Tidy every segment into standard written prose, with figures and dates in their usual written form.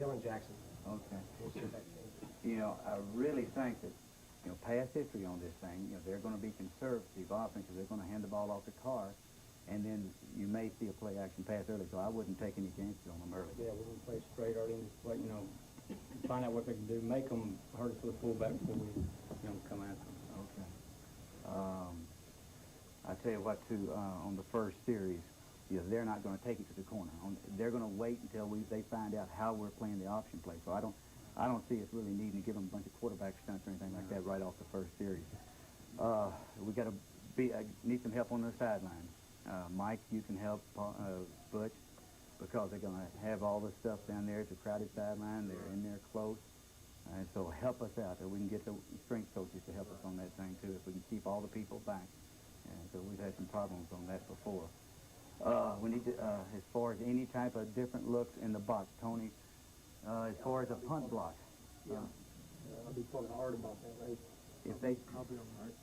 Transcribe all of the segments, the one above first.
Dylan Jackson. Okay. We'll see if that changes. You know, I really think that, you know, past history on this thing, you know, they're going to be conservative offenses. They're going to hand the ball off to Carr, and then you may see a play-action pass early, so I wouldn't take any chances on them early. Yeah, we're going to play straight early and just play, you know, find out what they can do, make them hurt us for the fullback before we, you know, come after them. Okay. I tell you what, too, on the first series, you know, they're not going to take it to the corner. They're going to wait until they find out how we're playing the option play. So I don't see us really needing to give them a bunch of quarterback stunts or anything like that right off the first series. We got to need some help on the sideline. Mike, you can help Butch, because they're going to have all this stuff down there. It's a crowded sideline. They're in there close. And so help us out. We can get the strength coaches to help us on that thing, too, if we can keep all the people back. And so we've had some problems on that before. We need to, as far as any type of different looks in the box, Tony, as far as a punt block. Yeah. I'll be talking hard about that, right? I'll be on the right.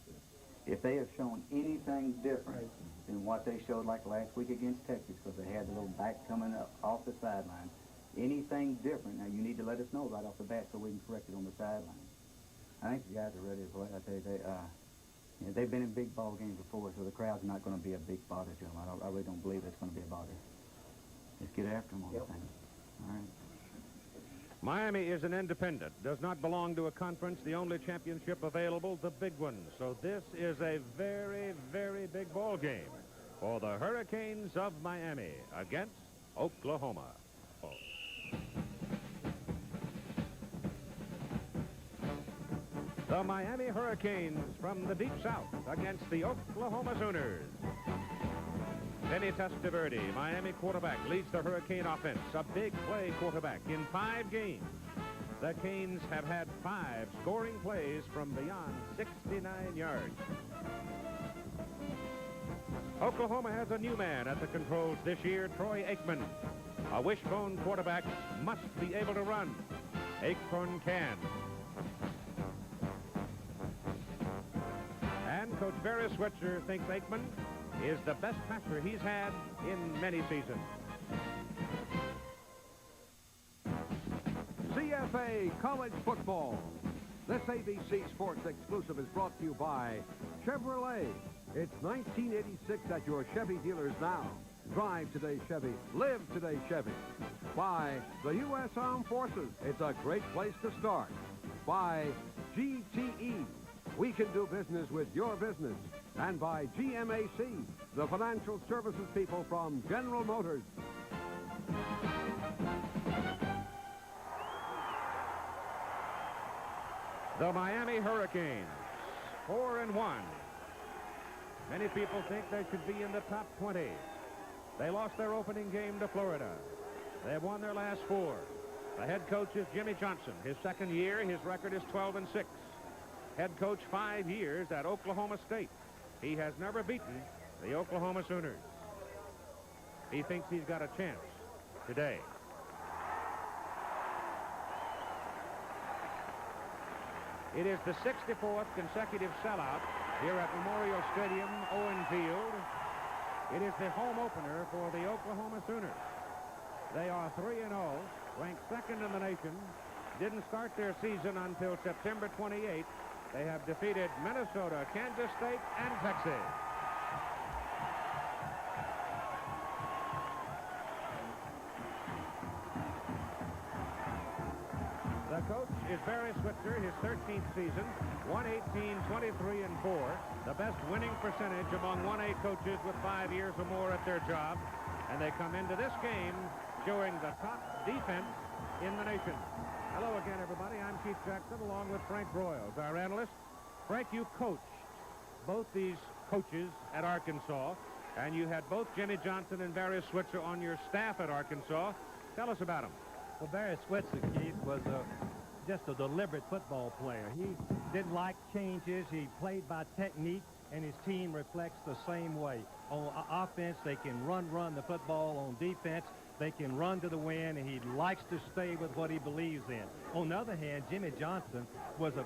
If they have shown anything different than what they showed like last week against Texas, because they had the little back coming up off the sideline, anything different, now you need to let us know right off the bat so we can correct it on the sideline. I think the guys are ready to play. I tell you, they've been in big ball games before, so the crowd's not going to be a big bother to them. I really don't believe it's going to be a bother. Let's get after them on the thing. All right. Miami is an independent, does not belong to a conference. The only championship available, the big one. So this is a very, very big ball game for the Hurricanes of Miami against Oklahoma. The Miami Hurricanes from the Deep South against the Oklahoma Sooners. Vinny Testaverde, Miami quarterback, leads the Hurricane offense. A big play quarterback in 5 games. The Canes have had 5 scoring plays from beyond 69 yards. Oklahoma has a new man at the controls this year, Troy Aikman. A wishbone quarterback must be able to run. Aikman can. And Coach Barry Switzer thinks Aikman is the best passer he's had in many seasons. CFA College Football. This ABC Sports exclusive is brought to you by Chevrolet. It's 1986 at your Chevy dealers now. Drive today, Chevy. Live today, Chevy. By the U.S. Armed Forces. It's a great place to start. By GTE. We can do business with your business. And by GMAC, the financial services people from General Motors. The Miami Hurricanes, 4-1. Many people think they should be in the top 20. They lost their opening game to Florida. They have won their last 4. The head coach is Jimmy Johnson. His second year, his record is 12-6. Head coach 5 years at Oklahoma State. He has never beaten the Oklahoma Sooners. He thinks he's got a chance today. It is the 64th consecutive sellout here at Memorial Stadium, Owen Field. It is the home opener for the Oklahoma Sooners. They are 3-0, ranked second in the nation. Didn't start their season until September 28th. They have defeated Minnesota, Kansas State, and Texas. The coach is Barry Switzer, his 13th season, 118, 23, and 4. The best winning percentage among 1A coaches with 5 years or more at their job. And they come into this game showing the top defense in the nation. Hello again, everybody. I'm Keith Jackson, along with Frank Broyles, our analyst. Frank, you coached both these coaches at Arkansas, and you had both Jimmy Johnson and Barry Switzer on your staff at Arkansas. Tell us about them. Well, Barry Switzer, Keith, was just a deliberate football player. He didn't like changes. He played by technique, and his team reflects the same way. On offense, they can run the football. On defense, they can run to the win, and he likes to stay with what he believes in. On the other hand, Jimmy Johnson was a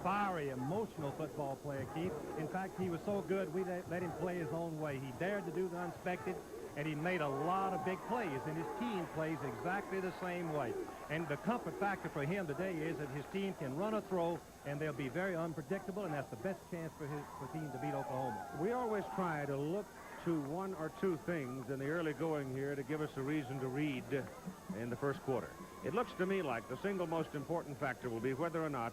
fiery, emotional football player, Keith. In fact, he was so good, we let him play his own way. He dared to do the unexpected. and he made a lot of big plays, and his team plays exactly the same way. And the comfort factor for him today is that his team can run a throw, and they'll be very unpredictable, and that's the best chance for his team to beat Oklahoma. We always try to look to one or two things in the early going here to give us a reason to read in the first quarter. It looks to me like the single most important factor will be whether or not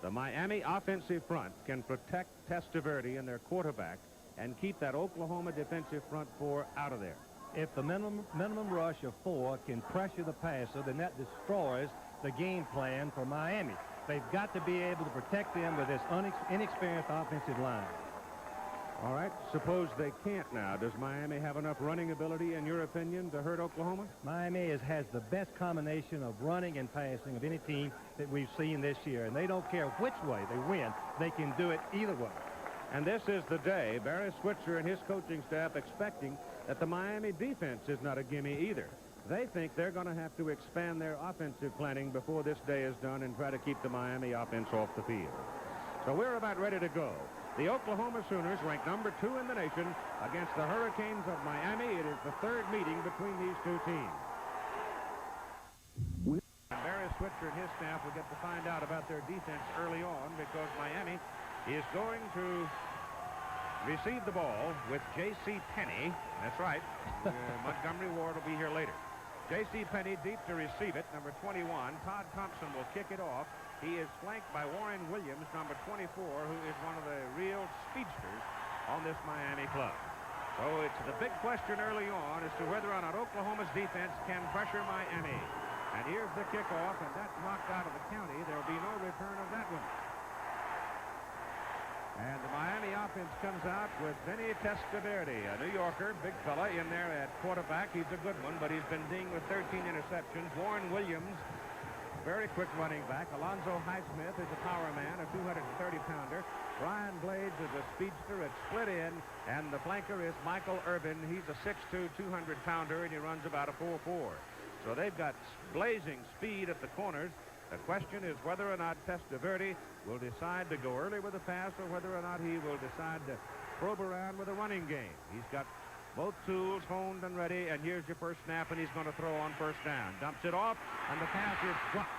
the Miami offensive front can protect Testaverde and their quarterback and keep that Oklahoma defensive front four out of there. If the minimum rush of 4 can pressure the passer, then that destroys the game plan for Miami. They've got to be able to protect them with this inexperienced offensive line. All right, suppose they can't now. Does Miami have enough running ability, in your opinion, to hurt Oklahoma? Miami has the best combination of running and passing of any team that we've seen this year, and they don't care which way they win. They can do it either way. And this is the day Barry Switzer and his coaching staff expecting that the Miami defense is not a gimme either. They think they're going to have to expand their offensive planning before this day is done and try to keep the Miami offense off the field. So we're about ready to go. The Oklahoma Sooners rank number 2 in the nation against the Hurricanes of Miami. It is the third meeting between these two teams. Barry Switzer and his staff will get to find out about their defense early on because Miami is going to receive the ball with J.C. Penney. That's right. Montgomery Ward will be here later. J.C. Penney deep to receive it, number 21. Todd Thompson will kick it off. He is flanked by Warren Williams, number 24, who is one of the real speedsters on this Miami club. So it's the big question early on as to whether or not Oklahoma's defense can pressure Miami. And here's the kickoff, and that's knocked out of the county. There'll be no return of that one. And the Miami offense comes out with Vinny Testaverde, a New Yorker, big fella in there at quarterback. He's a good one, but he's been dinged with 13 interceptions. Warren Williams, very quick running back. Alonzo Highsmith is a power man, a 230-pounder. Brian Blades is a speedster at split in, and the flanker is Michael Urban. He's a 6'2", 200-pounder, and he runs about a 4'4". So they've got blazing speed at the corners. The question is whether or not Testaverde will decide to go early with the pass or whether or not he will decide to probe around with a running game. He's got both tools honed and ready, and here's your first snap, and he's going to throw on first down. Dumps it off, and the pass is dropped.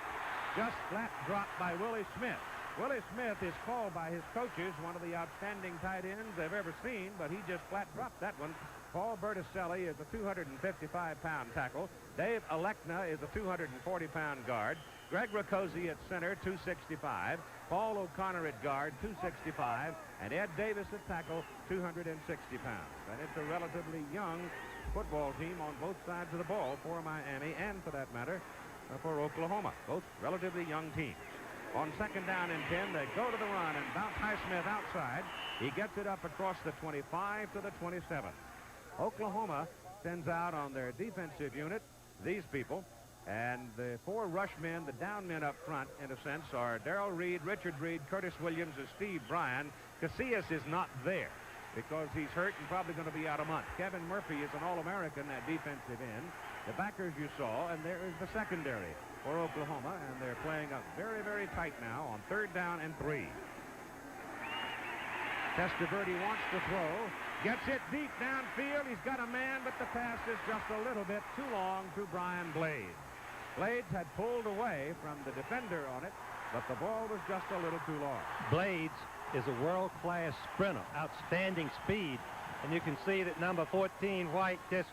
Just flat dropped by Willie Smith. Willie Smith is called by his coaches one of the outstanding tight ends they've ever seen, but he just flat dropped that one. Paul Berticelli is a 255-pound tackle. Dave Alekna is a 240-pound guard. Greg Riccozzi at center, 265. Paul O'Connor at guard, 265. And Ed Davis at tackle, 260 pounds. And it's a relatively young football team on both sides of the ball for Miami and, for that matter, for Oklahoma. Both relatively young teams. On second down and 10, they go to the run and bounce Highsmith outside. He gets it up across the 25 to the 27. Oklahoma sends out on their defensive unit these people. And the 4 rush men, the down men up front, in a sense, are Darrell Reed, Richard Reed, Curtis Williams, and Steve Bryan. Casillas is not there because he's hurt and probably going to be out a month. Kevin Murphy is an All-American at defensive end. The backers you saw, and there is the secondary for Oklahoma, and they're playing up very, very tight now on third down and 3. Testaverde wants to throw, gets it deep downfield. He's got a man, but the pass is just a little bit too long to Brian Blades. Blades had pulled away from the defender on it, but the ball was just a little too long. Blades is a world-class sprinter, outstanding speed, and you can see that number 14, White, just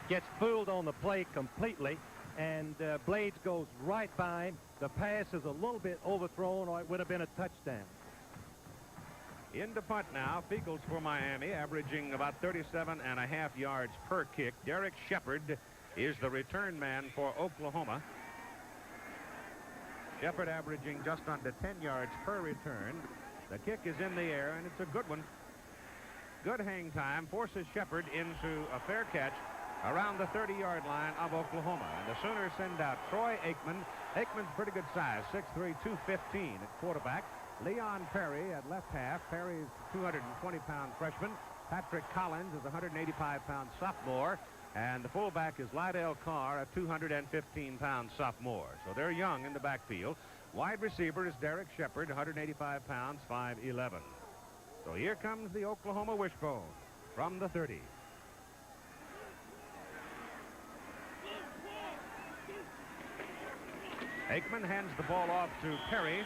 gets fooled on the play completely, and Blades goes right by him. The pass is a little bit overthrown, or it would have been a touchdown. Into punt now. Feagles for Miami, averaging about 37.5 yards per kick. Derek Shepard is the return man for Oklahoma. Shepard averaging just under 10 yards per return. The kick is in the air, and it's a good one. Good hang time forces Shepard into a fair catch around the 30-yard line of Oklahoma. And the Sooners send out Troy Aikman. Aikman's pretty good size, 6'3", 215 at quarterback. Leon Perry at left half. Perry is 220-pound freshman. Patrick Collins is a 185-pound sophomore. And the fullback is Lydell Carr, a 215-pound sophomore. So they're young in the backfield. Wide receiver is Derek Shepard, 185 pounds, 5'11". So here comes the Oklahoma wishbone from the 30. Aikman hands the ball off to Perry,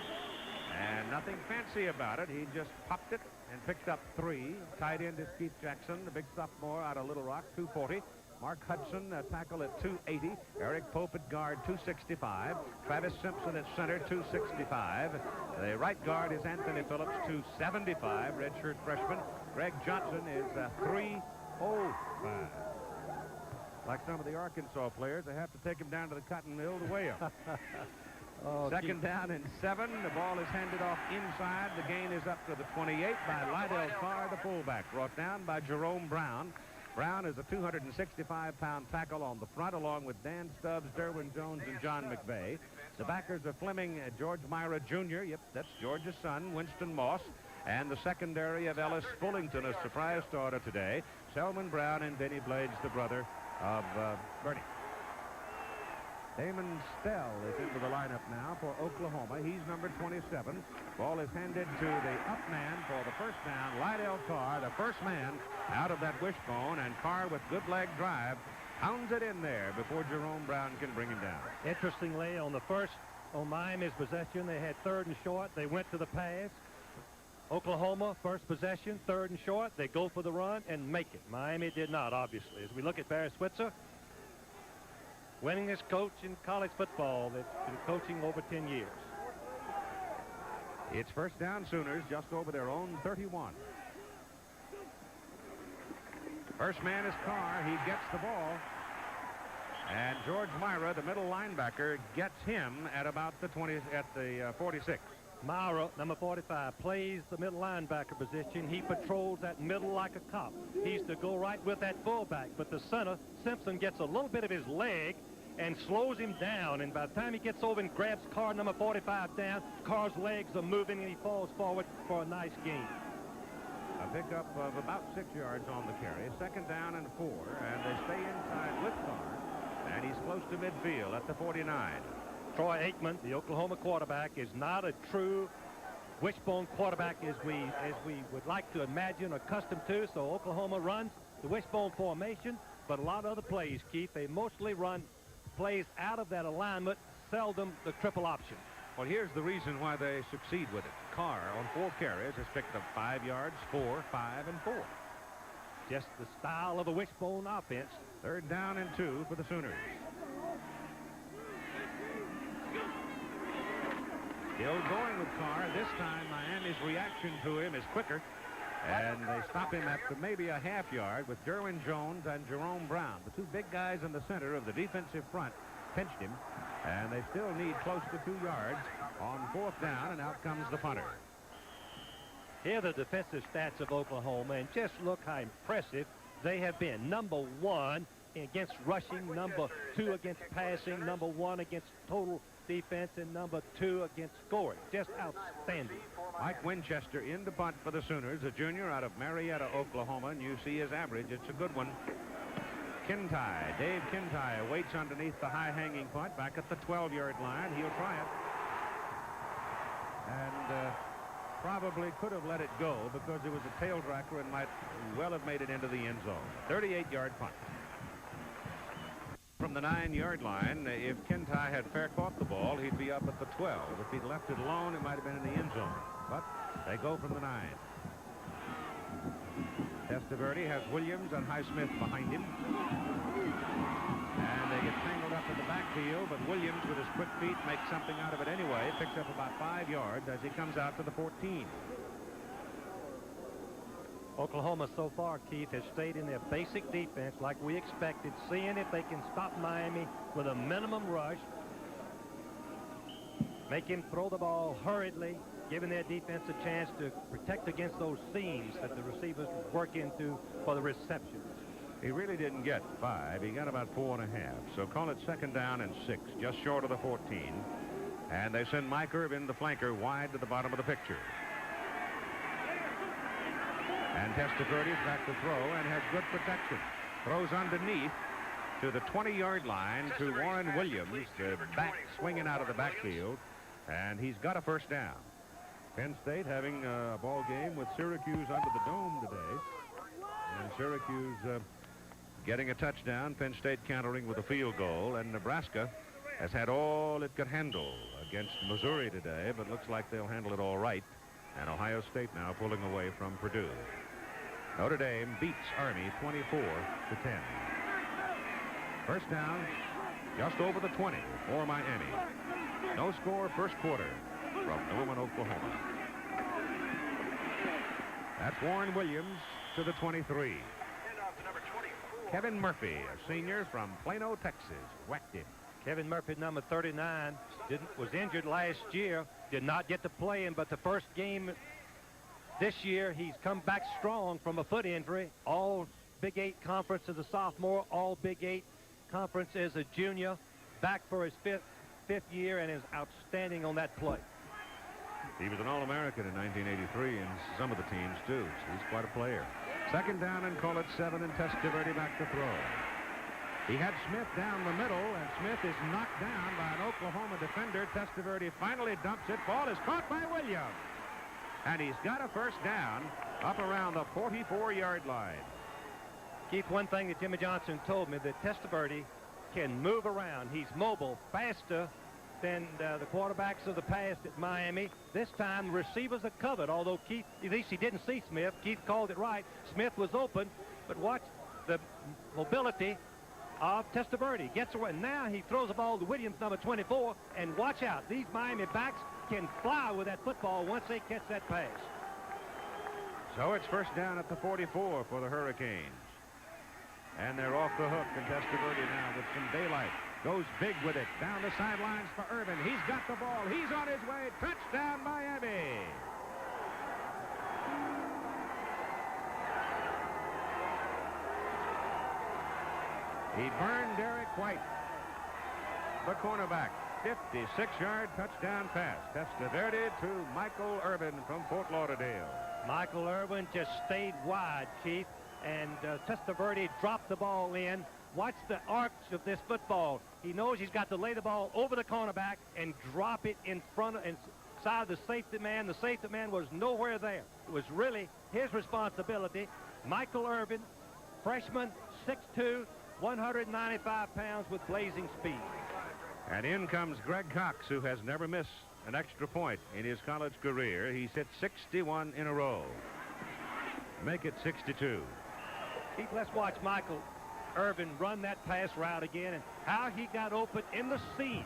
and nothing fancy about it. He just popped it and picked up 3. Tight end is Keith Jackson, the big sophomore out of Little Rock, 240. Mark Hudson, tackle at 280. Eric Pope at guard, 265. Travis Simpson at center, 265. The right guard is Anthony Phillips, 275, redshirt freshman. Greg Johnson is 305. Like some of the Arkansas players, they have to take him down to the cotton mill to weigh him. Second down and 7. The ball is handed off inside. The gain is up to the 28 by Lydell Carr, the fullback, brought down by Jerome Brown. Brown is a 265-pound tackle on the front, along with Dan Stubbs, Derwin Jones, and John McVeigh. The backers are Fleming, George Myra Jr., yep, that's George's son, Winston Moss, and the secondary of Ellis Fullington, a surprise starter today, Selman Brown and Denny Blades, the brother of Bernie. Damon Stell is into the lineup now for Oklahoma. He's number 27. Ball is handed to the up man for the first down. Lydell Carr, the first man out of that wishbone, and Carr with good leg drive pounds it in there before Jerome Brown can bring him down. Interestingly, on Miami's possession, they had 3rd and short. They went to the pass. Oklahoma, first possession, 3rd and short. They go for the run and make it. Miami did not, obviously. As we look at Barry Switzer, winningest coach in college football that's been coaching over 10 years. It's first down, Sooners, just over their own 31. First man is Carr. He gets the ball. And George Myra, the middle linebacker, gets him at about the 46. Myra, number 45, plays the middle linebacker position. He patrols that middle like a cop. He's to go right with that fullback. But the center, Simpson, gets a little bit of his leg and slows him down. And by the time he gets over and grabs Carr, number 45, down, Carr's legs are moving and he falls forward for a nice gain. A pickup of about 6 yards on the carry. Second down and 4. And they stay inside with Carr. And he's close to midfield at the 49. Troy Aikman, the Oklahoma quarterback, is not a true wishbone quarterback as we would like to imagine, accustomed to. So Oklahoma runs the wishbone formation, but a lot of other plays, Keith, they mostly run plays out of that alignment, seldom the triple option. Well, here's the reason why they succeed with it. Carr on 4 carries has picked up 5 yards, 4, 5, and 4. Just the style of a wishbone offense. Third down and 2 for the Sooners. Still going with Carr. This time Miami's reaction to him is quicker. And they stop him after maybe a half yard with Derwin Jones and Jerome Brown. The 2 big guys in the center of the defensive front pinched him. And they still need close to 2 yards on 4th down, and out comes the punter. Here are the defensive stats of Oklahoma, and just look how impressive they have been. Number 1 against rushing, number 2 against passing, number 1 against total defense, and number 2 against scoring. Just outstanding. Mike Winchester in to punt for the Sooners, a junior out of Marietta, Oklahoma, and you see his average. It's a good one. Kintai, Dave Kintai waits underneath the high-hanging punt back at the 12-yard line. He'll try it. And probably could have let it go because it was a tail dracker and might well have made it into the end zone. 38-yard punt. From the 9-yard line, if Kintai had fair caught the ball, he'd be up at the 12. If he'd left it alone, it might have been in the end zone. But they go from the 9. Testaverde has Williams and Highsmith behind him. And they get tangled up in the backfield, but Williams, with his quick feet, makes something out of it anyway. Picks up about 5 yards as he comes out to the 14. Oklahoma so far, Keith, has stayed in their basic defense like we expected, seeing if they can stop Miami with a minimum rush, make him throw the ball hurriedly, giving their defense a chance to protect against those seams that the receivers work into for the reception. He really didn't get 5. He got about 4.5. So call it second down and 6, just short of the 14. And they send Mike Irvin, the flanker, wide to the bottom of the picture. And Testaverde is back to throw and has good protection. Throws underneath to the 20-yard line to Warren Williams, the back swinging out of the backfield. And he's got a first down. Penn State having a ball game with Syracuse under the dome today. And Syracuse getting a touchdown. Penn State countering with a field goal. And Nebraska has had all it could handle against Missouri today, but looks like they'll handle it all right. And Ohio State now pulling away from Purdue. Notre Dame beats Army 24-10. First down, just over the 20 for Miami. No score first quarter from Newman, Oklahoma. That's Warren Williams to the 23. Kevin Murphy, a senior from Plano, Texas, whacked him. Kevin Murphy, number 39, was injured last year, did not get to play him, but the first game this year, he's come back strong from a foot injury. All Big 8 conference as a sophomore, all Big 8 conference as a junior, back for his fifth year, and is outstanding on that play. He was an All-American in 1983, and some of the teams, too. So he's quite a player. Second down and call it 7, and Testaverde back to throw. He had Smith down the middle, and Smith is knocked down by an Oklahoma defender. Testaverde finally dumps it. Ball is caught by Williams. And he's got a first down up around the 44-yard line. Keith, one thing that Jimmy Johnson told me, that Testaverde can move around. He's mobile, faster than the quarterbacks of the past at Miami. This time, the receivers are covered, although Keith, at least he didn't see Smith. Keith called it right. Smith was open, but watch the mobility of Testaverde. Gets away. Now he throws the ball to Williams, number 24, and watch out. These Miami backs can fly with that football once they catch that pass. So it's first down at the 44 for the Hurricanes. And they're off the hook, and Testaverde now with some daylight goes big with it. Down the sidelines for Irvin. He's got the ball. He's on his way. Touchdown, Miami. He burned Derek White, the cornerback. 56-yard touchdown pass. Testaverde to Michael Irvin from Fort Lauderdale. Michael Irvin just stayed wide, Chief, and Testaverde dropped the ball in. Watch the arch of this football. He knows he's got to lay the ball over the cornerback and drop it in front of inside the safety man. The safety man was nowhere there. It was really his responsibility. Michael Irvin, freshman, 6'2", 195 pounds with blazing speed. And in comes Greg Cox, who has never missed an extra point in his college career. He's hit 61 in a row. Make it 62. Keith, let's watch Michael Irvin run that pass route again, and how he got open in the seam.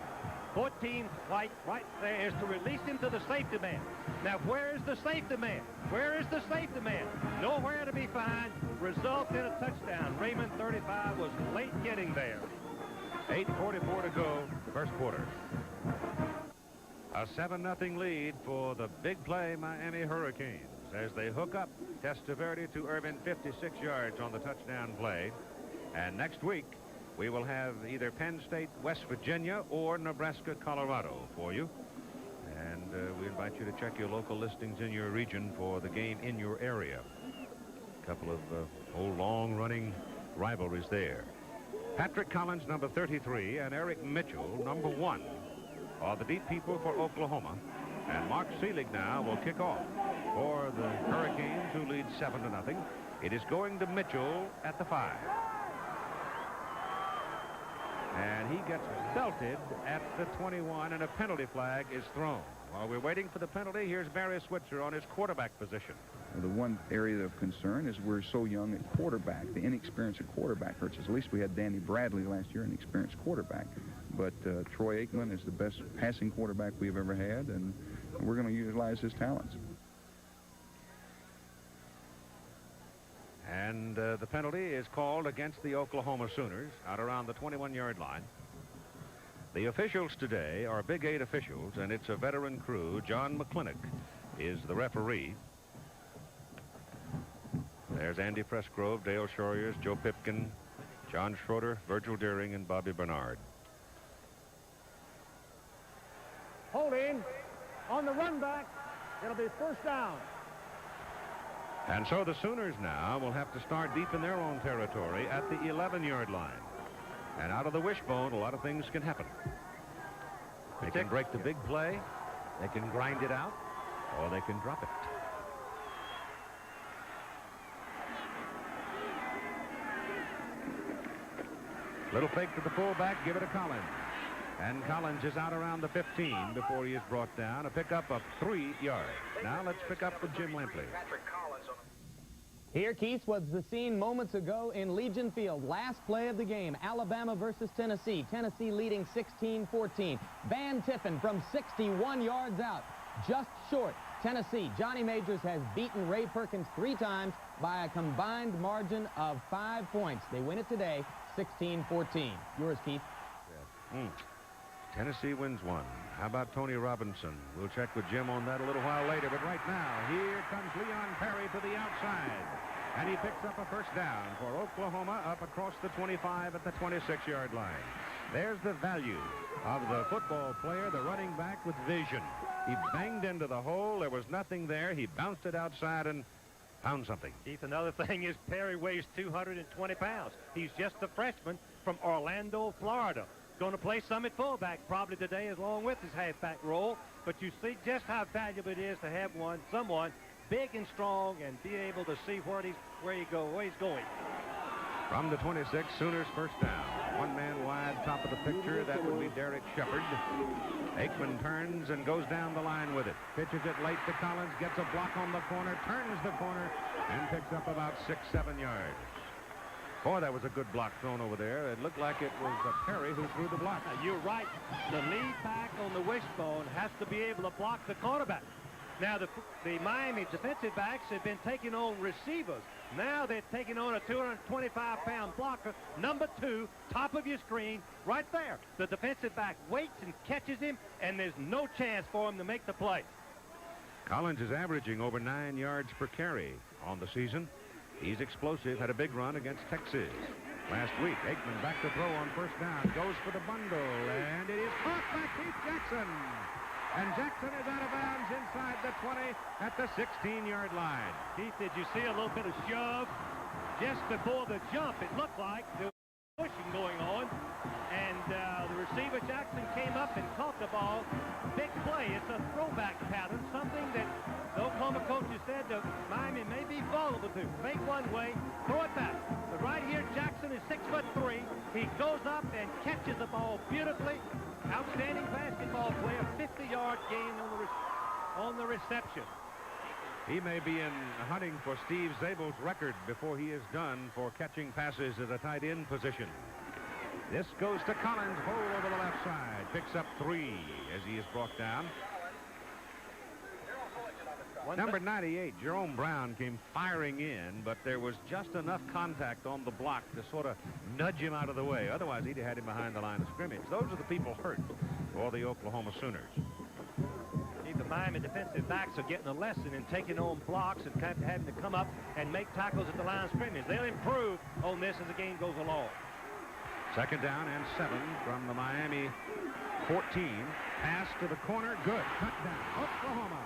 14 White right there is to release him to the safety man. Now, where is the safety man? Where is the safety man? Nowhere to be found. Result in a touchdown. Raymond, 35, was late getting there. 8:44 to go, first quarter. A 7-0 lead for the big play Miami Hurricanes as they hook up Testaverde to Irvin, 56 yards on the touchdown play. And next week, we will have either Penn State, West Virginia, or Nebraska, Colorado for you. And we invite you to check your local listings in your region for the game in your area. A couple of old long-running rivalries there. Patrick Collins, number 33, and Eric Mitchell, number 1, are the deep people for Oklahoma. And Mark Seelig now will kick off for the Hurricanes, who lead 7-0. It is going to Mitchell at the 5. And he gets belted at the 21, and a penalty flag is thrown. While we're waiting for the penalty, here's Barry Switzer on his quarterback position. The one area of concern is we're so young at quarterback. The inexperience at quarterback hurts us. At least we had Danny Bradley last year, an experienced quarterback. But Troy Aikman is the best passing quarterback we've ever had, and we're going to utilize his talents. And the penalty is called against the Oklahoma Sooners out around the 21-yard line. The officials today are Big 8 officials, and it's a veteran crew. John McClintock is the referee. There's Andy Presgrove, Dale Shoryers, Joe Pipkin, John Schroeder, Virgil Deering, and Bobby Bernard. Holding on the run back. It'll be first down. And so the Sooners now will have to start deep in their own territory at the 11-yard line. And out of the wishbone, a lot of things can happen. They can break the big play, they can grind it out, or they can drop it. Little fake to the fullback, give it to Collins. And Collins is out around the 15 before he is brought down. A pickup of 3 yards. Now let's pick up with Jim Lampley. Here, Keith, was the scene moments ago in Legion Field. Last play of the game, Alabama versus Tennessee. Tennessee leading 16-14. Van Tiffen from 61 yards out, just short. Tennessee, Johnny Majors has beaten Ray Perkins 3 times by a combined margin of 5 points. They win it today, 16-14. Yours, Keith. Tennessee wins 1. How about Tony Robinson? We'll check with Jim on that a little while later. But right now, here comes Leon Perry to the outside. And he picks up a first down for Oklahoma up across the 25 at the 26-yard line. There's the value of the football player, the running back with vision. He banged into the hole. There was nothing there. He bounced it outside and found something. Keith, another thing is Perry weighs 220 pounds. He's just a freshman from Orlando, Florida. Going to play some at fullback probably today along with his halfback role. But you see just how valuable it is to have someone big and strong and be able to see where he's going. From the 26, Sooners first down. 1 man wide, top of the picture. That would be Derek Shepard. Aikman turns and goes down the line with it. Pitches it late to Collins, gets a block on the corner, turns the corner, and picks up about 6-7 yards. Boy, that was a good block thrown over there. It looked like it was Perry who threw the block. You're right. The lead back on the wishbone has to be able to block the quarterback. Now, the Miami defensive backs have been taking on receivers. Now they're taking on a 225-pound blocker, number 2, top of your screen, right there. The defensive back waits and catches him, and there's no chance for him to make the play. Collins is averaging over 9 yards per carry on the season. He's explosive, had a big run against Texas. Last week, Aikman back to throw on first down, goes for the bundle, and it is caught by Keith Jackson. And Jackson is out of bounds inside the 20 at the 16-yard line. Keith, did you see a little bit of shove just before the jump? It looked like there was pushing going on, and the receiver Jackson came up and caught the ball. Big play. It's a throwback pattern, something that the Oklahoma coaches said that Miami may be vulnerable to. Fake one way, throw it back. But right here, Jackson is 6'3". He goes up and catches the ball beautifully. Outstanding basketball player, 50-yard gain on the reception. He may be in hunting for Steve Zabel's record before he is done for catching passes at a tight end position. This goes to Collins, hole over the left side. Picks up 3 as he is brought down. Number 98, Jerome Brown, came firing in, but there was just enough contact on the block to sort of nudge him out of the way. Otherwise, he'd have had him behind the line of scrimmage. Those are the people hurt for the Oklahoma Sooners. The Miami defensive backs are getting a lesson in taking on blocks and having to come up and make tackles at the line of scrimmage. They'll improve on this as the game goes along. 2nd down and 7 from the Miami 14. Pass to the corner. Good. Touchdown, Oklahoma.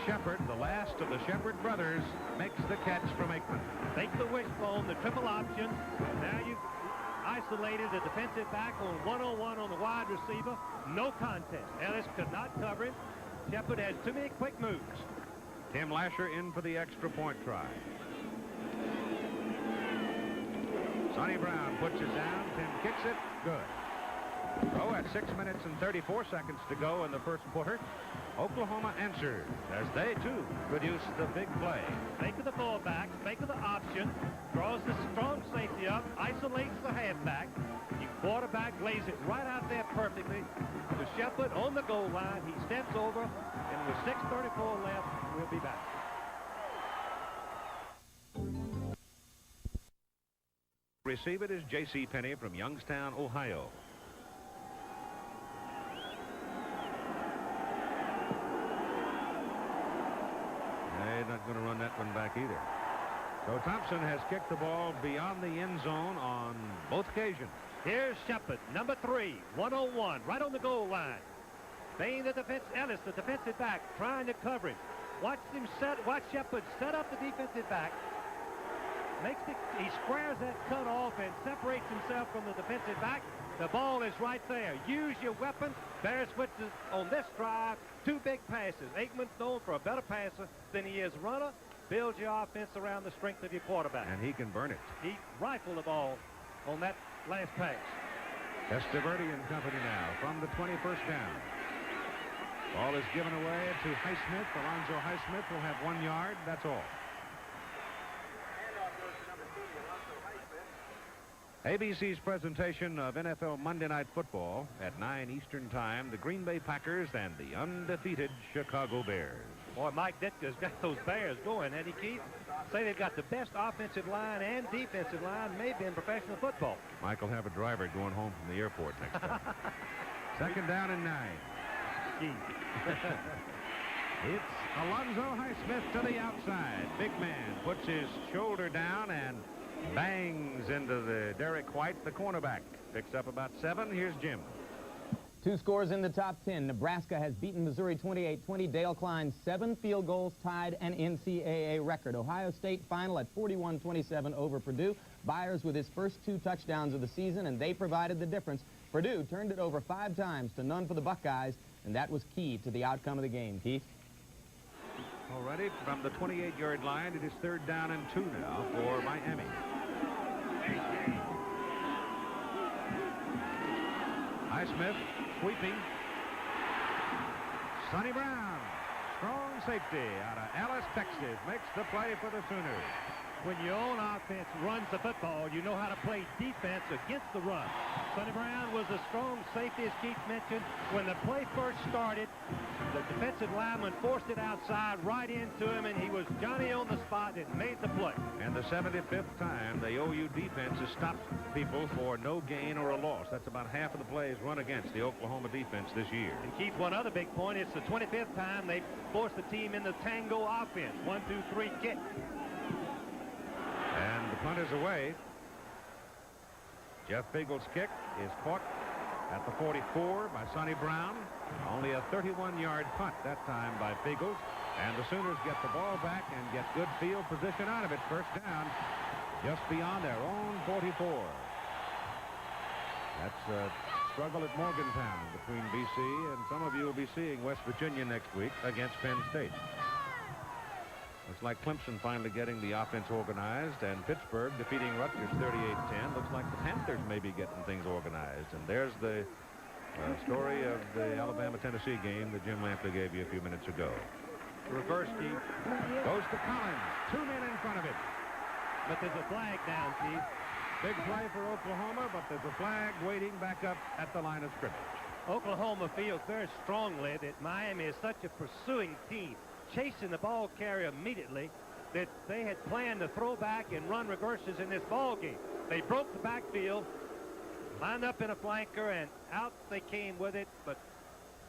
Shepard, the last of the Shepard brothers, makes the catch from Aikman. Take the wishbone, the triple option. Now you've isolated the defensive back on 1-on-1 on the wide receiver. No contest. Ellis could not cover him. Shepard has too many quick moves. Tim Lasher in for the extra point try. Sonny Brown puts it down. Tim kicks it. Good. So at 6 minutes and 34 seconds to go in the first quarter, Oklahoma answers as they, too, produce the big play. Fake of the fullback, fake of the option, draws the strong safety up, isolates the halfback. The quarterback lays it right out there perfectly to Shepard on the goal line. He steps over, and with 6:34 left, we'll be back. Receive it is J.C. Penney from Youngstown, Ohio. They're not going to run that one back either. So Thompson has kicked the ball beyond the end zone on both occasions. Here's Shepard, number 3, 1-on-1, right on the goal line. Baying the defense, Ellis, the defensive back, trying to cover him. Watch Shepard set up the defensive back. he squares that cut off and separates himself from the defensive back. The ball is right there. Use your weapons. Bear switches on this drive. 2 big passes. Aikman's known for a better passer than he is runner. Build your offense around the strength of your quarterback. And he can burn it. He rifled the ball on that last pass. Testaverde and company now from the 21st down. Ball is given away to Highsmith. Alonzo Highsmith will have 1 yard. That's all. ABC's presentation of NFL Monday Night Football at 9 Eastern Time, the Green Bay Packers and the undefeated Chicago Bears. Boy, Mike Ditka's got those Bears going, hasn't he, Keith? Say they've got the best offensive line and defensive line maybe in professional football. Mike will have a driver going home from the airport next time. 2nd down and 9. It's Alonzo Highsmith to the outside. Big man puts his shoulder down and bangs into the Derek White, the cornerback. Picks up about 7. Here's Jim. 2 scores in the top 10. Nebraska has beaten Missouri 28-20. Dale Klein's 7 field goals tied an NCAA record. Ohio State final at 41-27 over Purdue. Byers with his first 2 touchdowns of the season, and they provided the difference. Purdue turned it over 5 times to none for the Buckeyes, and that was key to the outcome of the game. Keith? Already from the 28-yard line, it is 3rd down and 2 now for Miami. Highsmith sweeping. Sonny Brown, strong safety out of Alice, Texas, makes the play for the Sooners. When your own offense runs the football, you know how to play defense against the run. Sonny Brown was a strong safety, as Keith mentioned. When the play first started, the defensive lineman forced it outside right into him, and he was Johnny on the spot and made the play. And the 75th time the OU defense has stopped people for no gain or a loss. That's about half of the plays run against the Oklahoma defense this year. And Keith, one other big point, it's the 25th time they forced the team in the tango offense. 1, 2, 3, kick. And the punt is away. Jeff Beagle's kick is caught at the 44 by Sonny Brown. Only a 31-yard punt that time by Beagles. And the Sooners get the ball back and get good field position out of it. 1st down just beyond their own 44. That's a struggle at Morgantown between BC, and some of you will be seeing West Virginia next week against Penn State. Looks like Clemson finally getting the offense organized, and Pittsburgh defeating Rutgers 38-10. Looks like the Panthers may be getting things organized. And there's the story of the Alabama-Tennessee game that Jim Lampley gave you a few minutes ago. Reverse key. Goes to Collins. 2 men in front of it. But there's a flag down, Keith. Big play for Oklahoma, but there's a flag waiting back up at the line of scrimmage. Oklahoma feels very strongly that Miami is such a pursuing team, chasing the ball carrier immediately, that they had planned to throw back and run reverses in this ball game. They broke the backfield, lined up in a flanker, and out they came with it, but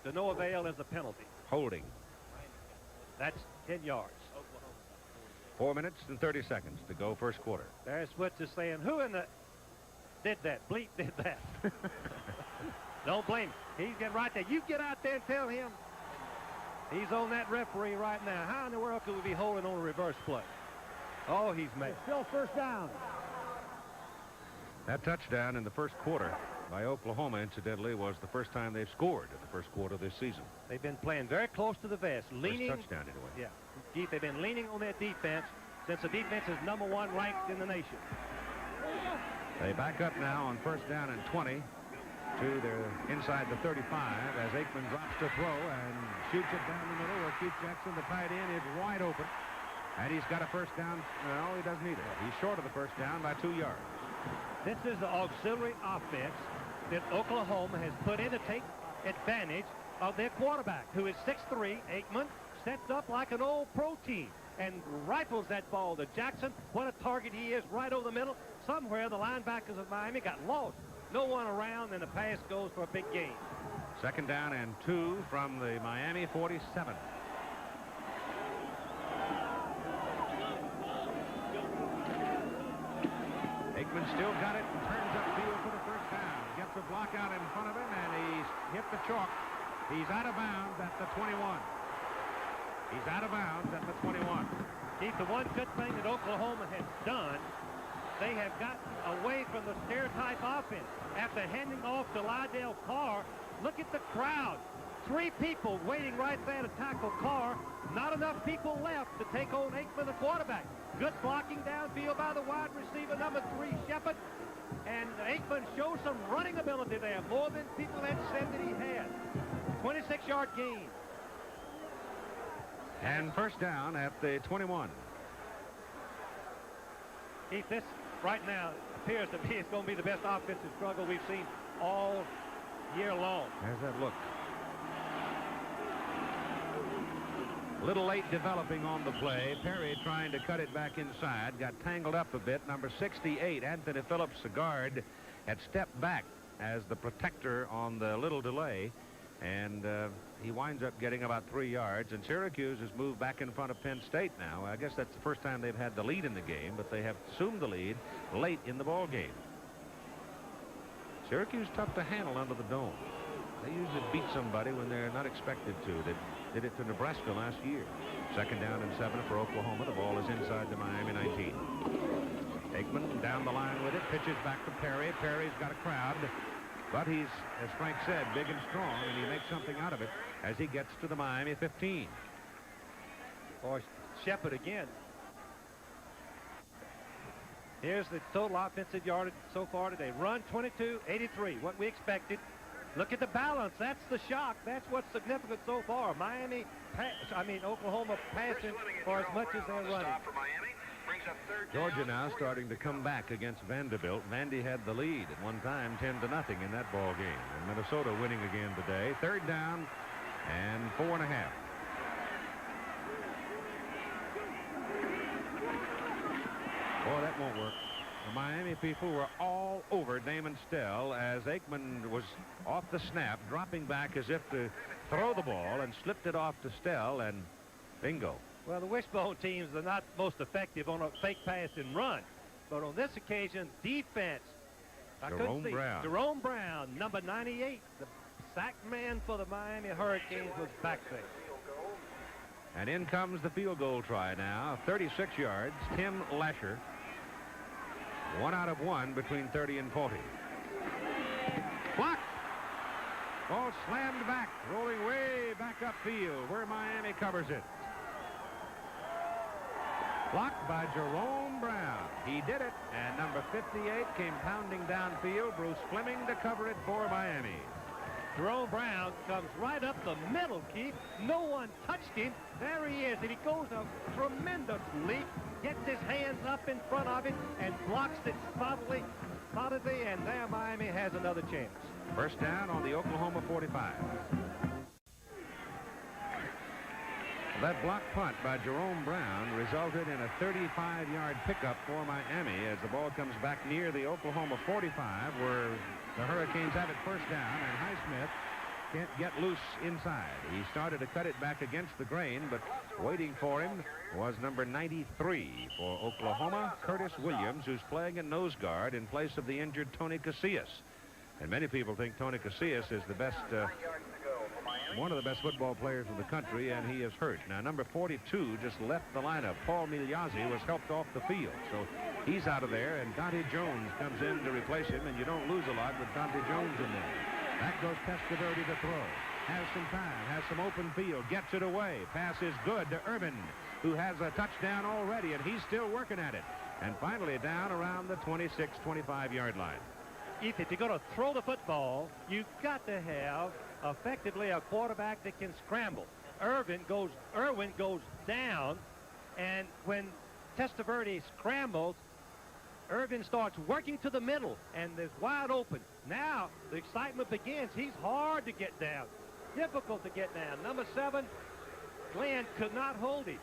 to no avail as a penalty. Holding. That's 10 yards. 4 minutes and 30 seconds to go first quarter. There's Switz is saying, who in the did that? Bleep did that. Don't blame him. He's getting right there. You get out there and tell him. He's on that referee right now. How in the world could we be holding on a reverse play? Oh, he's made. Still 1st down. That touchdown in the first quarter by Oklahoma, incidentally, was the first time they've scored in the first quarter this season. They've been playing very close to the vest, leaning. First touchdown, anyway. Yeah, Keith, they've been leaning on their defense since the defense is #1 ranked in the nation. They back up now on 1st down and 20 to their inside the 35 as Aikman drops to throw and shoots it down the middle where Keith Jackson, the tight end, is wide open. And he's got a 1st down. No, he doesn't either. He's short of the 1st down by 2 yards. This is the auxiliary offense that Oklahoma has put in to take advantage of their quarterback, who is 6'3". Aikman sets up like an old pro team and rifles that ball to Jackson. What a target he is right over the middle. Somewhere the linebackers of Miami got lost. No one around, and the pass goes for a big gain. 2nd down and 2 from the Miami 47. Aikman still got it and turns upfield for the 1st down. Gets a block out in front of him, and he's hit the chalk. He's out of bounds at the 21. He's out of bounds at the 21. Keith, the one good thing that Oklahoma has done they have gotten away from the stereotype offense. After handing off to Lydell Carr, look at the crowd. 3 people waiting right there to tackle Carr. Not enough people left to take on Aikman, the quarterback. Good blocking downfield by the wide receiver, number 3, Shepard. And Aikman shows some running ability there, more than people had said that he had. 26-yard gain. And first down at the 21. Keith, this right now appears to be it's going to be the best offensive struggle we've seen all year long. How's that look? A little late developing on the play. Perry trying to cut it back inside. Got tangled up a bit. Number 68, Anthony Phillips, the guard, had stepped back as the protector on the little delay. And he winds up getting about 3 yards. And Syracuse has moved back in front of Penn State now. I guess that's the first time they've had the lead in the game, but they have assumed the lead late in the ball game. Syracuse tough to handle under the dome. They usually beat somebody when they're not expected to. They did it to Nebraska last year. Second down and 7 for Oklahoma. The ball is inside the Miami 19. Aikman down the line with it. Pitches back to Perry. Perry's got a crowd. But he's, as Frank said, big and strong, and he makes something out of it as he gets to the Miami 15. Or Shepard again. Here's the total offensive yardage so far today. Run 22-83, what we expected. Look at the balance. That's the shock. That's what's significant so far. Oklahoma passing for as much as they're running. Georgia now starting to come back against Vanderbilt. Vandy had the lead at one time, 10-0 in that ball game. And Minnesota winning again today. Third down and 4.5. Boy, that won't work. The Miami people were all over Damon Stell as Aikman was off the snap, dropping back as if to throw the ball, and slipped it off to Stell, and bingo. Well, the wishbone teams are not most effective on a fake pass and run. But on this occasion, defense. Jerome Brown, number 98, the sack man for the Miami Hurricanes, was back there. And in comes the field goal try now. 36 yards. Tim Lasher. 1 out of 1 between 30 and 40. Blocked. Ball slammed back, rolling way back upfield where Miami covers it. Blocked by Jerome Brown. He did it, and number 58 came pounding downfield. Bruce Fleming to cover it for Miami. Jerome Brown comes right up the middle, Keith. No one touched him. There he is, and he goes a tremendous leap, gets his hands up in front of it, and blocks it solidly, and there Miami has another chance. First down on the Oklahoma 45. That block punt by Jerome Brown resulted in a 35-yard pickup for Miami as the ball comes back near the Oklahoma 45, where the Hurricanes have it first down, and Highsmith can't get loose inside. He started to cut it back against the grain, but waiting for him was number 93 for Oklahoma, Curtis Williams, who's playing a nose guard in place of the injured Tony Casillas. And many people think Tony Casillas is the best, one of the best football players in the country, and he is hurt. Now, number 42 just left the lineup. Paul Migliazzi was helped off the field, so he's out of there, and Dante Jones comes in to replace him, and you don't lose a lot with Dante Jones in there. Back goes Testaverde to throw. Has some time, has some open field, gets it away. Pass is good to Irvin, who has a touchdown already, and he's still working at it. And finally down around the 26, 25-yard line. If you're going to throw the football, you've got to have effectively a quarterback that can scramble. Irwin goes down, and when Testaverde scrambles, Irvin starts working to the middle, and is wide open. Now the excitement begins. He's hard to get down, difficult to get down. Number 7, Glenn could not hold him,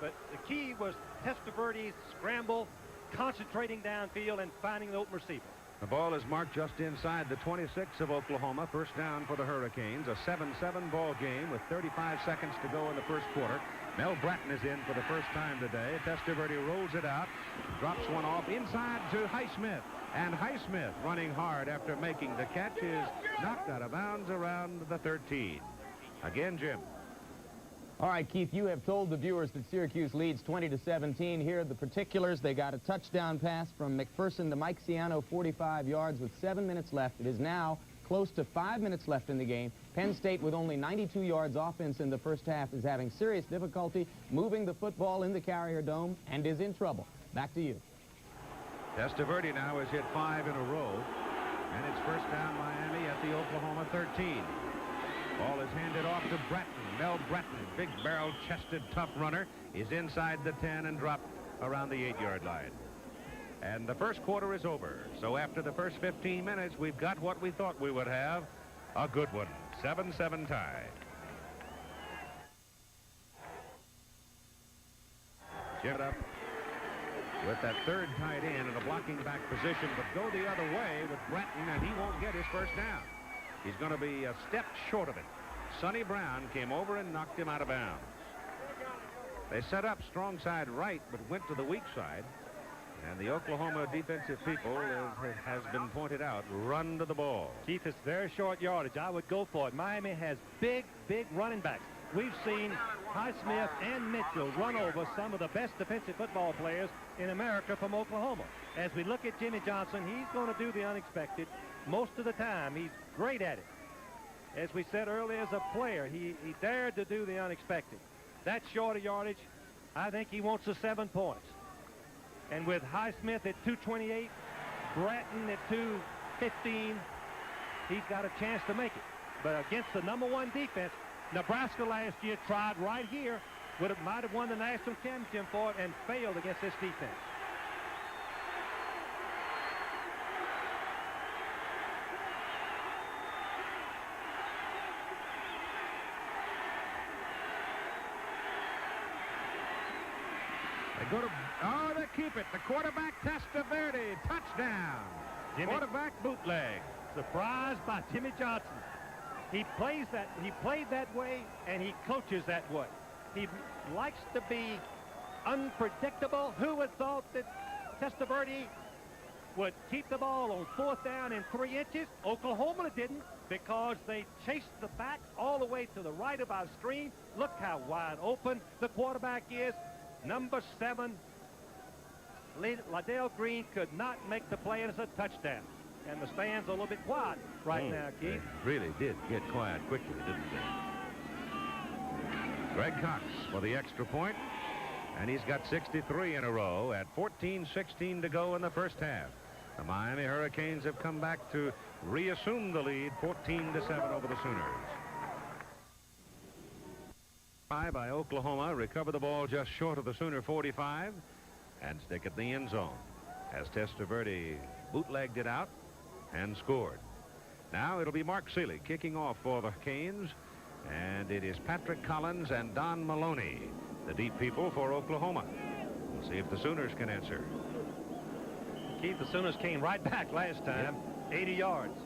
but the key was Testaverde's scramble, concentrating downfield, and finding the open receiver. The ball is marked just inside the 26 of Oklahoma. First down for the Hurricanes. A 7-7 ball game with 35 seconds to go in the first quarter. Mel Bratton is in for the first time today. Testaverde rolls it out, drops one off inside to Highsmith. And Highsmith, running hard after making the catch, is knocked out of bounds around the 13. Again, Jim. All right, Keith, you have told the viewers that Syracuse leads 20-17. Here are the particulars. They got a touchdown pass from McPherson to Mike Ciano, 45 yards with 7 minutes left. It is now close to 5 minutes left in the game. Penn State, with only 92 yards offense in the first half, is having serious difficulty moving the football in the Carrier Dome and is in trouble. Back to you. Testaverde now has hit 5 in a row, and it's first down Miami at the Oklahoma 13. Ball is handed off to Breton. Mel Breton, big barrel-chested, tough runner, is inside the 10 and dropped around the 8-yard line. And the first quarter is over. So after the first 15 minutes, we've got what we thought we would have, a good one. 7-7 tie. Jim up with that third tight end in a blocking back position, but go the other way with Breton, and he won't get his first down. He's going to be a step short of it. Sonny Brown came over and knocked him out of bounds. They set up strong side right, but went to the weak side. And the Oklahoma defensive people, as has been pointed out, run to the ball. Keith, it's very short yardage. I would go for it. Miami has big running backs. We've seen Highsmith and Mitchell run over some of the best defensive football players in America from Oklahoma. As we look at Jimmy Johnson, he's going to do the unexpected most of the time. He's great at it. As we said earlier, as a player, he dared to do the unexpected. That shorter yardage, I think he wants the 7 points. And with Highsmith at 228, Bratton at 215, he's got a chance to make it. But against the #1 defense, Nebraska last year tried right here, might have won the national championship for it and failed against this defense. They go to, they keep it. The quarterback, Testaverde, touchdown. Quarterback bootleg. Surprised by Jimmy Johnson. He played that way, and he coaches that way. He likes to be unpredictable. Who would have thought that Testaverde would keep the ball on 4th down and 3 inches? Oklahoma didn't, because they chased the back all the way to the right of our screen. Look how wide open the quarterback is. Number 7, Liddell Green, could not make the play, and it's a touchdown. And the stands are a little bit quiet right now, Keith. They really did get quiet quickly, didn't they? Greg Cox for the extra point, and he's got 63 in a row at 14-16 to go in the first half. The Miami Hurricanes have come back to reassume the lead, 14-7 over the Sooners. By Oklahoma, recover the ball just short of the Sooner 45 and stick it in the end zone as Testaverde bootlegged it out and scored. Now it'll be Mark Seeley kicking off for the Canes, and it is Patrick Collins and Don Maloney, the deep people for Oklahoma. We'll see if the Sooners can answer. Keith, the Sooners came right back last time, 80 yards.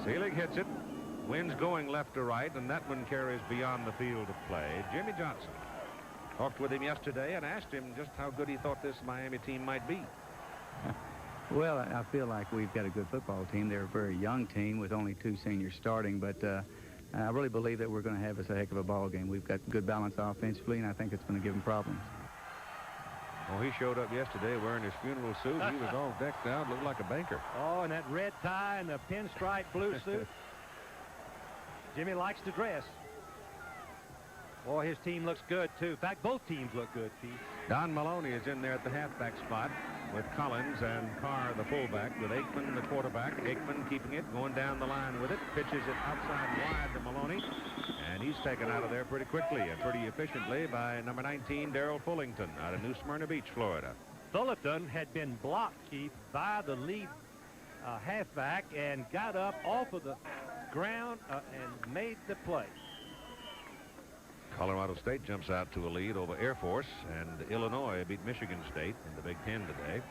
Seelig hits it. Wind's going left to right, and that one carries beyond the field of play. Jimmy Johnson talked with him yesterday and asked him just how good he thought this Miami team might be. Well, I feel like we've got a good football team. They're a very young team with only 2 seniors starting, but I really believe that we're going to have us a heck of a ball game. We've got good balance offensively, and I think it's going to give them problems. Well, he showed up yesterday wearing his funeral suit. He was all decked out, looked like a banker. Oh, and that red tie and the pinstripe blue suit. Jimmy likes to dress. Boy, his team looks good, too. In fact, both teams look good, Keith. Don Maloney is in there at the halfback spot with Collins and Carr, the fullback, with Aikman, the quarterback. Aikman keeping it, going down the line with it, pitches it outside wide to Maloney, and he's taken out of there pretty quickly and pretty efficiently by number 19, Darrell Fullington, out of New Smyrna Beach, Florida. Fullerton had been blocked, Keith, by the lead halfback and got up off of the ground and made the play. Colorado State jumps out to a lead over Air Force, and Illinois beat Michigan State in the Big Ten today.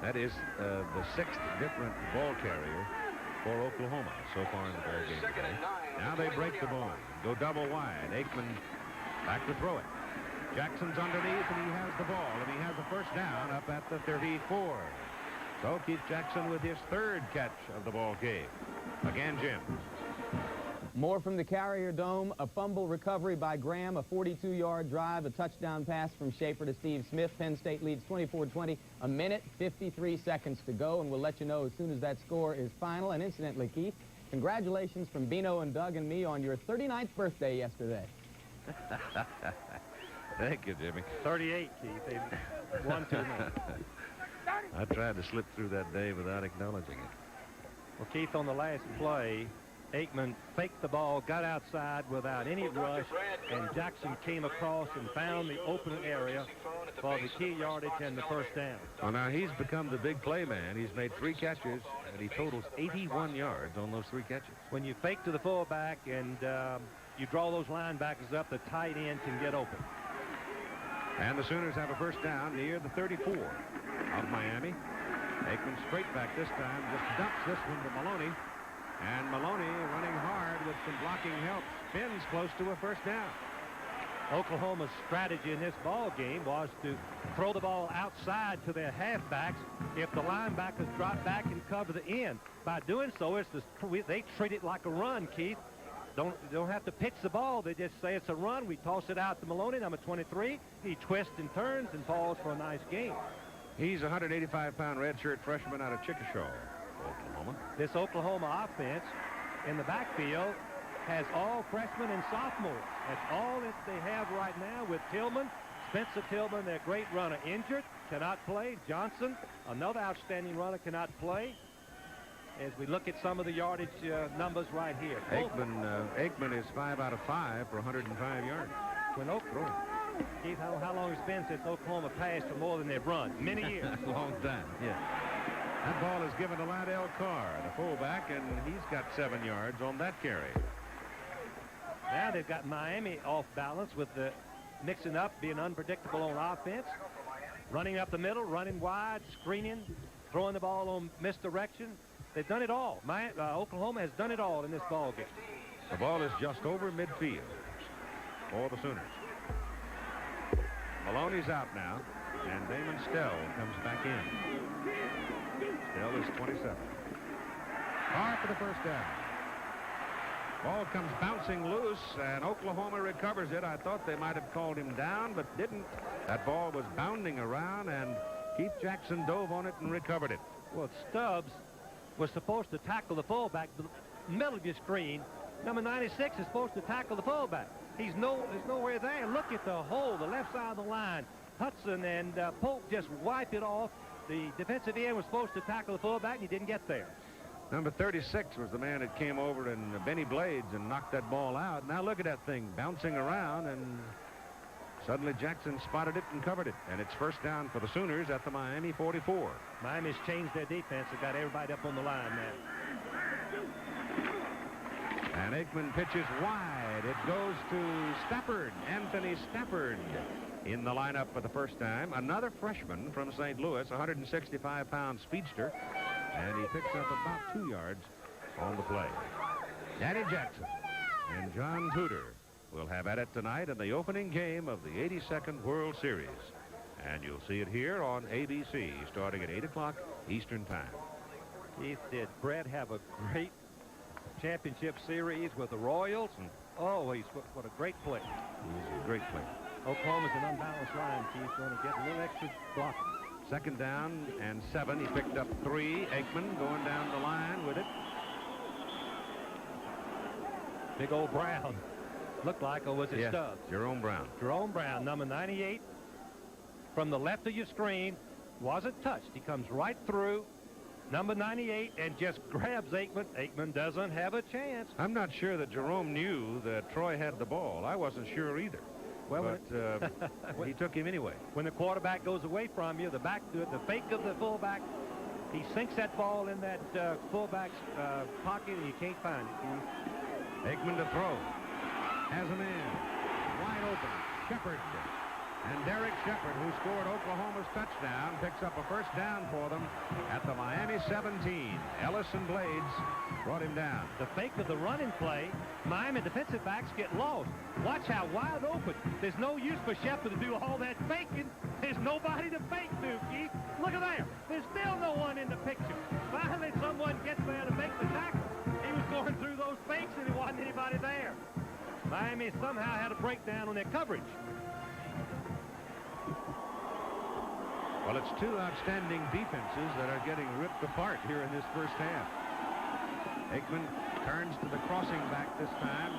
That is the 6th different ball carrier for Oklahoma so far in the ball game today. Now they break the ball, go double wide. Aikman back to throw it. Jackson's underneath, and he has the ball, and he has a first down up at the 34. So Keith Jackson with his 3rd catch of the ball game. Again, Jim. More from the Carrier Dome, a fumble recovery by Graham, a 42-yard drive, a touchdown pass from Schaefer to Steve Smith. Penn State leads 24-20, a minute, 53 seconds to go, and we'll let you know as soon as that score is final. And incidentally, Keith, congratulations from Bino and Doug and me on your 39th birthday yesterday. Thank you, Jimmy. 38, Keith. They won too many. I tried to slip through that day without acknowledging it. Well, Keith, on the last play, Aikman faked the ball, got outside without any rush, and Jackson came across and found the open area for the key yardage and the first down. Well, now he's become the big play man. He's made 3 catches, and he totals 81 yards on those 3 catches. When you fake to the fullback and you draw those linebackers up, the tight end can get open. And the Sooners have a first down near the 34 of Miami. Aikman straight back this time, just dumps this one to Maloney. And Maloney, running hard with some blocking help, spins close to a first down. Oklahoma's strategy in this ball game was to throw the ball outside to their halfbacks if the linebackers drop back and cover the end. By doing so, they treat it like a run, Keith. Don't have to pitch the ball. They just say it's a run. We toss it out to Maloney, number 23. He twists and turns and falls for a nice gain. He's a 185-pound redshirt freshman out of Chickasaw, Oklahoma. This Oklahoma offense in the backfield has all freshmen and sophomores. That's all that they have right now with Tillman. Spencer Tillman, their great runner, injured, cannot play. Johnson, another outstanding runner, cannot play. As we look at some of the yardage numbers right here. Aikman is 5 out of 5 for 105 yards. When Keith, how long it's been since Oklahoma passed for more than they've run? Many years. A long time, yeah. That ball is given to Lydell Carr, the fullback, and he's got 7 yards on that carry. Now they've got Miami off balance with the mixing up, being unpredictable on offense. Running up the middle, running wide, screening, throwing the ball on misdirection. They've done it all. Oklahoma has done it all in this ball game. The ball is just over midfield for the Sooners. Maloney's out now, and Damon Stell comes back in. Stell is 27. Carr for the first down. Ball comes bouncing loose, and Oklahoma recovers it. I thought they might have called him down, but didn't. That ball was bounding around, and Keith Jackson dove on it and recovered it. Well, Stubbs was supposed to tackle the fullback, the middle of your screen. Number 96 is supposed to tackle the fullback. There's nowhere there. Look at the hole, the left side of the line. Hudson and Polk just wiped it off. The defensive end was supposed to tackle the fullback, and he didn't get there. Number 36 was the man that came over, and Benny Blades, and knocked that ball out. Now look at that thing bouncing around, and suddenly Jackson spotted it and covered it. And it's first down for the Sooners at the Miami 44. Miami's changed their defense. They've got everybody up on the line now. And Aikman pitches wide. It goes to Stafford, Anthony Stafford, in the lineup for the first time. Another freshman from St. Louis, 165-pound speedster. And he picks up about 2 yards on the play. Danny Jackson and John Tudor will have at it tonight in the opening game of the 82nd World Series. And you'll see it here on ABC starting at 8 o'clock Eastern Time. Keith, did Brett have a great championship series with the Royals? Oh, what a great play. He's a great player. Oklahoma's an unbalanced line, Keith, going to get a little extra blocking. Second down and 7. He picked up 3. Aikman going down the line with it. Big old Brown. Looked like, or was it Stubbs? Jerome Brown. Jerome Brown, number 98. From the left of your screen. Wasn't touched. He comes right through. Number 98, and just grabs Aikman. Aikman doesn't have a chance. I'm not sure that Jerome knew that Troy had the ball. I wasn't sure either. Well, but he took him anyway. When the quarterback goes away from you, the fake of the fullback, he sinks that ball in that fullback's pocket, and you can't find it. Aikman to throw. Has a man. Wide open. Shepard. And Derek Shepard, who scored Oklahoma's touchdown, picks up a first down for them at the Miami 17. Ellison Blades brought him down. The fake of the running play, Miami defensive backs get lost. Watch how wide open. There's no use for Shepard to do all that faking. There's nobody to fake to, Keith. Look at there. There's still no one in the picture. Finally, someone gets there to make the tackle. He was going through those fakes and there wasn't anybody there. Miami somehow had a breakdown on their coverage. Well, it's two outstanding defenses that are getting ripped apart here in this first half. Aikman turns to the crossing back this time.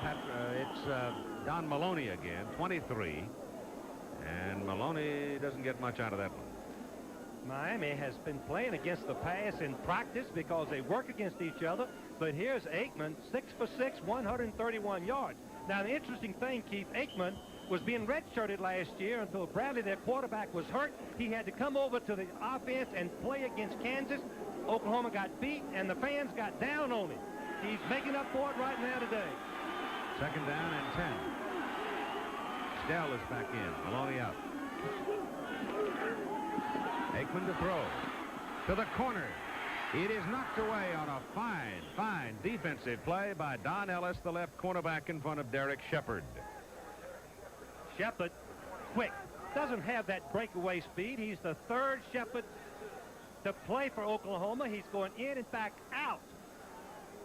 It's Don Maloney again, 23. And Maloney doesn't get much out of that one. Miami has been playing against the pass in practice because they work against each other. But here's Aikman, 6 for 6, 131 yards. Now, the interesting thing, Keith, Aikman was being redshirted last year until Bradley, their quarterback, was hurt. He had to come over to the offense and play against Kansas. Oklahoma got beat, and the fans got down on him. He's making up for it right now today. Second down and 10. Dell is back in. Maloney out. Aikman to throw. To the corner. It is knocked away on a fine defensive play by Don Ellis, the left cornerback in front of Derek Shepard. Shepard, quick. Doesn't have that breakaway speed. He's the third Shepard to play for Oklahoma. He's going in and back out.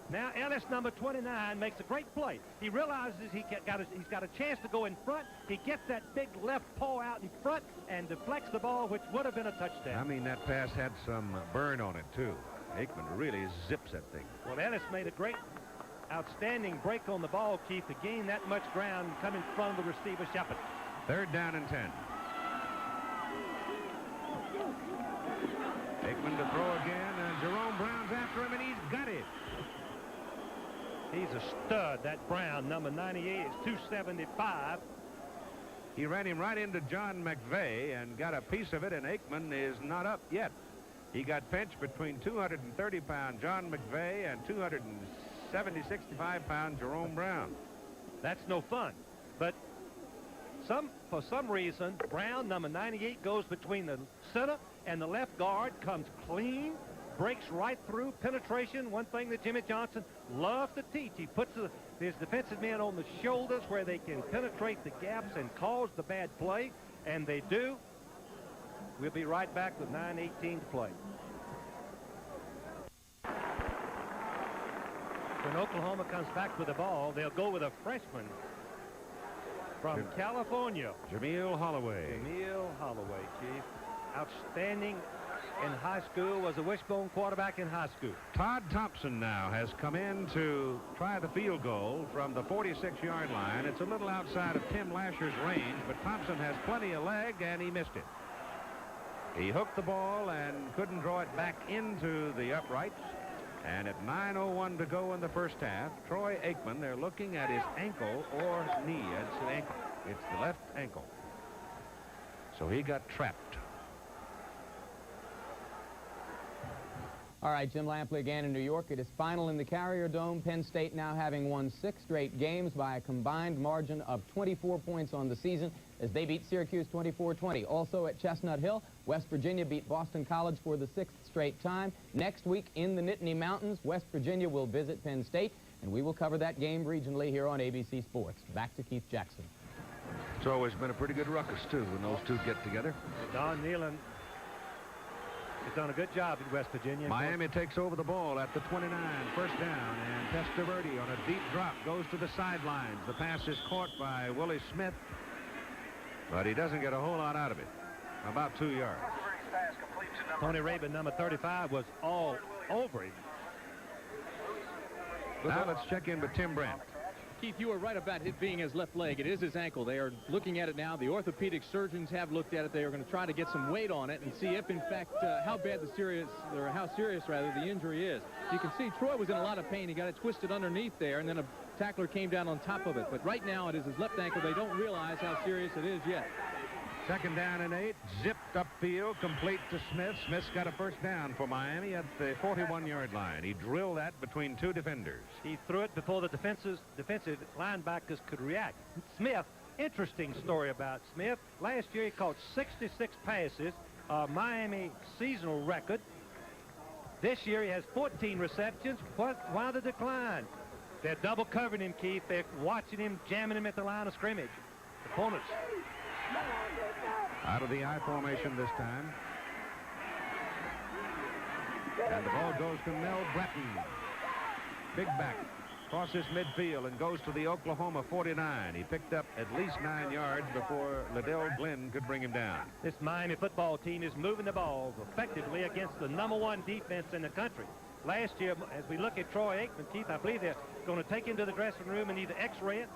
Now Ellis, number 29, makes a great play. He realizes he's got a chance to go in front. He gets that big left paw out in front and deflects the ball, which would have been a touchdown. I mean, that pass had some burn on it, too. Aikman really zips that thing. Well, Ellis made a great, outstanding break on the ball, Keith, to gain that much ground and come in front of the receiver, Shepard. Third down and 10. Aikman to throw again, and Jerome Brown's after him, and he's got it. He's a stud, that Brown, number 98, is 275. He ran him right into John McVeigh and got a piece of it, and Aikman is not up yet. He got pinched between 230-pound John McVeigh and 265-pound Jerome Brown. That's no fun. But for some reason, Brown, number 98, goes between the center and the left guard, comes clean, breaks right through, penetration, one thing that Jimmy Johnson loves to teach. He puts his defensive men on the shoulders where they can penetrate the gaps and cause the bad play, and they do. We'll be right back with 9:18 to play. When Oklahoma comes back with the ball, they'll go with a freshman from California. Jameel Holloway. Jameel Holloway, Chief. Outstanding in high school, was a wishbone quarterback in high school. Todd Thompson now has come in to try the field goal from the 46-yard line. It's a little outside of Tim Lasher's range, but Thompson has plenty of leg, and he missed it. He hooked the ball and couldn't draw it back into the uprights. And at 9:01 to go in the first half, Troy Aikman, they're looking at his ankle or knee. It's an ankle. It's the left ankle. So he got trapped. All right, Jim Lampley again in New York. It is final in the Carrier Dome. Penn State now having won 6 straight games by a combined margin of 24 points on the season as they beat Syracuse 24-20. Also at Chestnut Hill, West Virginia beat Boston College for the 6th straight time. Next week in the Nittany Mountains, West Virginia will visit Penn State, and we will cover that game regionally here on ABC Sports. Back to Keith Jackson. It's always been a pretty good ruckus, too, when those two get together. Don Nealon has done a good job in West Virginia. Miami takes over the ball at the 29, first down, and Testaverde on a deep drop goes to the sidelines. The pass is caught by Willie Smith, but he doesn't get a whole lot out of it. About 2 yards. Tony Rabin, number 35, was all over him. Now let's check in with Tim Brandt. Keith, you were right about it being his left leg. It is his ankle. They are looking at it now. The orthopedic surgeons have looked at it. They are going to try to get some weight on it and see if, in fact, how serious the injury is. You can see Troy was in a lot of pain. He got it twisted underneath there, and then a tackler came down on top of it. But right now it is his left ankle. They don't realize how serious it is yet. Second down and 8, zipped upfield, complete to Smith. Smith's got a first down for Miami at the 41-yard line. He drilled that between 2 defenders. He threw it before the defensive linebackers could react. Smith, interesting story about Smith. Last year he caught 66 passes, Miami seasonal record. This year he has 14 receptions. Why the decline? They're double covering him, Keith. They're watching him, jamming him at the line of scrimmage. Opponents. Out of the I formation this time. And the ball goes to Mel Bratton. Big back. crosses midfield and goes to the Oklahoma 49. He picked up at least 9 yards before Liddell Glenn could bring him down. This Miami football team is moving the ball effectively against the #1 defense in the country. Last year, as we look at Troy Aikman, Keith, I believe they're going to take into the dressing room and either x-ray it,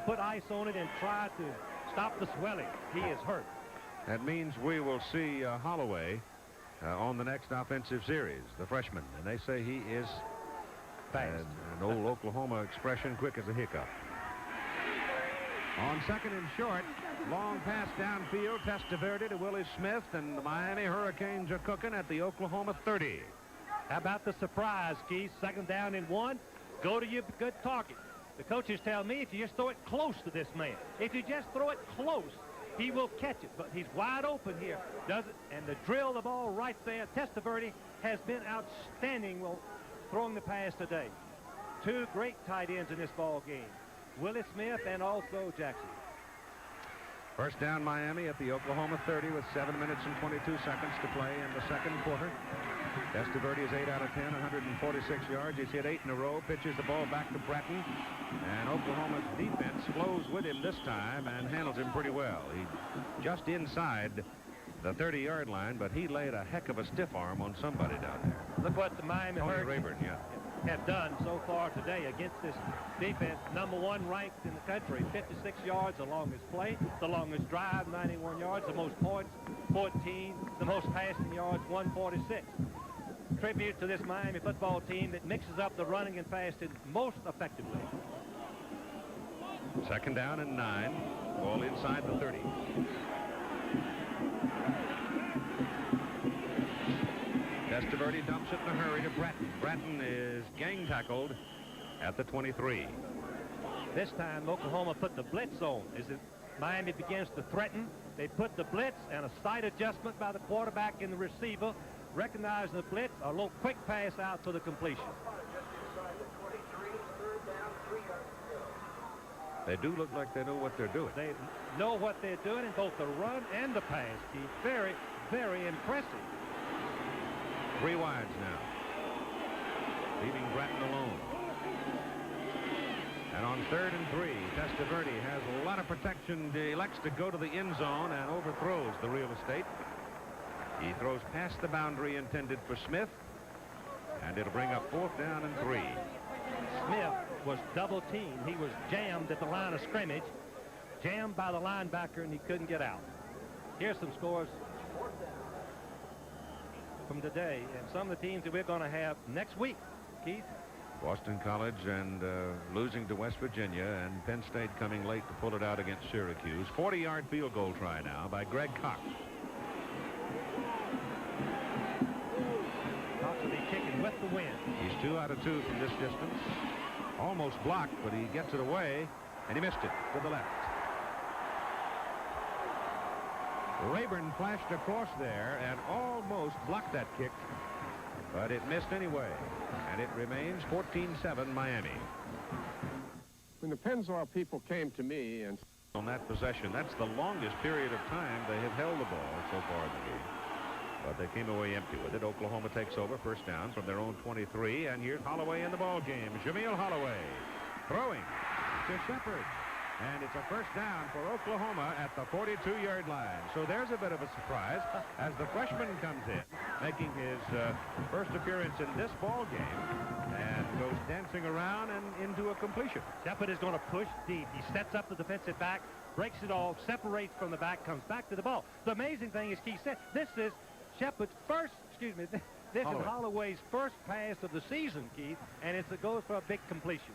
put ice on it, and try to stop the swelling. He is hurt. That means we will see Holloway on the next offensive series, the freshman. And they say he is Fast. An old Oklahoma expression, quick as a hiccup. On second and short, long pass downfield, Testaverde to Willie Smith, and the Miami Hurricanes are cooking at the Oklahoma 30. How about the surprise, Keith? 2nd down and 1. Go to your good target. The coaches tell me if you just throw it close to this man, if you just throw it close, he will catch it. But he's wide open here, does it? And to drill the ball right there, Testaverde has been outstanding throwing the pass today. 2 great tight ends in this ball game, Willie Smith and also Jackson. First down Miami at the Oklahoma 30 with 7 minutes and 22 seconds to play in the second quarter. Testaverde is 8 out of 10, 146 yards. He's hit 8 in a row, pitches the ball back to Bratton, and Oklahoma's defense flows with him this time and handles him pretty well. He's just inside the 30-yard line, but he laid a heck of a stiff arm on somebody down there. Look what the Miami Tony Hurricanes Rayburn, have done so far today against this defense. #1 ranked in the country, 56 yards the longest play, the longest drive, 91 yards, the most points, 14, the most passing yards, 146. Tribute to this Miami football team that mixes up the running and passing most effectively. 2nd down and 9, ball inside the 30. Testaverde dumps it in a hurry to Bratton. Bratton is gang tackled at the 23. This time Oklahoma put the blitz on. As Miami begins to threaten, they put the blitz and a slight adjustment by the quarterback and the receiver, recognizing the blitz, a little quick pass out to the completion. They do look like they know what they're doing. They know what they're doing in both the run and the pass, Keith. Very, very impressive. 3 wides now, leaving Bratton alone. And on 3rd and 3, Testaverde has a lot of protection. He elects to go to the end zone and overthrows the real estate. He throws past the boundary intended for Smith, and it'll bring up 4th down and 3. Smith was double teamed. He was jammed at the line of scrimmage, jammed by the linebacker, and he couldn't get out. Here's some scores from today and some of the teams that we're going to have next week. Keith? Boston College and losing to West Virginia, and Penn State coming late to pull it out against Syracuse. 40-yard field goal try now by Greg Cox. Cox will be kicking with the wind. He's 2 out of 2 from this distance. Almost blocked, but he gets it away, and he missed it to the left. Rayburn flashed across there and almost blocked that kick, but it missed anyway, and it remains 14-7 Miami. When the Pennzoil people came to me and on that possession, that's the longest period of time they have held the ball so far in the game, but they came away empty with it. Oklahoma takes over, first down from their own 23, and here's Holloway in the ball game. Jameel Holloway throwing to Shepard. And it's a first down for Oklahoma at the 42-yard line. So there's a bit of a surprise as the freshman comes in, making his first appearance in this ball game, and goes dancing around and into a completion. Shepard is going to push deep. He sets up the defensive back, breaks it off, separates from the back, comes back to the ball. The amazing thing is, Keith said, this is Shepard's first, this is Holloway's first pass of the season, Keith, and it goes for a big completion.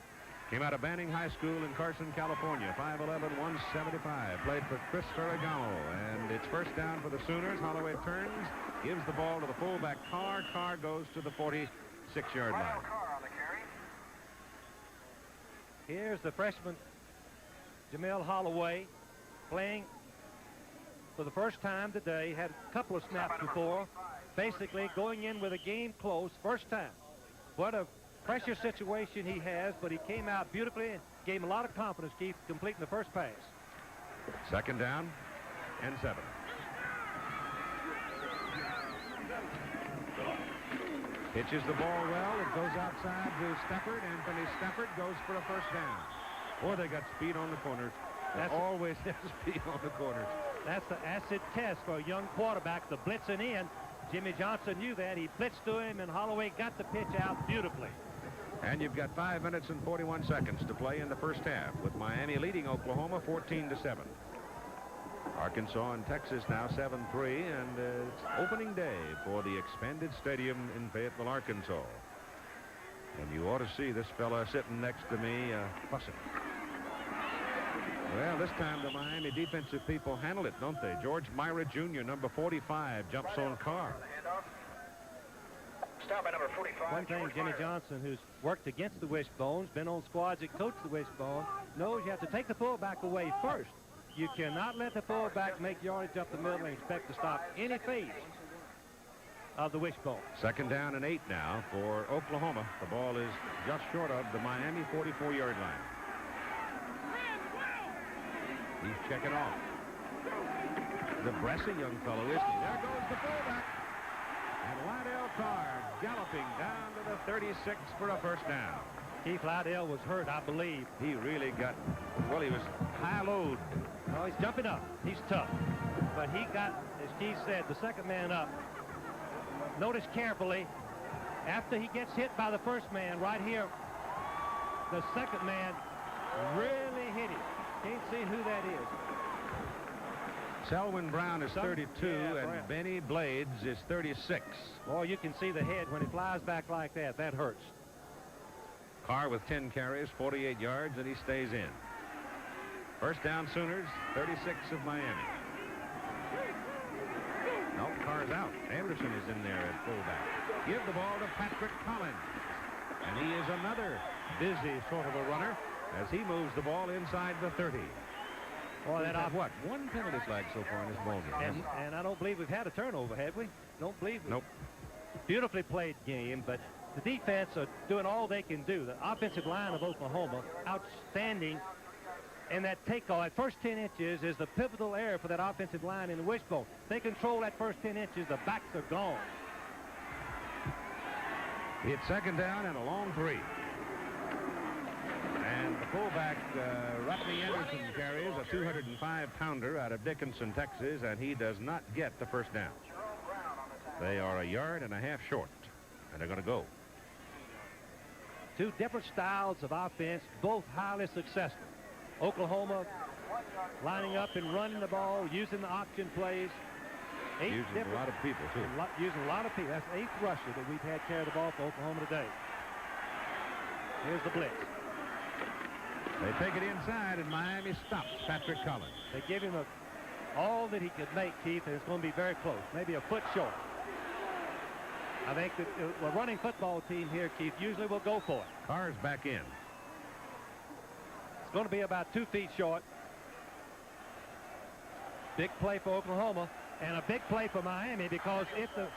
Came out of Banning High School in Carson, California. 5'11", 175. Played for Chris Ferragamo. And it's first down for the Sooners. Holloway turns, gives the ball to the fullback Carr. Carr goes to the 46-yard line. Here's the freshman, Jameel Holloway, playing for the first time today. Had a couple of snaps before. Basically going in with a game close, first time. What a pressure situation he has, but he came out beautifully and gave him a lot of confidence, Keith, completing the first pass. Second down and 7. Pitches the ball well. It goes outside to Stafford. Anthony Stafford goes for a first down. Boy, they got speed on the corners. They always have speed on the corners. That's the acid test for a young quarterback, the blitzing in. Jimmy Johnson knew that. He blitzed to him, and Holloway got the pitch out beautifully. And you've got 5 minutes and 41 seconds to play in the first half, with Miami leading Oklahoma 14-7. Arkansas and Texas now 7-3, and it's opening day for the expanded stadium in Fayetteville, Arkansas. And you ought to see this fella sitting next to me fussing. Well, this time the Miami defensive people handle it, don't they? George Myra Jr., number 45, jumps on Carr. Stop by number 45. One thing, Jimmy Johnson, who's worked against the wishbones, been on squads that coach the wishbone, knows you have to take the fullback away first. You cannot let the fullback make yardage up the middle and expect to stop any phase of the wishbone. 2nd down and 8 now for Oklahoma. The ball is just short of the Miami 44-yard line. He's checking off. The Bressy young fellow, isn't he? There goes the fullback. And Lydell Carr galloping down to the 36 for a first down. Keith Lydell was hurt, I believe. He really got, well, he was high load. Oh, he's jumping up. He's tough. But he got, as Keith said, the second man up. Notice carefully, after he gets hit by the first man right here, the second man really hit him. Can't see who that is. Selwyn Brown is 32, and Benny Blades is 36. Boy, you can see the head when it flies back like that. That hurts. Carr with 10 carries, 48 yards, and he stays in. First down Sooners, 36 of Miami. No, Carr's out. Anderson is in there at fullback. Give the ball to Patrick Collins. And he is another busy sort of a runner as he moves the ball inside the 30. Boy, that what? One penalty flag so far in this ball game. And I don't believe we've had a turnover, have we? Don't believe it. Nope. Beautifully played game, but the defense are doing all they can do. The offensive line of Oklahoma, outstanding. And that takeoff, that first 10 inches is the pivotal area for that offensive line in the wishbone. They control that first 10 inches, the backs are gone. It's 2nd down and a long 3. And the fullback, Rodney Anderson, carries a 205-pounder out of Dickinson, Texas, and he does not get the first down. They are 1.5 yards short, and they're going to go. Two different styles of offense, both highly successful. Oklahoma lining up and running the ball, using the option plays. Using a lot of people, too. Using a lot of people. That's the 8th rusher that we've had carry the ball for Oklahoma today. Here's the blitz. They take it inside, and Miami stops Patrick Collins. They give him all that he could make, Keith, and it's going to be very close, maybe a foot short. I think that a running football team here, Keith, usually will go for it. Carr's back in. It's going to be about 2 feet short. Big play for Oklahoma, and a big play for Miami, because if the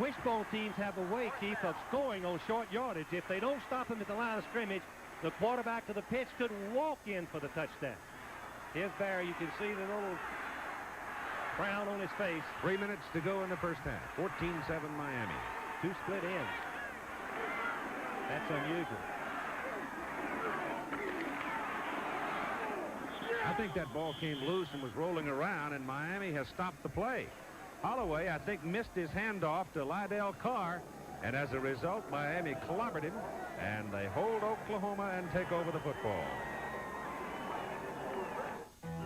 wishbone teams have a way, Keith, of scoring on short yardage, if they don't stop him at the line of scrimmage, the quarterback of the pitch could walk in for the touchdown. Here's Barry. You can see the little frown on his face. 3 minutes to go in the first half. 14-7 Miami. 2 split ends. That's unusual. I think that ball came loose and was rolling around, and Miami has stopped the play. Holloway, I think, missed his handoff to Lydell Carr, and as a result, Miami clobbered him, and they hold Oklahoma and take over the football.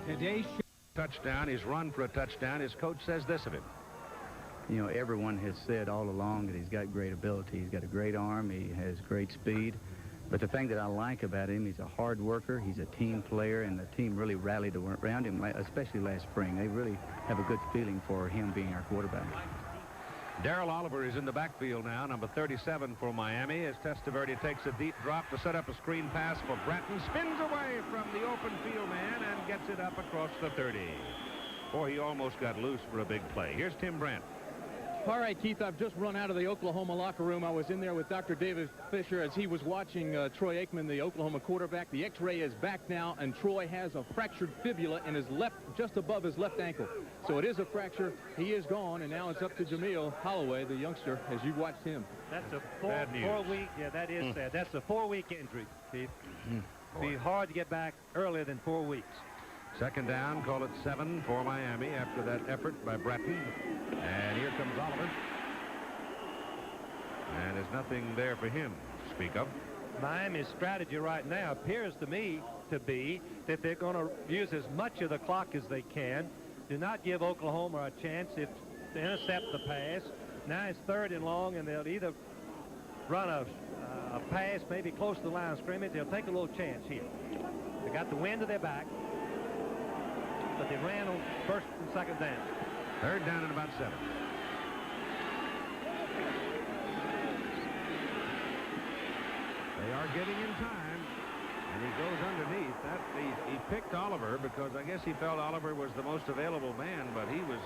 Today's touchdown, he's run for a touchdown. His coach says this of him. You know, everyone has said all along that he's got great ability. He's got a great arm. He has great speed. But the thing that I like about him, he's a hard worker. He's a team player, and the team really rallied around him, especially last spring. They really have a good feeling for him being our quarterback. Darrell Oliver is in the backfield now, number 37 for Miami, as Testaverde takes a deep drop to set up a screen pass for Bratton. Spins away from the open field man and gets it up across the 30. Boy, he almost got loose for a big play. Here's Tim Brandt. All right, Keith, I've just run out of the Oklahoma locker room. I was in there with Dr. David Fisher as he was watching Troy Aikman, the Oklahoma quarterback. The X-ray is back now, and Troy has a fractured fibula in his left, just above his left ankle. So it is a fracture. He is gone, and now it's up to Jameel Holloway, the youngster, as you watched him. That's a four-week, yeah, that is sad. That's a 4-week injury, Keith. Be hard to get back earlier than 4 weeks. Second down, call it 7 for Miami after that effort by Bratton. And here comes Oliver. And there's nothing there for him to speak of. Miami's strategy right now appears to me to be that they're going to use as much of the clock as they can. Do not give Oklahoma a chance to intercept the pass. Now it's 3rd and long, and they'll either run a pass maybe close to the line of scrimmage. They'll take a little chance here. They got the wind to their back, but they ran on 1st and 2nd down. 3rd down and about 7. They are getting in time, and he goes underneath. He picked Oliver because I guess he felt Oliver was the most available man, but he was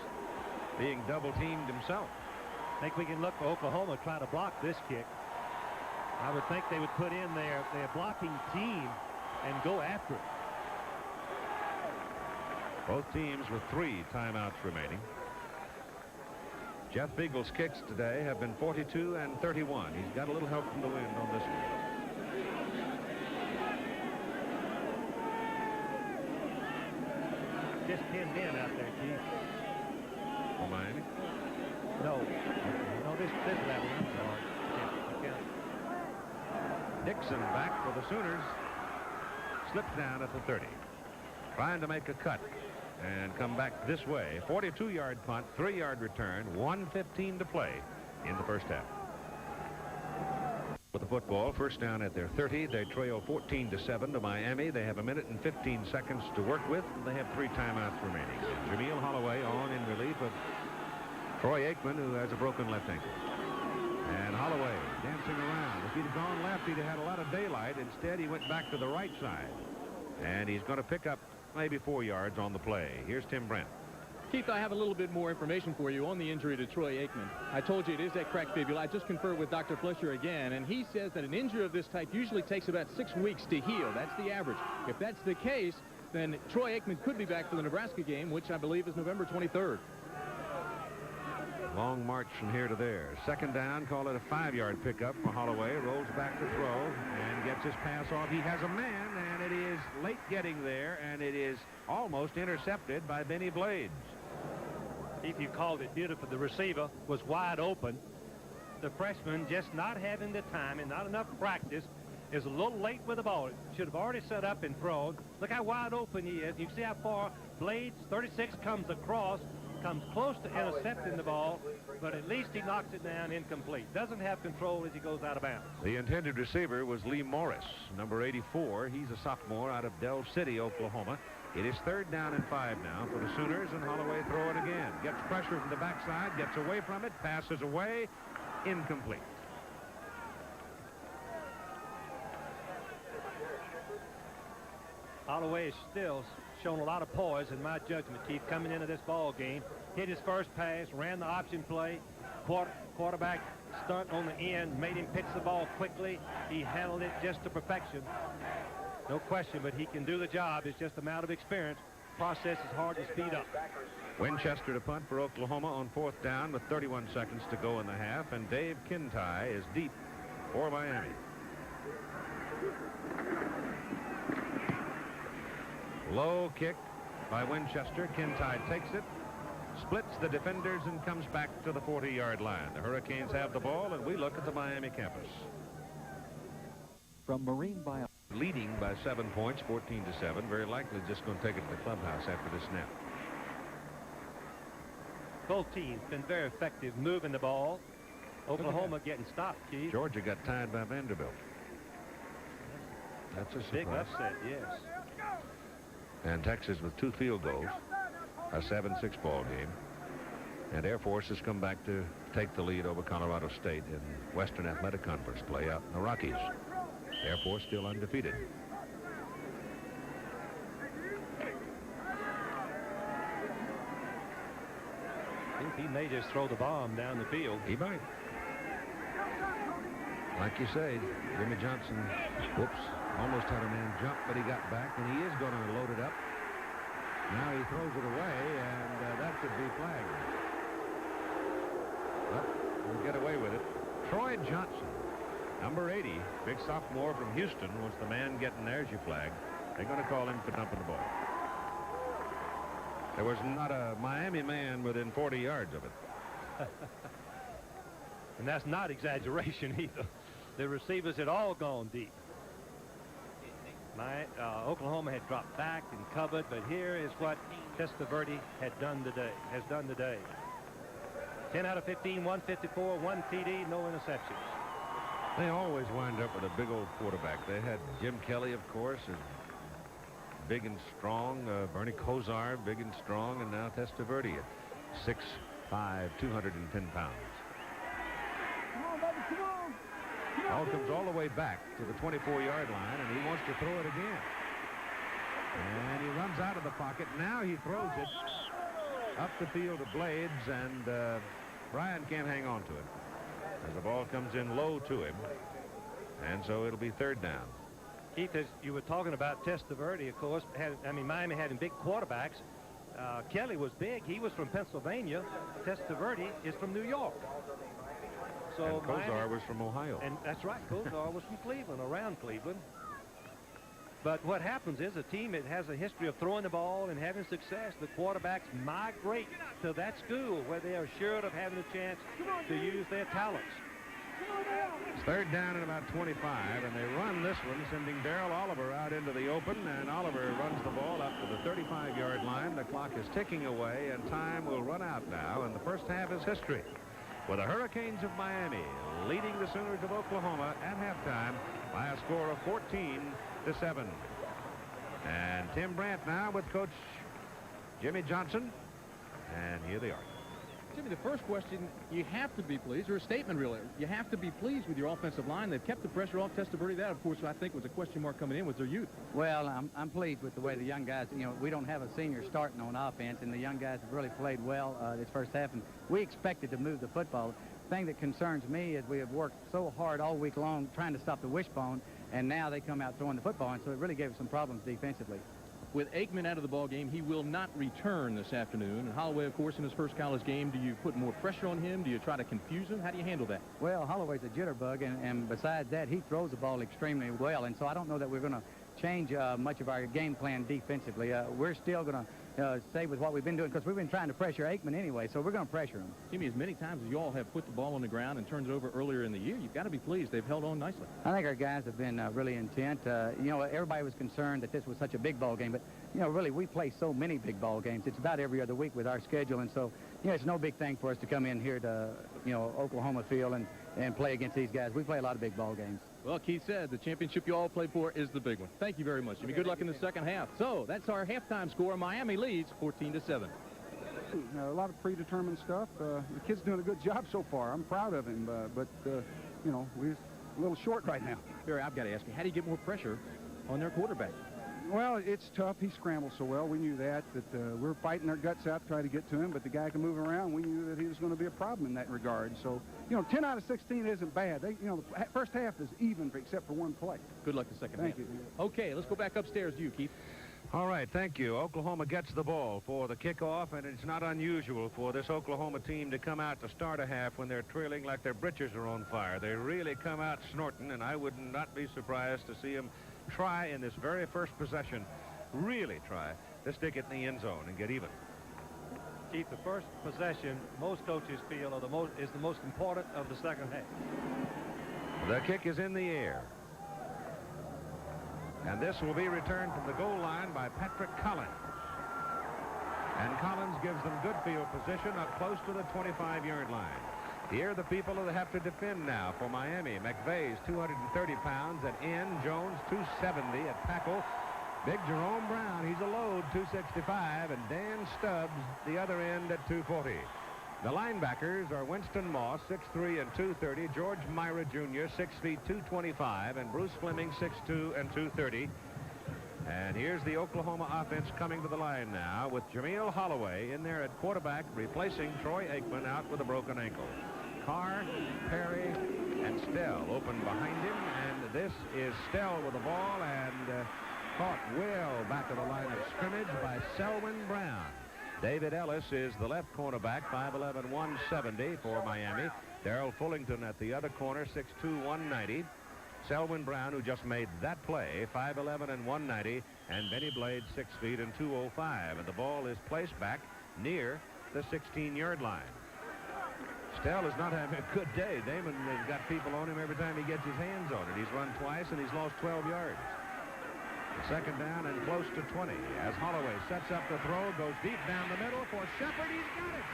being double-teamed himself. I think we can look for Oklahoma try to block this kick. I would think they would put in their blocking team and go after it. Both teams with 3 timeouts remaining. Jeff Beagle's kicks today have been 42 and 31. He's got a little help from the wind on this one. Just 10 men out there, Keith. For Miami? No, this level. I'm sorry. Yeah. Dixon back for the Sooners. Slips down at the 30. Trying to make a cut and come back this way. 42-yard punt, 3-yard return, 1:15 to play in the first half. With the football, first down at their 30. They trail 14-7 to Miami. They have 1 minute and 15 seconds to work with. They have 3 timeouts remaining. Jameel Holloway on in relief of Troy Aikman, who has a broken left ankle. And Holloway dancing around. If he'd have gone left, he'd have had a lot of daylight. Instead, he went back to the right side. And he's going to pick up maybe 4 yards on the play. Here's Tim Brent. Keith, I have a little bit more information for you on the injury to Troy Aikman. I told you it is that cracked fibula. I just conferred with Dr. Fletcher again, and he says that an injury of this type usually takes about 6 weeks to heal. That's the average. If that's the case, then Troy Aikman could be back for the Nebraska game, which I believe is November 23rd. Long march from here to there. Second down, call it a 5-yard pickup for Holloway. Rolls back to throw and gets his pass off. He has a man, and it is late getting there, and it is almost intercepted by Benny Blades. If you called it beautiful, the receiver was wide open. The freshman just not having the time and not enough practice is a little late with the ball. It should have already set up and thrown. Look how wide open he is. You can see how far Blades, 36, comes across, comes close to intercepting the ball, but at least he knocks it down incomplete. Doesn't have control as he goes out of bounds. The intended receiver was Lee Morris, number 84. He's a sophomore out of Del City, Oklahoma. It is 3rd down and 5 now for the Sooners, and Holloway throw it again. Gets pressure from the backside, gets away from it, passes away, incomplete. Holloway is still shown a lot of poise in my judgment, Keith, coming into this ball game. Hit his first pass, ran the option play, quarterback stunt on the end, made him pitch the ball quickly. He handled it just to perfection. No question, but he can do the job. It's just a matter of experience. Process is hard to speed up. Winchester to punt for Oklahoma on 4th down with 31 seconds to go in the half, and Dave Kintai is deep for Miami. Low kick by Winchester. Kintai takes it, splits the defenders, and comes back to the 40-yard line. The Hurricanes have the ball, and we look at the Miami campus. From Marine Bio. Leading by 7 points, 14-7. Very likely just going to take it to the clubhouse after this snap. Both teams been very effective moving the ball. Oklahoma getting stopped, Keith. Georgia got tied by Vanderbilt. That's a surprise. Big upset, yes. And Texas with 2 field goals. A 7-6 ball game. And Air Force has come back to take the lead over Colorado State in Western Athletic Conference play out in the Rockies. Air Force still undefeated. He Keith, he may just throw the bomb down the field. He might. Like you say, Jimmy Johnson, whoops, almost had a man jump, but he got back, and he is going to load it up. Now he throws it away, and that could be flagged. But we'll get away with it. Troy Johnson, number 80, big sophomore from Houston, was the man getting theirs, you flag. They're going to call him for dumping the ball. There was not a Miami man within 40 yards of it. And that's not exaggeration either. The receivers had all gone deep. Oklahoma had dropped back and covered, but here is what Testaverde has done today. 10 out of 15, 154, 1 TD, no interceptions. They always wind up with a big old quarterback. They had Jim Kelly, of course, and big and strong. Bernie Kosar, big and strong, and now Testaverde at 6'5", 210 pounds. Ball comes all the way back to the 24-yard line, and he wants to throw it again. And he runs out of the pocket. Now he throws it up the field to Blades, and Bryan can't hang on to it as the ball comes in low to him. And so it'll be third down. Keith, as you were talking about Testaverde, of course, Miami having big quarterbacks. Kelly was big. He was from Pennsylvania. Testaverde is from New York. So and Kosar was from Ohio. And that's right. Kosar was from Cleveland, around Cleveland. But what happens is a team that has a history of throwing the ball and having success, the quarterbacks migrate to that school where they are assured of having a chance to use their talents. It's third down and about 25, and they run this one, sending Darrell Oliver out into the open, and Oliver runs the ball up to the 35-yard line. The clock is ticking away, and time will run out now, and the first half is history, with the Hurricanes of Miami leading the Sooners of Oklahoma at halftime by a score of 14-7. And Tim Brandt now with Coach Jimmy Johnson, and here they are. Jimmy, the first question, you have to be pleased, or a statement really, you have to be pleased with your offensive line. They've kept the pressure off Testaverde. That, of course, I think was a question mark coming in with their youth. Well, I'm pleased with the way the young guys, we don't have a senior starting on offense, and the young guys have really played well this first half, and we expected to move the football. The thing that concerns me is we have worked so hard all week long trying to stop the wishbone, and now they come out throwing the football, and so it really gave us some problems defensively. With Aikman out of the ball game, he will not return this afternoon. And Holloway, of course, in his first college game, do you put more pressure on him? Do you try to confuse him? How do you handle that? Well, Holloway's a jitterbug, and besides that, he throws the ball extremely well. And so I don't know that we're going to change much of our game plan defensively. We're still going to stay with what we've been doing because we've been trying to pressure Aikman anyway, so we're going to pressure him. Jimmy, as many times as you all have put the ball on the ground and turned it over earlier in the year, you've got to be pleased. They've held on nicely. I think our guys have been really intent. Everybody was concerned that this was such a big ball game, but really, we play so many big ball games. It's about every other week with our schedule, and so, it's no big thing for us to come in here to, Oklahoma Field and play against these guys. We play a lot of big ball games. Well, Keith said the championship you all played for is the big one. Thank you very much, Jimmy. Good luck in the second half. So, that's our halftime score. Miami leads 14-7. A lot of predetermined stuff. The kid's doing a good job so far. I'm proud of him, but we're a little short right now. Barry, I've got to ask you, how do you get more pressure on their quarterback? Well, it's tough. He scrambles so well. We knew that we're fighting our guts out to try to get to him, but the guy can move around. We knew that he was going to be a problem in that regard. So, 10 out of 16 isn't bad. The first half is even except for one play. Good luck the second half. Thank you. Okay, let's go back upstairs to you, Keith. All right, thank you. Oklahoma gets the ball for the kickoff, and it's not unusual for this Oklahoma team to come out to start a half when they're trailing like their britches are on fire. They really come out snorting, and I would not be surprised to see them try in this very first possession, really try to stick it in the end zone and get even. Keith, the first possession, most coaches feel is the most important of the second half. The kick is in the air. And this will be returned from the goal line by Patrick Collins. And Collins gives them good field position up close to the 25-yard line. Here are the people that have to defend now for Miami. McVeigh's 230 pounds at end. Jones 270 at tackle. Big Jerome Brown, he's a load, 265. And Dan Stubbs, the other end at 240. The linebackers are Winston Moss, 6'3" and 230. George Myra Jr., 6 feet, 225. And Bruce Fleming, 6'2" and 230. And here's the Oklahoma offense coming to the line now with Jameel Holloway in there at quarterback, replacing Troy Aikman out with a broken ankle. Carr, Perry, and Stell open behind him, and this is Stell with the ball and caught well back of the line of scrimmage by Selwyn Brown. David Ellis is the left cornerback, 5'11", 170 for Miami. Darrell Fullington at the other corner, 6'2", 190. Selwyn Brown, who just made that play, 5'11" and 190, and Benny Blade, 6 feet and 205. And the ball is placed back near the 16-yard line. Stell is not having a good day. Damon has got people on him every time he gets his hands on it. He's run twice and he's lost 12 yards. The second down and close to 20 as Holloway sets up the throw, goes deep down the middle for Shepard. He's got it.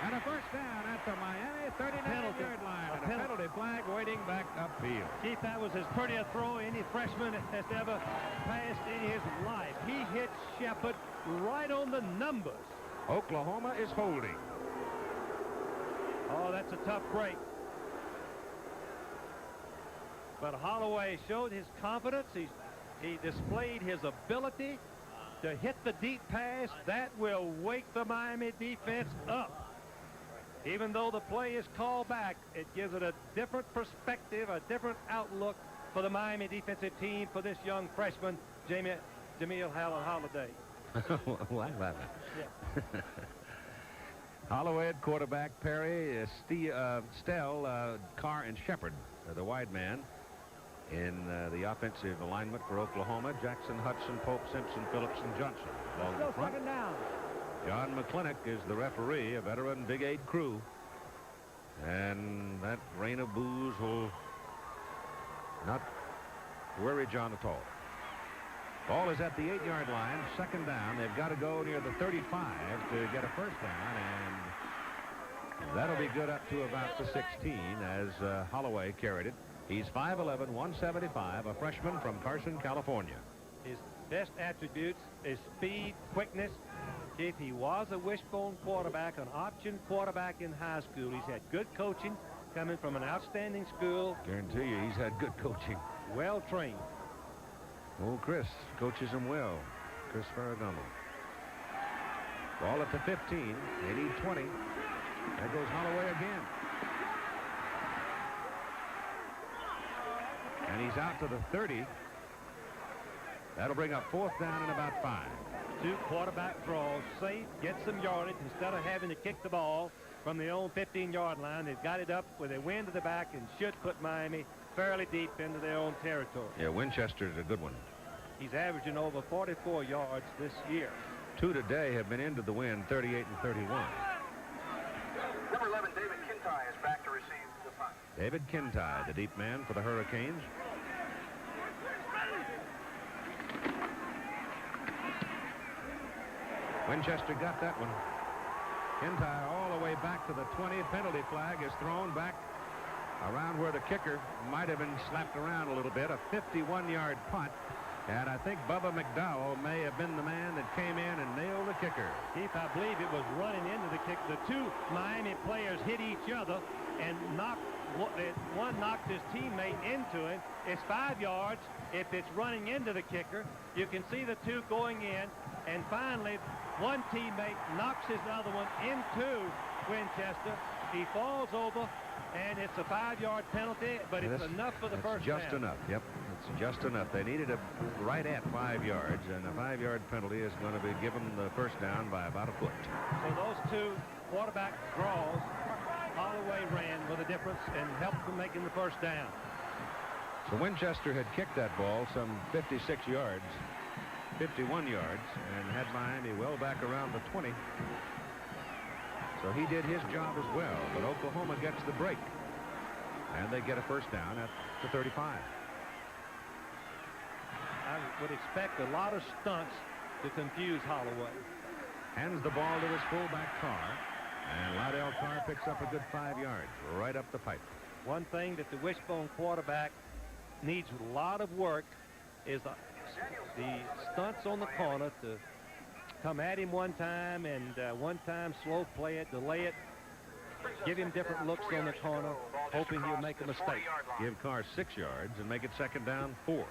And a first down at the Miami 39-yard line. And a penalty flag waiting back upfield. Keith, that was as pretty a throw any freshman has ever passed in his life. He hit Shepard right on the numbers. Oklahoma is holding. Oh, that's a tough break. But Holloway showed his confidence. He displayed his ability to hit the deep pass. That will wake the Miami defense up. Even though the play is called back, it gives it a different perspective, a different outlook for the Miami defensive team for this young freshman, Jameel Holiday. Like that. Yeah. Holloway at quarterback, Perry, Stell, Carr, and Shepard, the wide man. In the offensive alignment for Oklahoma, Jackson, Hudson, Pope, Simpson, Phillips, and Johnson. Along the front. Second down. John McClintock is the referee, a veteran Big 8 crew. And that rain of booze will not worry John at all. Ball is at the 8-yard line, second down. They've got to go near the 35 to get a first down, and that'll be good up to about the 16 as Holloway carried it. He's 5'11", 175, a freshman from Carson, California. His best attributes is speed, quickness. If he was a wishbone quarterback, an option quarterback in high school, he's had good coaching coming from an outstanding school. Guarantee you he's had good coaching. Well trained. Oh, Chris coaches him well. Chris Ferragamo. Ball at the 15. They need 20. There goes Holloway again. And he's out to the 30. That'll bring up fourth down and about 5. 2 quarterback draws, safe, get some yardage instead of having to kick the ball from the own 15-yard line. They've got it up with a wind to the back and should put Miami fairly deep into their own territory. Yeah, Winchester's a good one. He's averaging over 44 yards this year. 2 today have been into the wind, 38 and 31. Number 11, David Kintai, is back to receive the punt. David Kintai, the deep man for the Hurricanes. Winchester got that one. Kintai all the way back to the 20. Penalty flag is thrown back around where the kicker might have been slapped around a little bit. A 51-yard punt. And I think Bubba McDowell may have been the man that came in and nailed the kicker. Keith, I believe it was running into the kick. The 2 Miami players hit each other and one knocked his teammate into him. It's 5 yards. If it's running into the kicker, you can see the 2 going in. And finally, one teammate knocks his other one into Winchester. He falls over, and it's a 5-yard penalty, but it's enough for the first down. Just enough, yep. It's just enough. They needed it right at 5 yards, and a 5-yard penalty is going to be given the first down by about a foot. So those 2 quarterback draws, Holloway ran with a difference and helped them making the first down. So Winchester had kicked that ball some 56 yards, 51 yards, and had Miami well back around the 20. So he did his job as well, but Oklahoma gets the break, and they get a first down at the 35. I would expect a lot of stunts to confuse Holloway. Hands the ball to his fullback Carr, and Lydell Carr picks up a good 5 yards right up the pipe. One thing that the wishbone quarterback needs a lot of work is the stunts on the corner to come at him one time and one time slow play it, delay it, give him different looks on the corner, hoping he'll make a mistake. Give Carr 6 yards and make it second down 4.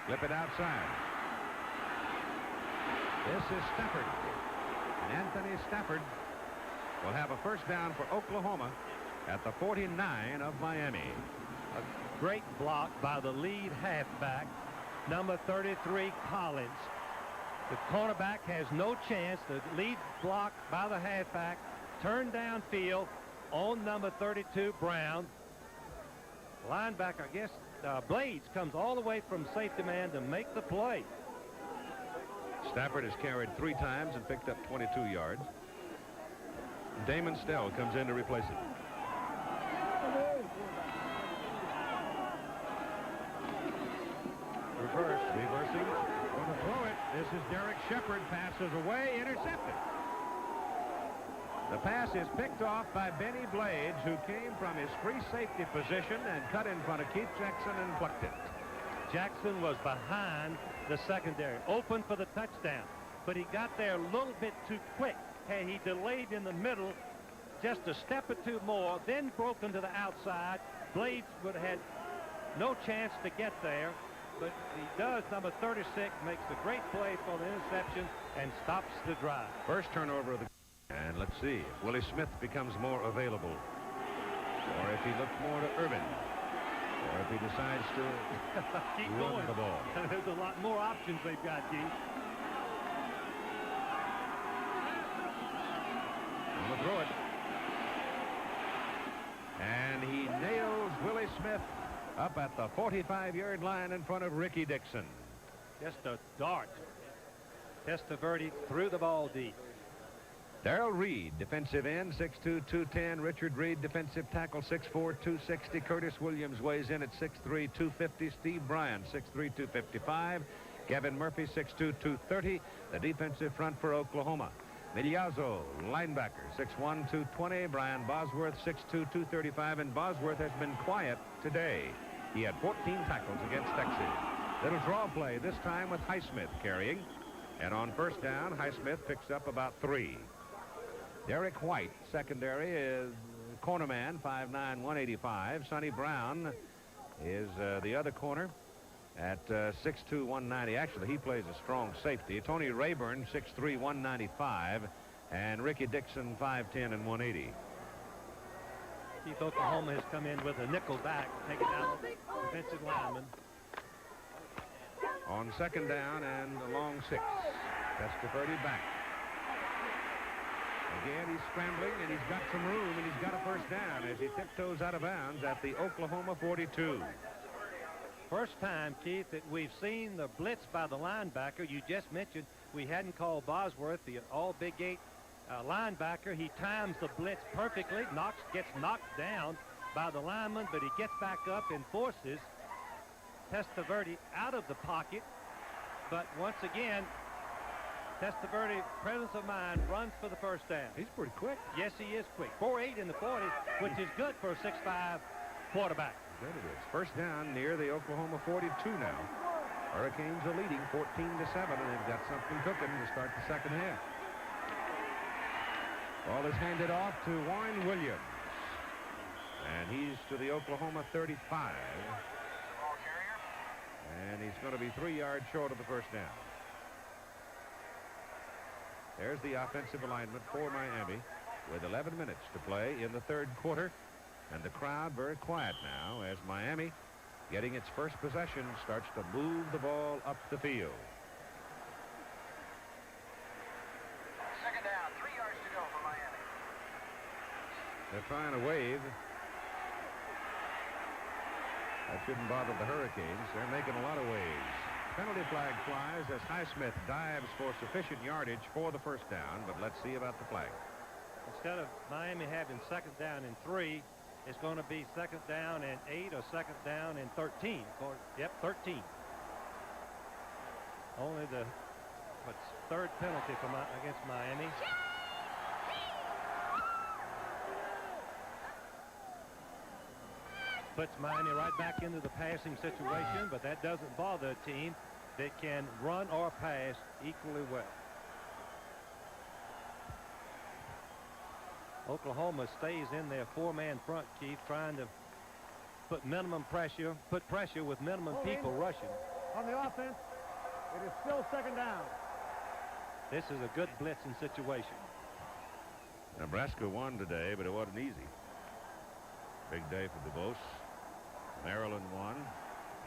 Flip it outside. This is Stafford. And Anthony Stafford will have a first down for Oklahoma at the 49 of Miami. A great block by the lead halfback, number 33, Collins. The cornerback has no chance. The lead block by the halfback, turned downfield on number 32, Brown. Linebacker, I guess, Blades comes all the way from safety man to make the play. Stafford has carried 3 times and picked up 22 yards. Damon Stell comes in to replace him. Reversing. Going to throw it. This is Derek Shepard. Passes away. Intercepted. The pass is picked off by Benny Blades, who came from his free safety position and cut in front of Keith Jackson and plucked it. Jackson was behind the secondary, open for the touchdown, but he got there a little bit too quick. Had he delayed in the middle just a step or two more, then broken to the outside, Blades would have had no chance to get there, but he does. Number 36 makes a great play for the interception and stops the drive. First turnover of the... And let's see if Willie Smith becomes more available, or if he looks more to Irvin, or if he decides to keep run going. the ball. There's a lot more options they've got, Keith. I'm going to throw it. And he nails Willie Smith up at the 45-yard line in front of Ricky Dixon. Just a dart. Testaverde threw the ball deep. Darrell Reed, defensive end, 6'2", 210. Richard Reed, defensive tackle, 6'4", 260. Curtis Williams weighs in at 6'3", 250. Steve Bryan, 6'3", 255. Kevin Murphy, 6'2", 230. The defensive front for Oklahoma. Miliazo, linebacker, 6'1", 220. Brian Bosworth, 6'2", 235. And Bosworth has been quiet today. He had 14 tackles against Texas. Little draw play, this time with Highsmith carrying. And on first down, Highsmith picks up about 3. Derek White, secondary, is cornerman, 5'9", 185. Sonny Brown is the other corner at 6'2", 190. Actually, he plays a strong safety. Tony Rayburn, 6'3", 195. And Ricky Dixon, 5'10", and 180. Keith, Oklahoma has come in with a nickel back, taking out defensive lineman. On second down and a long 6. Testaverde back. Again, he's scrambling, and he's got some room, and he's got a first down as he tiptoes out of bounds at the Oklahoma 42. First time, Keith, that we've seen the blitz by the linebacker. You just mentioned we hadn't called Bosworth, the all-Big 8 linebacker. He times the blitz perfectly, gets knocked down by the lineman, but he gets back up and forces Testaverde out of the pocket. But once again, Testaverde, presence of mind, runs for the first down. He's pretty quick. Yes, he is quick. 4.8 in the 40, which is good for a 6'5 quarterback. That it is. First down near the Oklahoma 42 now. Hurricanes are leading 14-7, and they've got something cooking to start the second half. Ball is handed off to Warren Williams. And he's to the Oklahoma 35. And he's going to be 3 yards short of the first down. There's the offensive alignment for Miami with 11 minutes to play in the third quarter. And the crowd very quiet now as Miami, getting its first possession, starts to move the ball up the field. Second down, 3 yards to go for Miami. They're trying to wave. That shouldn't bother the Hurricanes. They're making a lot of waves. Penalty flag flies as Highsmith dives for sufficient yardage for the first down, but let's see about the flag. Instead of Miami having second down and 3, it's going to be second down and 8 or second down and 13. Yep, 13. Only the third penalty against Miami. Puts Miami right back into the passing situation, but that doesn't bother a team that can run or pass equally well. Oklahoma stays in their 4-man front, Keith, trying to put pressure with minimum people rushing. on the offense. It is still second down. This is a good blitzing situation. Nebraska won today, but it wasn't easy. Big day for DeVos. Maryland won.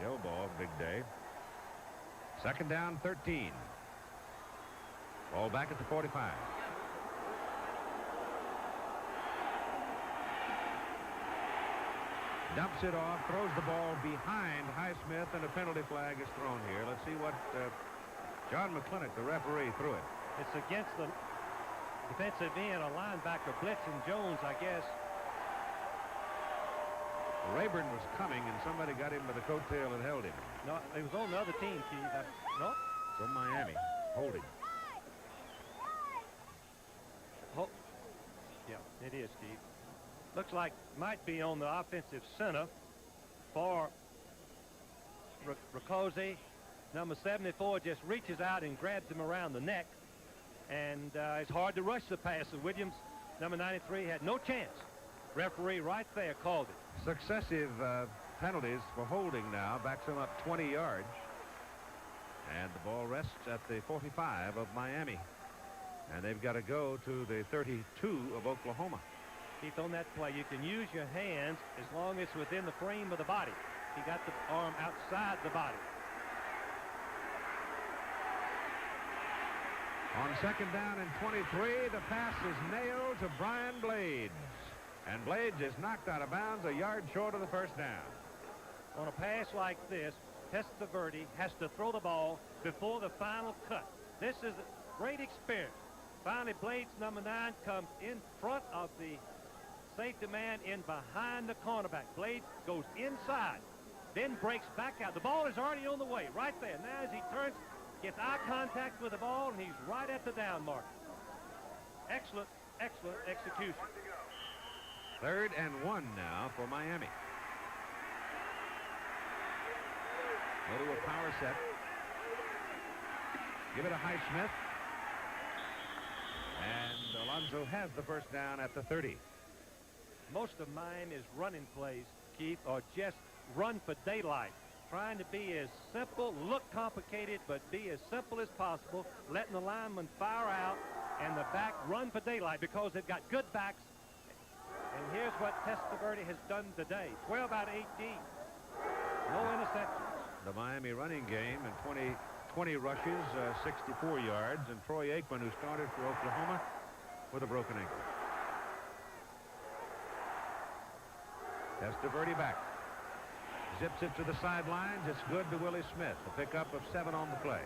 Yellow ball, big day. Second down, 13. Ball back at the 45. Dumps it off, throws the ball behind Highsmith, and a penalty flag is thrown here. Let's see what John McClintock, the referee, threw it. It's against the defensive end, a linebacker blitzing Jones, I guess. Rayburn was coming, and somebody got him by the coattail and held him. No, it was on the other team, Keith. No? From Miami, holding. Oh, yeah, it is, Keith. Looks like might be on the offensive center for Riccozzi. Number 74 just reaches out and grabs him around the neck. And it's hard to rush the passer. Williams, number 93, had no chance. Referee right there called it. Successive penalties for holding now backs him up 20 yards. And the ball rests at the 45 of Miami. And they've got to go to the 32 of Oklahoma. Keith, on that play, you can use your hands as long as it's within the frame of the body. He got the arm outside the body. On second down and 23, the pass is nailed to Brian Blades. And Blades is knocked out of bounds a yard short of the first down. On a pass like this, Testaverde has to throw the ball before the final cut. This is a great experience. Finally, Blades, number 9, comes in front of the safety man in behind the cornerback. Blades goes inside, then breaks back out. The ball is already on the way, right there. Now as he turns, gets eye contact with the ball, and he's right at the down marker. Excellent, excellent execution. 3rd and 1 now for Miami. Go to a power set. Give it to Highsmith. And Alonso has the first down at the 30. Most of Miami's running plays, Keith, are just run for daylight. Trying to be as simple, look complicated, but be as simple as possible. Letting the lineman fire out and the back run for daylight because they've got good backs. And here's what Testaverde has done today. 12 out of 18. No interceptions. The Miami running game in 20 rushes, 64 yards. And Troy Aikman, who started for Oklahoma, with a broken ankle. Testaverde back. Zips it to the sidelines. It's good to Willie Smith. A pickup of 7 on the play.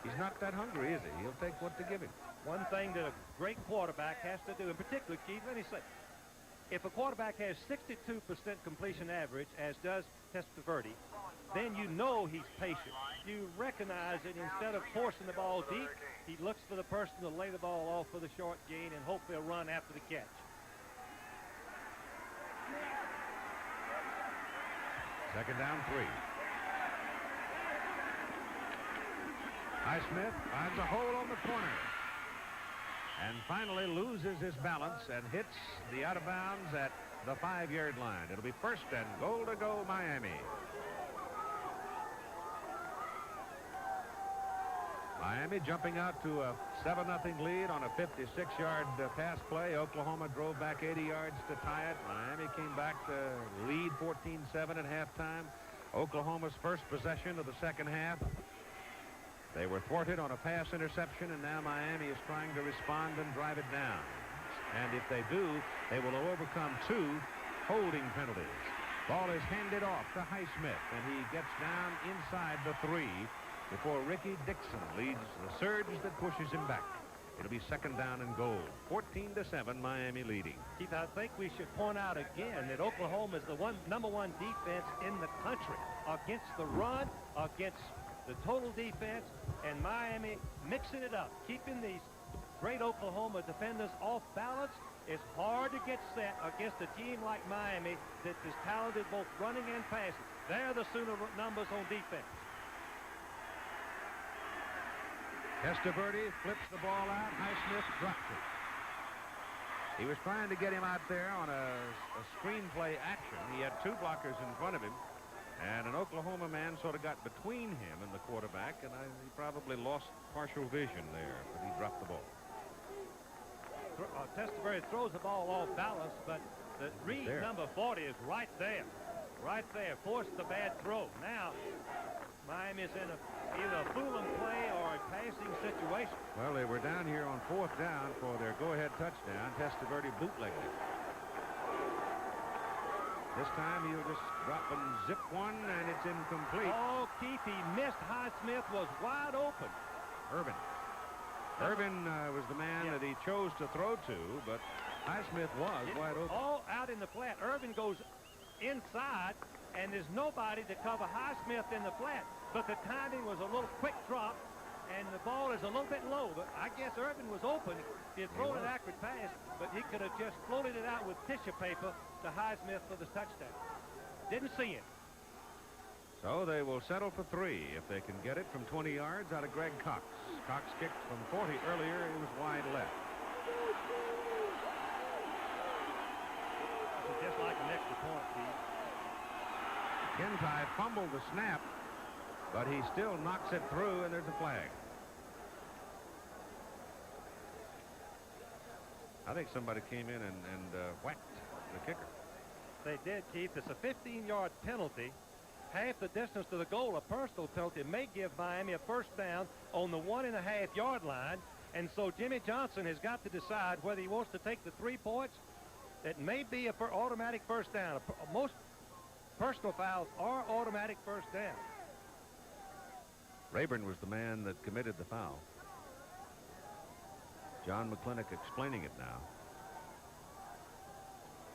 He's not that hungry, is he? He'll take what to give him. One thing that a great quarterback has to do, in particular, Keith, let me say, if a quarterback has 62% completion average, as does Testaverde, then you know he's patient. You recognize it. Instead of forcing the ball deep, he looks for the person to lay the ball off for the short gain and hope they'll run after the catch. Second down, 3. Highsmith finds a hole on the corner. And finally loses his balance and hits the out of bounds at the 5-yard line. It'll be 1st and goal to go Miami. Miami jumping out to a 7-0 lead on a 56-yard pass play. Oklahoma drove back 80 yards to tie it. Miami came back to lead 14-7 at halftime. Oklahoma's first possession of the second half. They were thwarted on a pass interception, and now Miami is trying to respond and drive it down. And if they do, they will overcome 2 holding penalties. Ball is handed off to Highsmith, and he gets down inside the 3 before Ricky Dixon leads the surge that pushes him back. It'll be 2nd down and goal. 14-7, Miami leading. Keith, I think we should point out again that Oklahoma is the number 1 defense in the country against the run, against the total defense, and Miami mixing it up, keeping these great Oklahoma defenders off balance. It's hard to get set against a team like Miami that is talented both running and passing. They're the Sooner numbers on defense. Testaverde flips the ball out. Highsmith drops it. He was trying to get him out there on a screenplay action. He had 2 blockers in front of him. And an Oklahoma man sort of got between him and the quarterback, and he probably lost partial vision there, but he dropped the ball. Testaverde throws the ball off balance, but the read number 40 is right there. Right there. Forced the bad throw. Now, Miami's in either a fool and play or a passing situation. Well, they were down here on 4th down for their go-ahead touchdown. Testaverde bootlegged it. This time he'll just drop and zip one, and it's incomplete. Oh, Keith, he missed. Highsmith was wide open. Irvin was the man that he chose to throw to, but Highsmith was wide open. All out in the flat. Irvin goes inside, and there's nobody to cover Highsmith in the flat. But the timing was a little quick drop, and the ball is a little bit low. But I guess Irvin was open. He had thrown an accurate pass, but he could have just floated it out with tissue paper to Highsmith for the touchdown. Didn't see it. So they will settle for 3 if they can get it from 20 yards out of Greg Cox. Cox kicked from 40 earlier. It was wide left. This is just like an extra point, Steve. Kintai fumbled the snap, but he still knocks it through, and there's a flag. I think somebody came in and whacked the kicker. They did, Keith. It's a 15-yard penalty. Half the distance to the goal. A personal penalty may give Miami a first down on the 1.5-yard line. And so Jimmy Johnson has got to decide whether he wants to take the 3 points. It may be an automatic first down. Most personal fouls are automatic first down. Rayburn was the man that committed the foul. John McClintock explaining it now.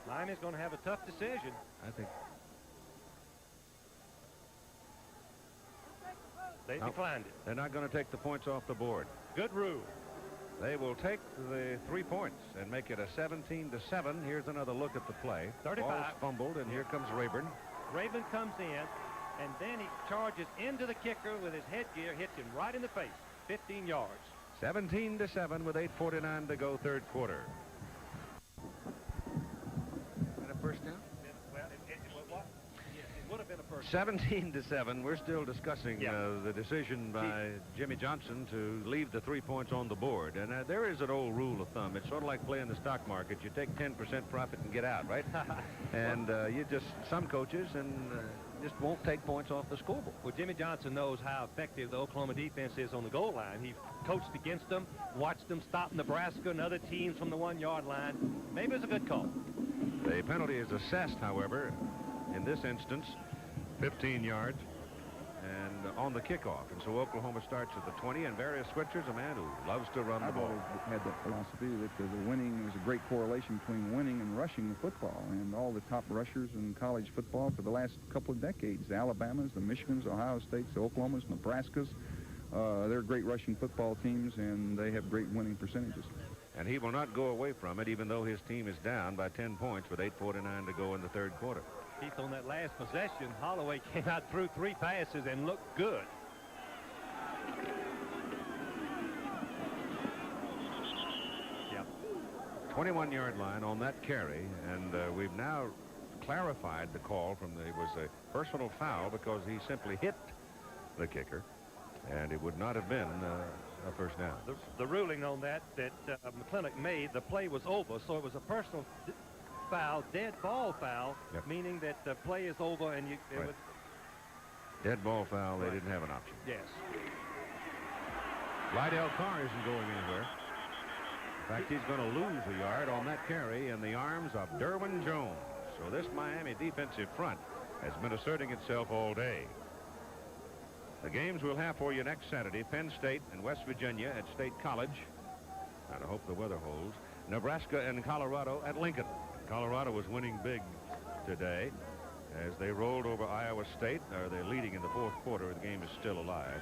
Miami's going to have a tough decision. I think. They declined it. They're not going to take the points off the board. Good rule. They will take the 3 points and make it a 17-7. Here's another look at the play. 35. Ball's fumbled, and here comes Rayburn. Rayburn comes in, and then he charges into the kicker with his headgear, hits him right in the face. 15 yards. 17-7 with 8:49 to go, 3rd quarter. And a first down? Well, it would have been a first 17-7. We're still discussing the decision by Jimmy Johnson to leave the 3 points on the board. And there is an old rule of thumb. It's sort of like playing the stock market. You take 10% profit and get out, right? And some coaches just won't take points off the scoreboard. Well, Jimmy Johnson knows how effective the Oklahoma defense is on the goal line. He coached against them, watched them stop Nebraska and other teams from the 1-yard line. Maybe it's a good call. The penalty is assessed, however, in this instance, 15 yards, and on the kickoff. And so Oklahoma starts at the 20, and Various Switzer's a man who loves to run the ball. I've always had that philosophy that the winning, there's a great correlation between winning and rushing the football. And all the top rushers in college football for the last couple of decades, the Alabamas, the Michigans, Ohio States, the Oklahomas, Nebraskas, they're great rushing football teams, and they have great winning percentages. And he will not go away from it, even though his team is down by 10 points with 8:49 to go in the 3rd quarter. Keith, on that last possession, Holloway came out through 3 passes and looked good. Yep. 21-yard line on that carry, and we've now clarified the call from it was a personal foul because he simply hit the kicker, and it would not have been a first down. The ruling on that McClintock made, the play was over, so it was a personal foul, dead ball foul, meaning that the play is over and you... Right. Dead ball foul, they didn't have an option. Yes. Lydell Carr isn't going anywhere. In fact, he's going to lose a yard on that carry in the arms of Derwin Jones. So this Miami defensive front has been asserting itself all day. The games we'll have for you next Saturday, Penn State and West Virginia at State College. And I hope the weather holds. Nebraska and Colorado at Lincoln. Colorado was winning big today as they rolled over Iowa State. They're leading in the 4th quarter. The game is still alive.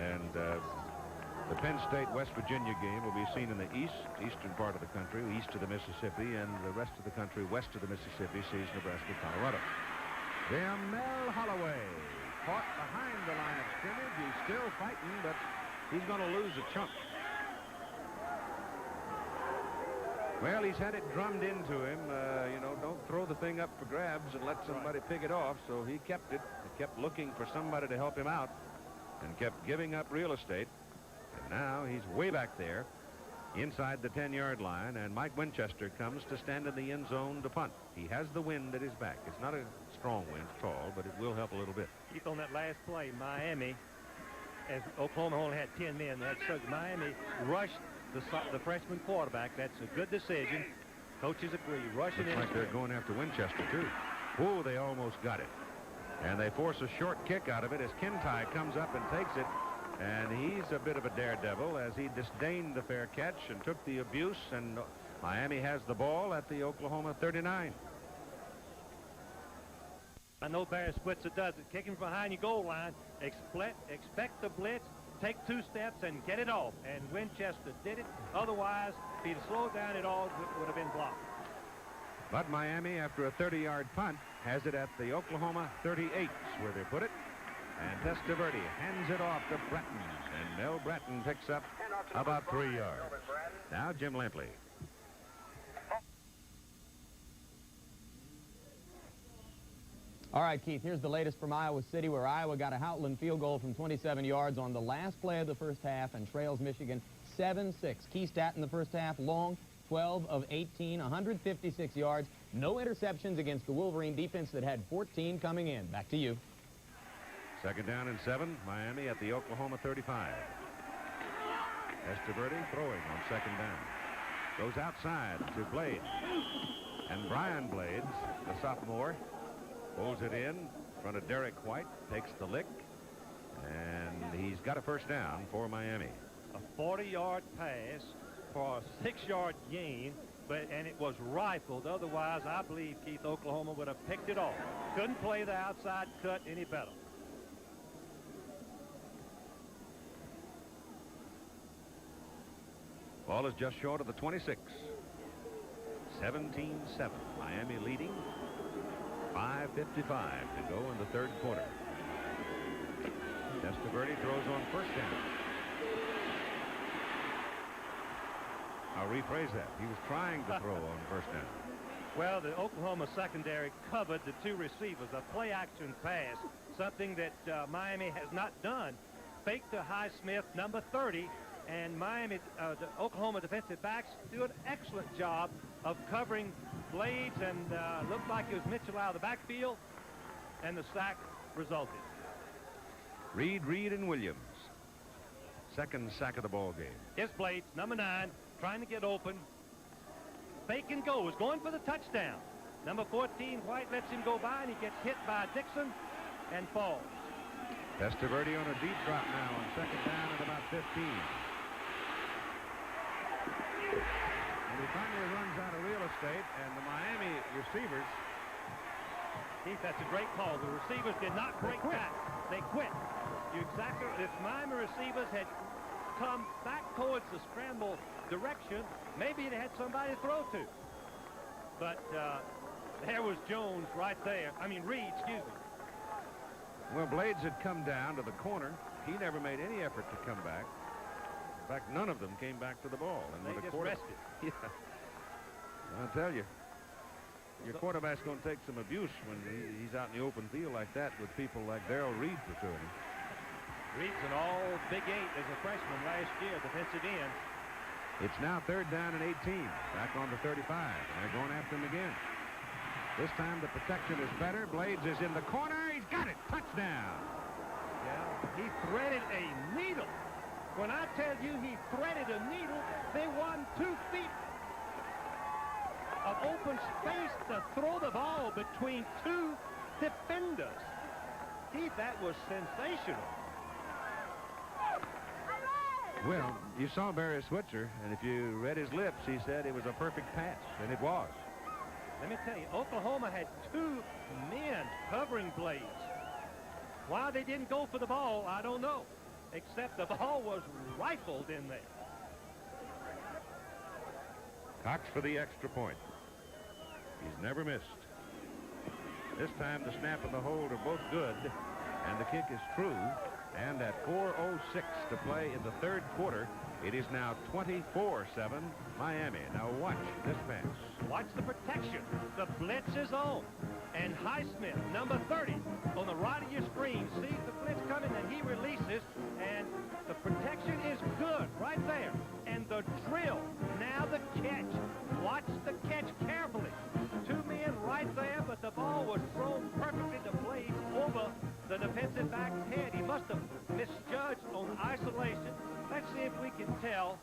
And the Penn State-West Virginia game will be seen in the eastern part of the country, east of the Mississippi, and the rest of the country west of the Mississippi sees Nebraska-Colorado. Mel Holloway caught behind the line of scrimmage. He's still fighting, but he's going to lose a chunk. Well, he's had it drummed into him, you know, don't throw the thing up for grabs and let somebody pick it off, so he kept it. He kept looking for somebody to help him out and kept giving up real estate. And now he's way back there inside the 10-yard line, and Mike Winchester comes to stand in the end zone to punt. He has the wind at his back. It's not a strong wind at all, but it will help a little bit. Keith, on that last play, Miami, as Oklahoma only had 10 men, Miami rushed the freshman quarterback. That's a good decision. Coaches agree. Rushing in. Looks like they're going after Winchester, too. Oh, they almost got it. And they force a short kick out of it as Kintai comes up and takes it. And he's a bit of a daredevil as he disdained the fair catch and took the abuse. And Miami has the ball at the Oklahoma 39. I know Barry Switzer does it. Kicking behind your goal line. Expect the blitz. Take 2 steps and get it off. And Winchester did it. Otherwise, if he'd slowed down at all, it would have been blocked. But Miami, after a 30-yard punt, has it at the Oklahoma 38, where they put it. And Testaverde hands it off to Bratton. And Mel Bratton picks up about 3 yards. Now Jim Lampley. All right, Keith, here's the latest from Iowa City, where Iowa got a Houghton field goal from 27 yards on the last play of the first half and trails Michigan 7-6. Key stat in the first half, long, 12 of 18, 156 yards, no interceptions against the Wolverine defense that had 14 coming in. Back to you. 2nd down and 7, Miami at the Oklahoma 35. Testaverde throwing on 2nd down. Goes outside to Blades. And Brian Blades, the sophomore, pulls it in front of Derek White, takes the lick, and he's got a first down for Miami. A 40-yard pass for a 6-yard gain, and it was rifled. Otherwise, I believe, Keith, Oklahoma would have picked it off. Couldn't play the outside cut any better. Ball is just short of the 26. 17-7. Miami leading. 5:55 to go in the 3rd quarter. Testaverde throws on 1st down. I'll rephrase that. He was trying to throw on 1st down. Well, the Oklahoma secondary covered the 2 receivers. A play-action pass, something that Miami has not done. Fake to Highsmith, number 30, and Miami, the Oklahoma defensive backs do an excellent job of covering Blades, and looked like it was Mitchell out of the backfield, and the sack resulted. Reed, and Williams. 2nd sack of the ball game. Here's Blades, number 9, trying to get open. Fake and go, is going for the touchdown. Number 14, White lets him go by, and he gets hit by Dixon and falls. Testaverde on a deep drop now on 2nd down at about 15. And he finally runs out of real estate, and the Miami receivers. Keith, that's a great call. The receivers did not break back. They quit. If Miami receivers had come back towards the scramble direction, maybe they had somebody to throw to. But there was Jones right there. I mean, Reed, excuse me. Well, Blades had come down to the corner. He never made any effort to come back. In fact, none of them came back to the ball. And they just rested. Yeah. I'll tell you, your quarterback's going to take some abuse when he's out in the open field like that with people like Darrell Reed pursuing him. Reed's an all Big 8 as a freshman last year, defensive end. It's now 3rd down and 18. Back on the 35. And they're going after him again. This time the protection is better. Blades is in the corner. He's got it. Touchdown. Yeah, he threaded a needle. When I tell you he threaded a needle, they won 2 feet of open space to throw the ball between 2 defenders. Keith, that was sensational. Well, you saw Barry Switzer, and if you read his lips, he said it was a perfect pass, and it was. Let me tell you, Oklahoma had 2 men covering Blades. Why they didn't go for the ball, I don't know, except the ball was rifled in there. Cox for the extra point. He's never missed. This time the snap and the hold are both good, and the kick is true. And at 4:06 to play in the third quarter, it is now 24-7 Miami. Now watch this pass. Watch the protection. The blitz is on. And Highsmith, number 30, on the right of your screen, sees the blitz coming and he releases. And the protection is good right there. And the drill, now the catch. Watch the catch carefully. 2 men right there, but the ball was thrown perfectly to Blades over the defensive back's head. He must have misjudged on isolation. Let's see if we can tell.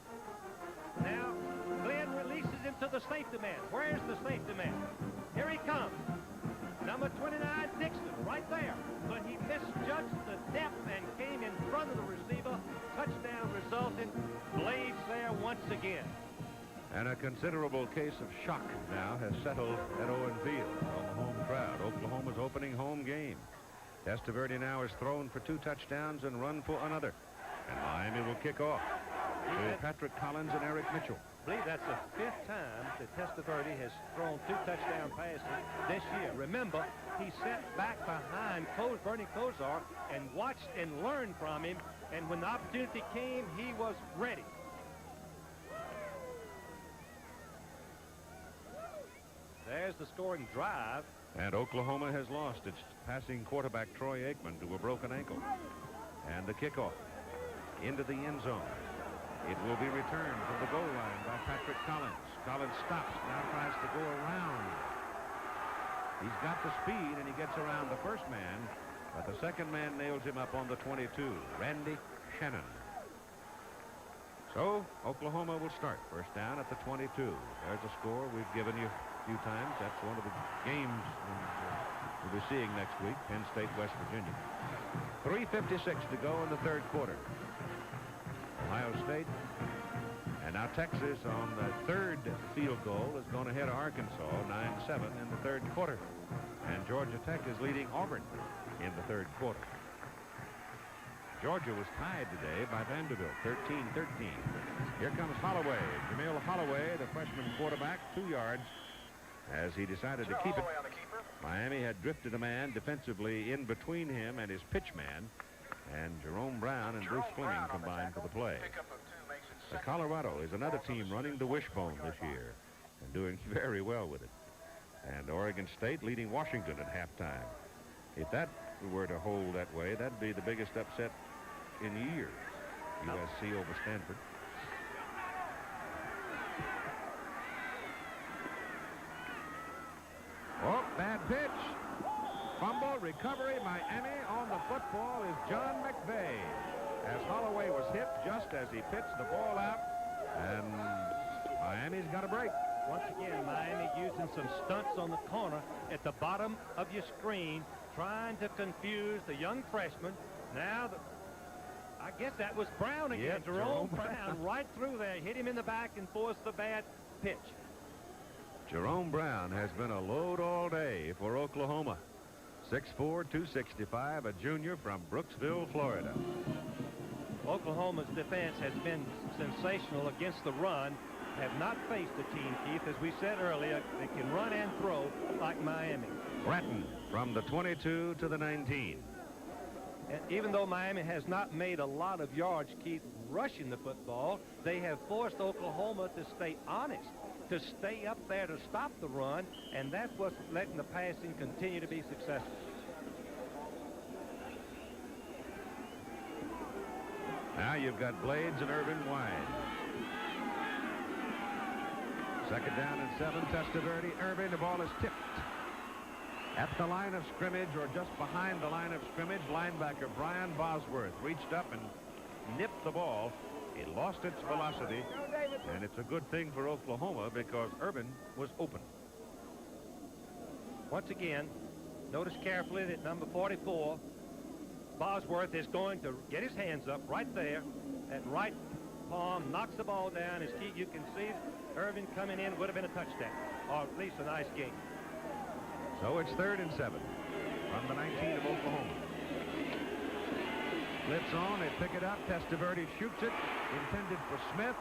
Now, Glenn releases him to the safety man. Where's the safety man? Here he comes. Number 29, Dixon, right there. But he misjudged the depth and came in front of the receiver. Touchdown resulting. Blades there once again. And a considerable case of shock now has settled at Owen Field on the home crowd. Oklahoma's opening home game. Testaverde now is thrown for 2 touchdowns and run for another. And Miami will kick off with Patrick Collins and Eric Mitchell. I believe that's the 5th time that Testaverde has thrown 2 touchdown passes this year. Remember, he sat back behind Bernie Kosar and watched and learned from him. And when the opportunity came, he was ready. There's the scoring drive. And Oklahoma has lost its passing quarterback Troy Aikman to a broken ankle. And the kickoff into the end zone. It will be returned from the goal line by Patrick Collins. Collins stops, now tries to go around. He's got the speed and he gets around the first man, but the second man nails him up on the 22, Randy Shannon. So Oklahoma will start first down at the 22. There's a score we've given you a few times. That's one of the games we'll be seeing next week, Penn State, West Virginia. 3:56 to go in the third quarter. Ohio State and now Texas on the third field goal is going to hit Arkansas 9-7 in the third quarter. And Georgia Tech is leading Auburn in the third quarter. Georgia was tied today by Vanderbilt, 13-13. Here comes Holloway. Jamil Holloway, the freshman quarterback, 2 yards as he decided to keep it. Miami had drifted a man defensively in between him and his pitch man, and Jerome Brown and Bruce Fleming combined for the play. Colorado is another team running the wishbone this year and doing very well with it. And Oregon State leading Washington at halftime. If that were to hold that way, that'd be the biggest upset in years. USC over Stanford. Oh, bad pitch. Fumble, recovery, Miami on the football is John McVay. As Holloway was hit just as he pitched the ball out, and Miami's got a break. Once again, Miami using some stunts on the corner at the bottom of your screen, trying to confuse the young freshman. Now, I guess that was Brown again. Yep, Jerome Brown right through there, hit him in the back and forced the bad pitch. Jerome Brown has been a load all day for Oklahoma. 6'4", 265, a junior from Brooksville, Florida. Oklahoma's defense has been sensational against the run. Have not faced a team, Keith, as we said earlier, that can run and throw like Miami. Bratton from the 22 to the 19. And even though Miami has not made a lot of yards, Keith, rushing the football, they have forced Oklahoma to stay honest, to stay up there to stop the run, and that's what's letting the passing continue to be successful. Now you've got Blades and Irvin wide. Second down and 7, Testaverde. Irvin, the ball is tipped. At the line of scrimmage, or just behind the line of scrimmage, linebacker Brian Bosworth reached up and nipped the ball. It lost its velocity, and it's a good thing for Oklahoma because Irvin was open. Once again, notice carefully that number 44, Bosworth, is going to get his hands up right there. That right palm knocks the ball down. As you can see, Irvin coming in would have been a touchdown, or at least a nice game. So it's 3rd and 7 from the 19 of Oklahoma. Blitz on, they pick it up. Testaverde shoots it, intended for Smith,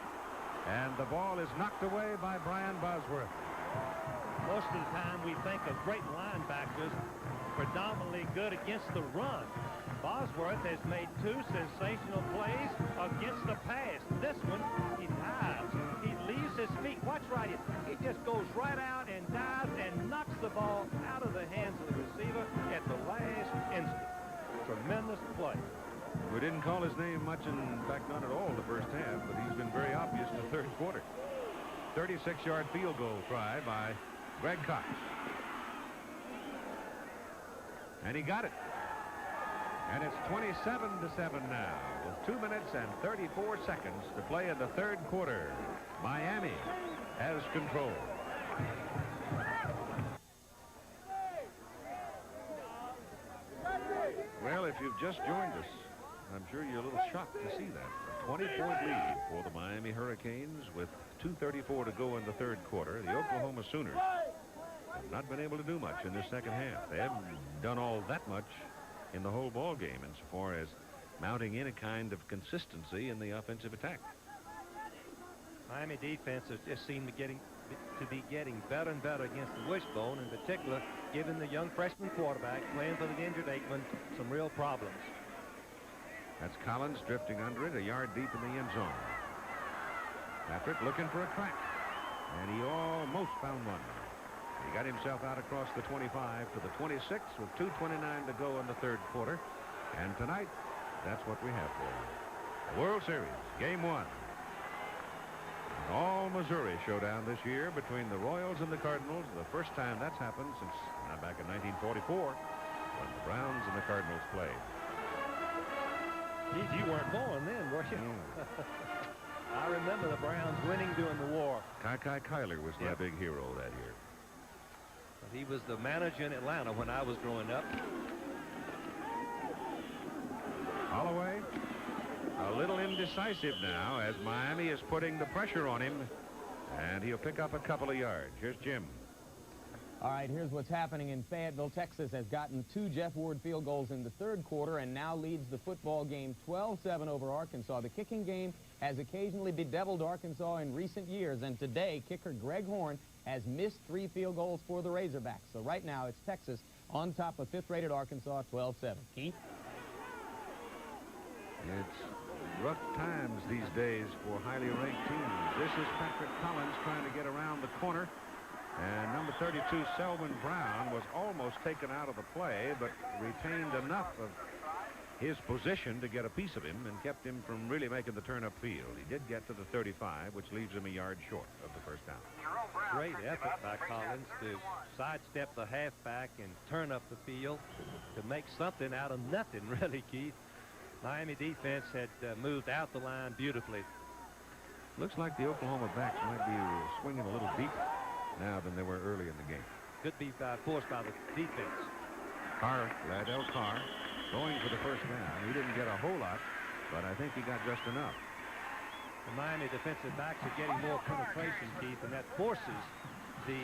and the ball is knocked away by Brian Bosworth. Most of the time we think of great linebackers predominantly good against the run. Bosworth has made 2 sensational plays against the pass. This one, he dives. He leaves his feet. Watch right here. He just goes right out and dives and knocks the ball out of the hands of the receiver at the last instant. Tremendous play. We didn't call his name much, in fact, not at all the first half, but he's been very obvious in the third quarter. 36-yard field goal try by Greg Cox. And he got it. And it's 27-7 now, with 2 minutes and 34 seconds to play in the third quarter. Miami has control. Well, if you've just joined us, I'm sure you're a little shocked to see that. A 20-point lead for the Miami Hurricanes with 2:34 to go in the third quarter. The Oklahoma Sooners have not been able to do much in this second half. They haven't done all that much in the whole ball game insofar as mounting any kind of consistency in the offensive attack. Miami defense has just seemed to be getting better and better against the wishbone, in particular giving the young freshman quarterback playing for the injured Aikman some real problems. That's Collins drifting under it, a yard deep in the end zone. Patrick looking for a crack, and he almost found one. He got himself out across the 25 to the 26 with 2:29 to go in the third quarter. And tonight, that's what we have for you. The World Series, Game 1. An all-Missouri showdown this year between the Royals and the Cardinals. The first time that's happened since back in 1944 when the Browns and the Cardinals played. Geez, you weren't born then, were you? I remember the Browns winning during the war. Kai Kyler was my big hero that year. But he was the manager in Atlanta when I was growing up. Holloway, a little indecisive now as Miami is putting the pressure on him, and he'll pick up a couple of yards. Here's Jim. All right, here's what's happening in Fayetteville. Texas has gotten 2 Jeff Ward field goals in the third quarter and now leads the football game 12-7 over Arkansas. The kicking game has occasionally bedeviled Arkansas in recent years, and today kicker Greg Horn has missed 3 field goals for the Razorbacks. So right now it's Texas on top of 5th-rated Arkansas 12-7. Keith? It's rough times these days for highly ranked teams. This is Patrick Collins trying to get around the corner. And number 32, Selwyn Brown, was almost taken out of the play, but retained enough of his position to get a piece of him and kept him from really making the turn upfield. He did get to the 35, which leaves him a yard short of the first down. Great effort by Collins to sidestep the halfback and turn up the field to make something out of nothing, really, Keith. Miami defense had moved out the line beautifully. Looks like the Oklahoma backs might be swinging a little deeper now than they were early in the game. Could be forced by the defense. Ladell Carr, going for the first down. He didn't get a whole lot, but I think he got just enough. The Miami defensive backs are getting more penetration, Keith, and that forces the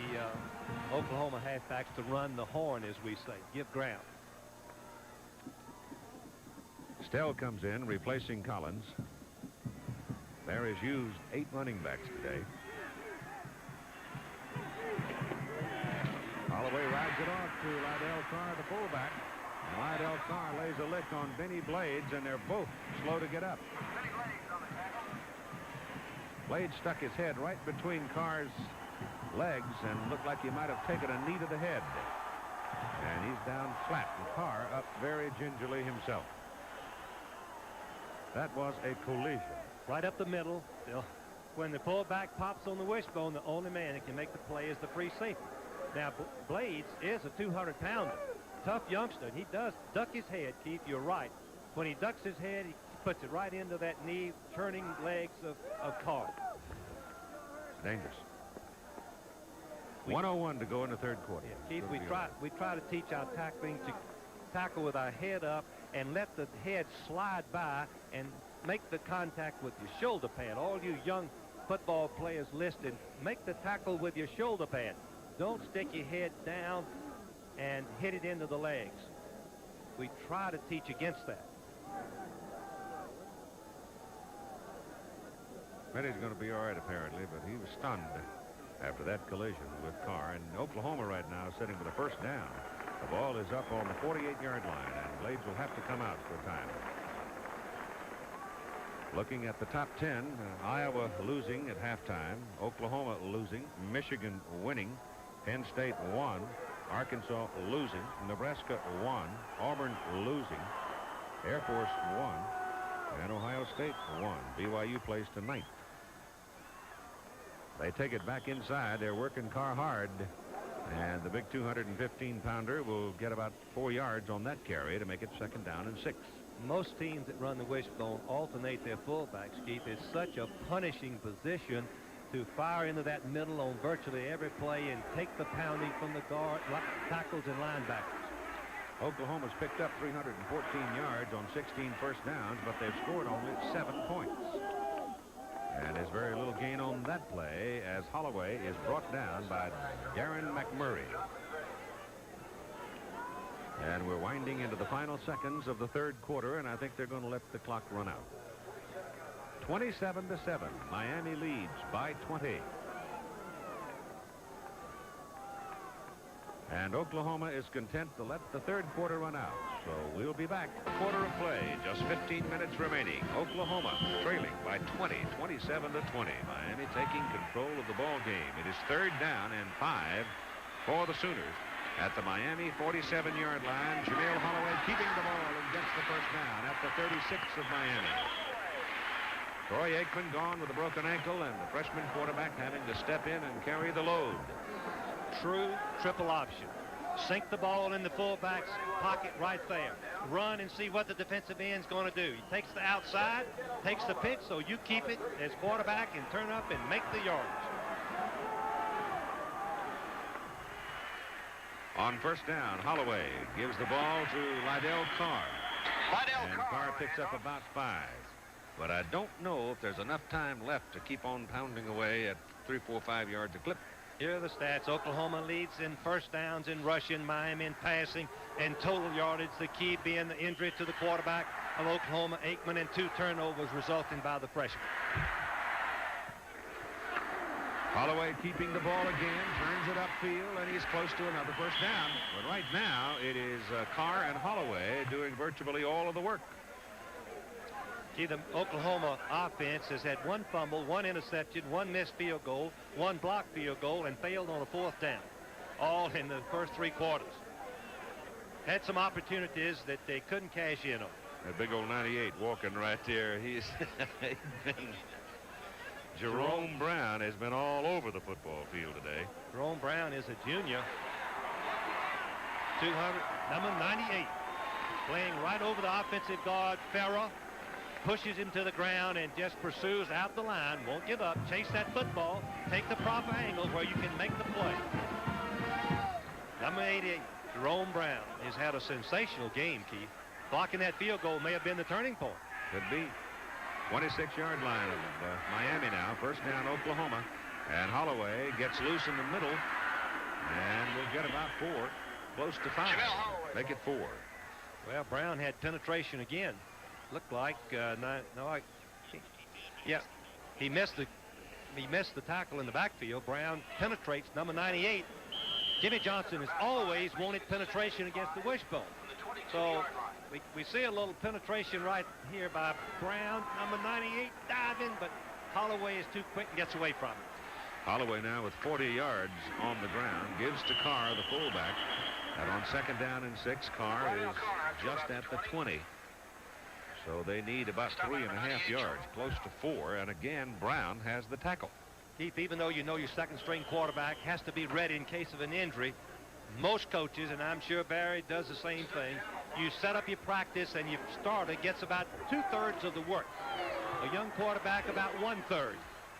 Oklahoma halfbacks to run the horn, as we say, give ground. Stell comes in, replacing Collins. Barry's used 8 running backs today. Holloway rides it off to Lydell Carr, the fullback. And Lydell Carr lays a lick on Benny Blades, and they're both slow to get up. Blades stuck his head right between Carr's legs and looked like he might have taken a knee to the head. And he's down flat, and Carr up very gingerly himself. That was a collision. Right up the middle. When the fullback pops on the wishbone, the only man that can make the play is the free safety. Now, Blades is a 200-pounder. Tough youngster. He does duck his head, Keith. You're right. When he ducks his head, he puts it right into that knee, turning legs of Carr. It's dangerous. 1:01 to go in the third quarter. Yeah, Keith, we try to teach our tackling to tackle with our head up and let the head slide by and make the contact with your shoulder pad. All you young football players listed, make the tackle with your shoulder pad. Don't stick your head down and hit it into the legs. We try to teach against that. Benny's going to be all right, apparently, but he was stunned after that collision with Carr. And Oklahoma right now sitting with a first down The ball is up on the 48-yard line, and Blades will have to come out for a time. Looking at the top 10, Iowa losing at halftime, Oklahoma losing, Michigan winning, Penn State won, Arkansas losing, Nebraska won, Auburn losing, Air Force won, and Ohio State won. BYU plays tonight. They take it back inside. They're working Carr hard, and the big 215-pounder will get about 4 yards on that carry to make it 2nd down and 6. Most teams that run the wishbone alternate their fullbacks, Keith. It's such a punishing position to fire into that middle on virtually every play and take the pounding from the guard, tackles, and linebackers. Oklahoma's picked up 314 yards on 16 first downs, but they've scored only 7 points. And there's very little gain on that play as Holloway is brought down by Darren McMurray. And we're winding into the final seconds of the 3rd quarter, and I think they're going to let the clock run out. 27-7. Miami leads by 20. And Oklahoma is content to let the 3rd quarter run out. So we'll be back. Quarter of play, just 15 minutes remaining. Oklahoma trailing by 20, 27-20. Miami taking control of the ball game. It is 3rd down and 5 for the Sooners. At the Miami 47-yard line, Jameel Holloway keeping the ball and gets the 1st down at the 36 of Miami. Troy Aikman gone with a broken ankle, and the freshman quarterback having to step in and carry the load. True triple option. Sink the ball in the fullback's pocket right there. Run and see what the defensive end's going to do. He takes the outside, takes the pitch, so you keep it as quarterback and turn up and make the yardage. On 1st down, Holloway gives the ball to Lydell Carr. And Carr picks up about 5. But I don't know if there's enough time left to keep on pounding away at 3, 4, 5 yards a clip. Here are the stats. Oklahoma leads in first downs in rushing, Miami in passing, and total yardage. The key being the injury to the quarterback of Oklahoma, Aikman, and 2 turnovers resulting by the freshman. Holloway keeping the ball again, turns it upfield, and he's close to another 1st down. But right now, it is Carr and Holloway doing virtually all of the work. See, the Oklahoma offense has had 1 fumble, 1 interception, 1 missed field goal, 1 blocked field goal, and failed on a 4th down, all in the first 3 quarters. Had some opportunities that they couldn't cash in on. That big old 98 walking right there. He's Jerome Brown has been all over the football field today. Jerome Brown is a junior. Number 98. Playing right over the offensive guard, Farrah. Pushes him to the ground and just pursues out the line. Won't give up. Chase that football. Take the proper angle where you can make the play. Number 88, Jerome Brown, has had a sensational game, Keith. Blocking that field goal may have been the turning point. Could be. 26-yard line of Miami now. 1st down, Oklahoma. And Holloway gets loose in the middle. And we'll get about 4. Close to 5. Make it 4. Well, Brown had penetration again. Looked like he missed the tackle in the backfield. Brown penetrates number 98. Jimmy Johnson has always wanted penetration against the wishbone. So we see a little penetration right here by Brown. Number 98 diving, but Holloway is too quick and gets away from it. Holloway now with 40 yards on the ground. Gives to Carr, the fullback. And on 2nd down and 6, Carr is just at the 20. So they need about 3.5 yards, close to 4. And again, Brown has the tackle. Keith, even though you know your 2nd-string quarterback has to be ready in case of an injury, most coaches, and I'm sure Barry does the same thing, you set up your practice and your starter gets about 2/3 of the work. A young quarterback about 1/3.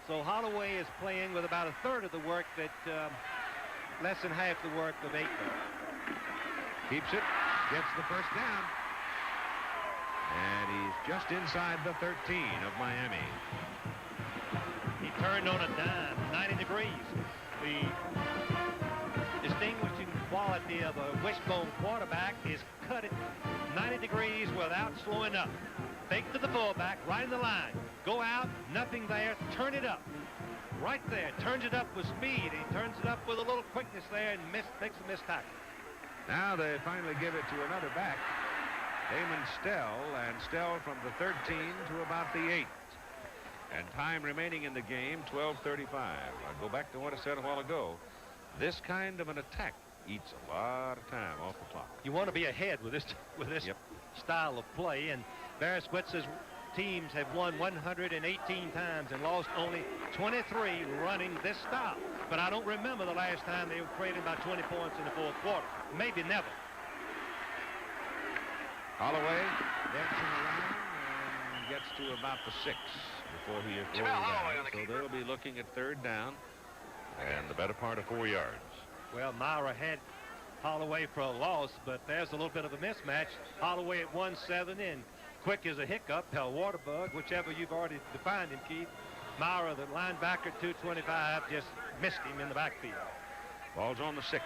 So Holloway is playing with about 1/3 of the work that less than half the work of Aikman. Keeps it, gets the 1st down. And he's just inside the 13 of Miami. He turned on a dime, 90 degrees. The distinguishing quality of a wishbone quarterback is cut it 90 degrees without slowing up. Fake to the fullback, right in the line. Go out, nothing there, turn it up. Right there, turns it up with speed. He turns it up with a little quickness there and takes a missed tackle. Now they finally give it to another back, Damon Stell, and Stell from the 13 to about the 8. And time remaining in the game, 12:35. I'll go back to what I said a while ago. This kind of an attack eats a lot of time off the clock. You want to be ahead with this style of play, and Bereswitz's teams have won 118 times and lost only 23 running this style. But I don't remember the last time they were creating about 20 points in the fourth quarter. Maybe never. Holloway dancing around and gets to about the 6 before he is rolled down. So they'll be looking at 3rd down and the better part of 4 yards. Well, Myra had Holloway for a loss, but there's a little bit of a mismatch. Holloway at 1.7 and Quick as a hiccup, a water bug, whichever you've already defined him, Keith. Myra, the linebacker, 225, just missed him in the backfield. Ball's on the 6.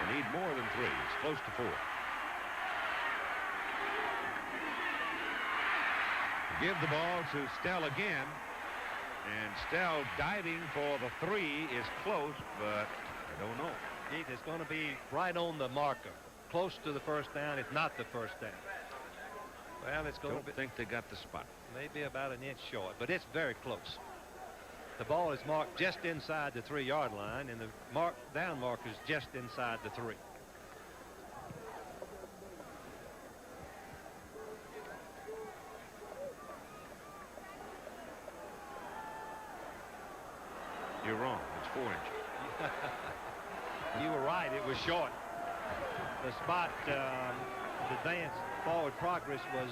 They need more than 3. It's close to 4. Give the ball to Stell again. And Stell diving for the 3 is close, but I don't know. Keith, it's going to be right on the marker. Close to the first down, if not the first down. Well, it's going to be... Don't think they got the spot. Maybe about an inch short, but it's very close. The ball is marked just inside the 3-yard line, and the down marker is just inside the 3. You're wrong. It's 4 inches. You were right. It was short. The spot, the dance forward progress was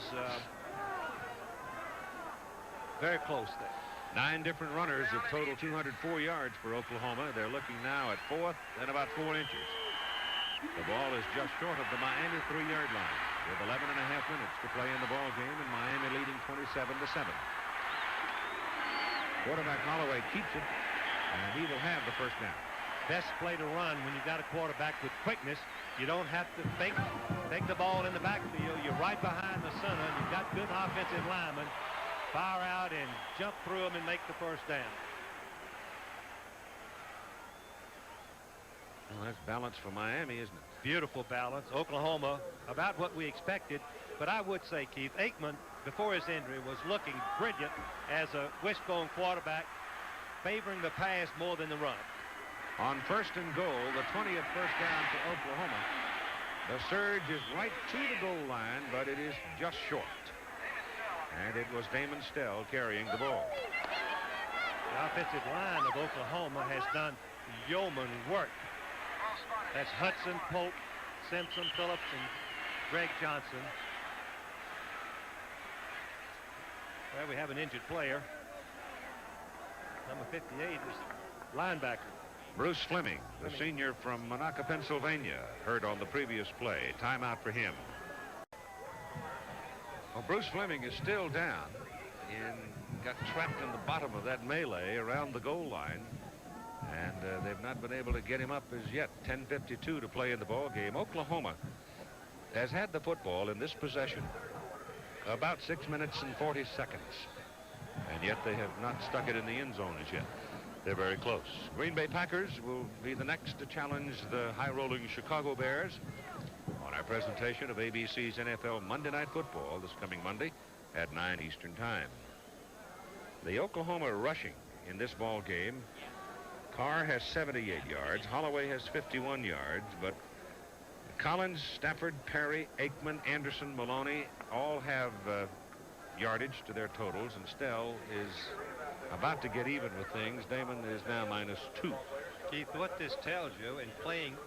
very close there. 9 different runners have totaled 204 yards for Oklahoma. They're looking now at 4th and about 4 inches. The ball is just short of the Miami 3-yard line with 11.5 minutes to play in the ball game, and Miami leading 27-7. Quarterback Holloway keeps it, and he will have the first down. Best play to run when you've got a quarterback with quickness. You don't have to take the ball in the backfield. You're right behind the center. You've got good offensive linemen. Fire out and jump through them and make the first down. Well, that's balance for Miami, isn't it? Beautiful balance. Oklahoma, about what we expected. But I would say, Keith, Aikman, before his injury, was looking brilliant as a wishbone quarterback, favoring the pass more than the run. On 1st and goal, the 20th first down for Oklahoma. The surge is right to the goal line, but it is just short. And it was Damon Stell carrying the ball. The offensive line of Oklahoma has done yeoman work. That's Hudson, Pope, Simpson, Phillips, and Greg Johnson. Well, we have an injured player. Number 58 is linebacker. Bruce Fleming, the senior from Monaca, Pennsylvania, hurt on the previous play. Timeout for him. Well, Bruce Fleming is still down and got trapped in the bottom of that melee around the goal line. And they've not been able to get him up as yet. 10:52 to play in the ball game. Oklahoma has had the football in this possession about 6 minutes and 40 seconds. And yet they have not stuck it in the end zone as yet. They're very close. Green Bay Packers will be the next to challenge the high-rolling Chicago Bears on our presentation of ABC's NFL Monday Night Football this coming Monday at 9 Eastern Time. The Oklahoma rushing in this ball game, Carr has 78 yards. Holloway has 51 yards, but Collins, Stafford, Perry, Aikman, Anderson, Maloney all have yardage to their totals, and Stell is about to get even with things. Damon is now -2. Keith, what this tells you, in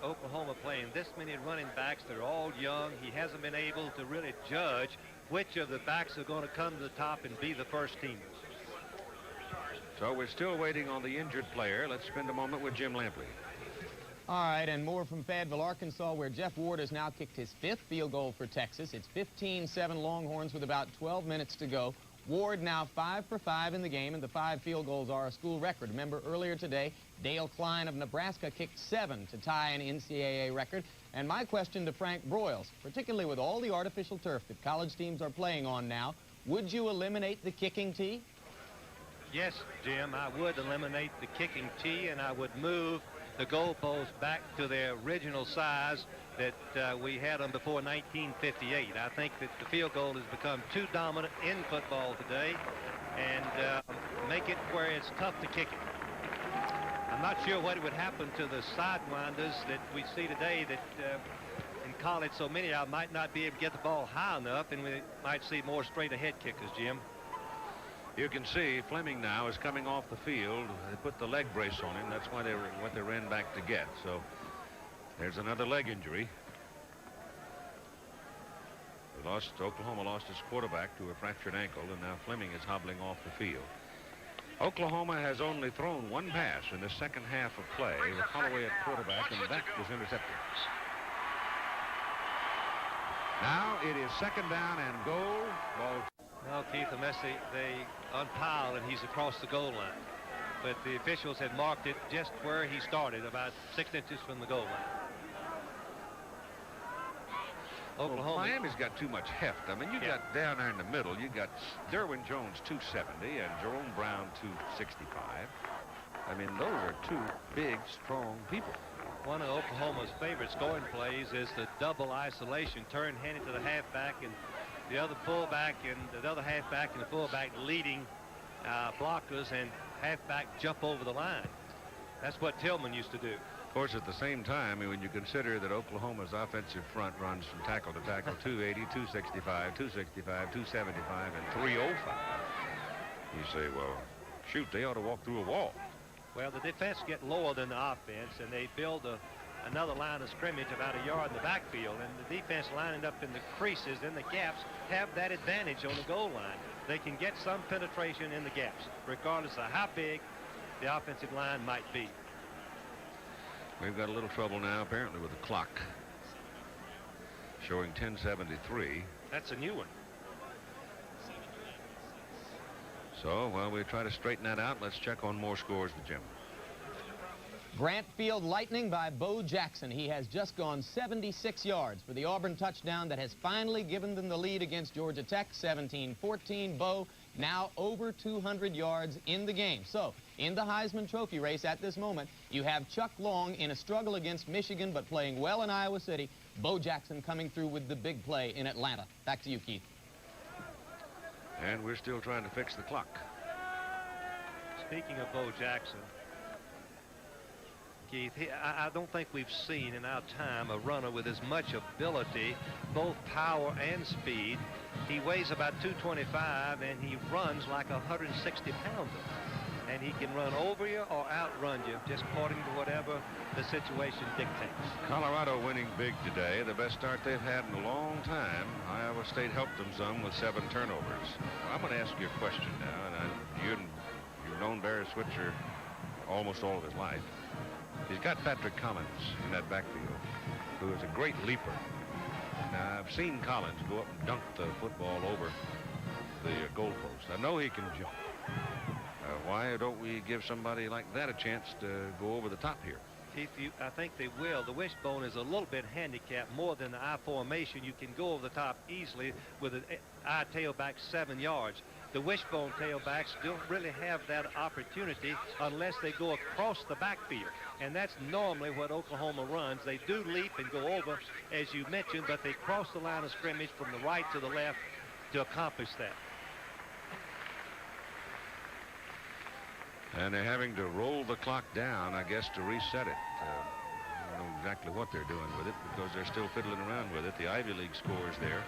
Oklahoma playing this many running backs, they're all young. He hasn't been able to really judge which of the backs are going to come to the top and be the first teamers. So we're still waiting on the injured player. Let's spend a moment with Jim Lampley. All right, and more from Fayetteville, Arkansas, where Jeff Ward has now kicked his 5th field goal for Texas. It's 15-7 Longhorns with about 12 minutes to go. Ward now 5 for 5 in the game, and the 5 field goals are a school record. Remember, earlier today, Dale Klein of Nebraska kicked 7 to tie an NCAA record. And my question to Frank Broyles, particularly with all the artificial turf that college teams are playing on now, would you eliminate the kicking tee? Yes, Jim, I would eliminate the kicking tee, and I would move the goalposts back to their original size that we had them before 1958. I think that the field goal has become too dominant in football today, and make it where it's tough to kick it. I'm not sure what would happen to the sidewinders that we see today that in college so many of them might not be able to get the ball high enough, and we might see more straight ahead kickers, Jim. You can see Fleming now is coming off the field. They put the leg brace on him. That's why what they ran back to get. So there's another leg injury. Oklahoma lost its quarterback to a fractured ankle, and now Fleming is hobbling off the field. Oklahoma has only thrown one pass in the second half of play with Holloway at quarterback, and that was intercepted. Now it is second down and goal. Well, Keith, unless they unpile and he's across the goal line. But the officials had marked it just where he started, about 6 inches from the goal line. Oklahoma. Well, Miami's got too much heft. I mean, you got down there in the middle, you got Derwin Jones 270 and Jerome Brown 265. I mean, those are two big, strong people. One of Oklahoma's favorite scoring plays is the double isolation, turn handed to the halfback and the other fullback, and the other halfback and the fullback leading blockers, and halfback jump over the line. That's what Tillman used to do. Of course, at the same time, when you consider that Oklahoma's offensive front runs from tackle to tackle 280, 265, 265, 275, and 305, you say, well, shoot, they ought to walk through a wall. Well, the defense get lower than the offense, and they build another line of scrimmage about a yard in the backfield, and the defense lining up in the creases, in the gaps, have that advantage on the goal line. They can get some penetration in the gaps, regardless of how big the offensive line might be. We've got a little trouble now, apparently, with the clock showing 10:73. That's a new one. So, while we try to straighten that out, let's check on more scores with Jim. Grant Field Lightning by Bo Jackson. He has just gone 76 yards for the Auburn touchdown that has finally given them the lead against Georgia Tech, 17-14. Bo now over 200 yards in the game. So, in the Heisman Trophy race at this moment, you have Chuck Long in a struggle against Michigan, but playing well in Iowa City. Bo Jackson coming through with the big play in Atlanta. Back to you, Keith. And we're still trying to fix the clock. Speaking of Bo Jackson, Keith, I don't think we've seen in our time a runner with as much ability, both power and speed. He weighs about 225, and he runs like a 160-pounder. And he can run over you or outrun you, just according to whatever the situation dictates. Colorado winning big today, the best start they've had in a long time. Iowa State helped them some with 7 turnovers. Well, I'm going to ask you a question now, and you've known Barry Switzer almost all of his life. He's got Patrick Collins in that backfield, who is a great leaper. Now, I've seen Collins go up and dunk the football over the goalpost. I know he can jump. Why don't we give somebody like that a chance to go over the top here? Keith, I think they will. The wishbone is a little bit handicapped more than the I formation. You can go over the top easily with an I tailback 7 yards. The wishbone tailbacks don't really have that opportunity unless they go across the backfield. And that's normally what Oklahoma runs. They do leap and go over, as you mentioned, but they cross the line of scrimmage from the right to the left to accomplish that. And they're having to roll the clock down, I guess, to reset it. I don't know exactly what they're doing with it because they're still fiddling around with it. The Ivy League scores there.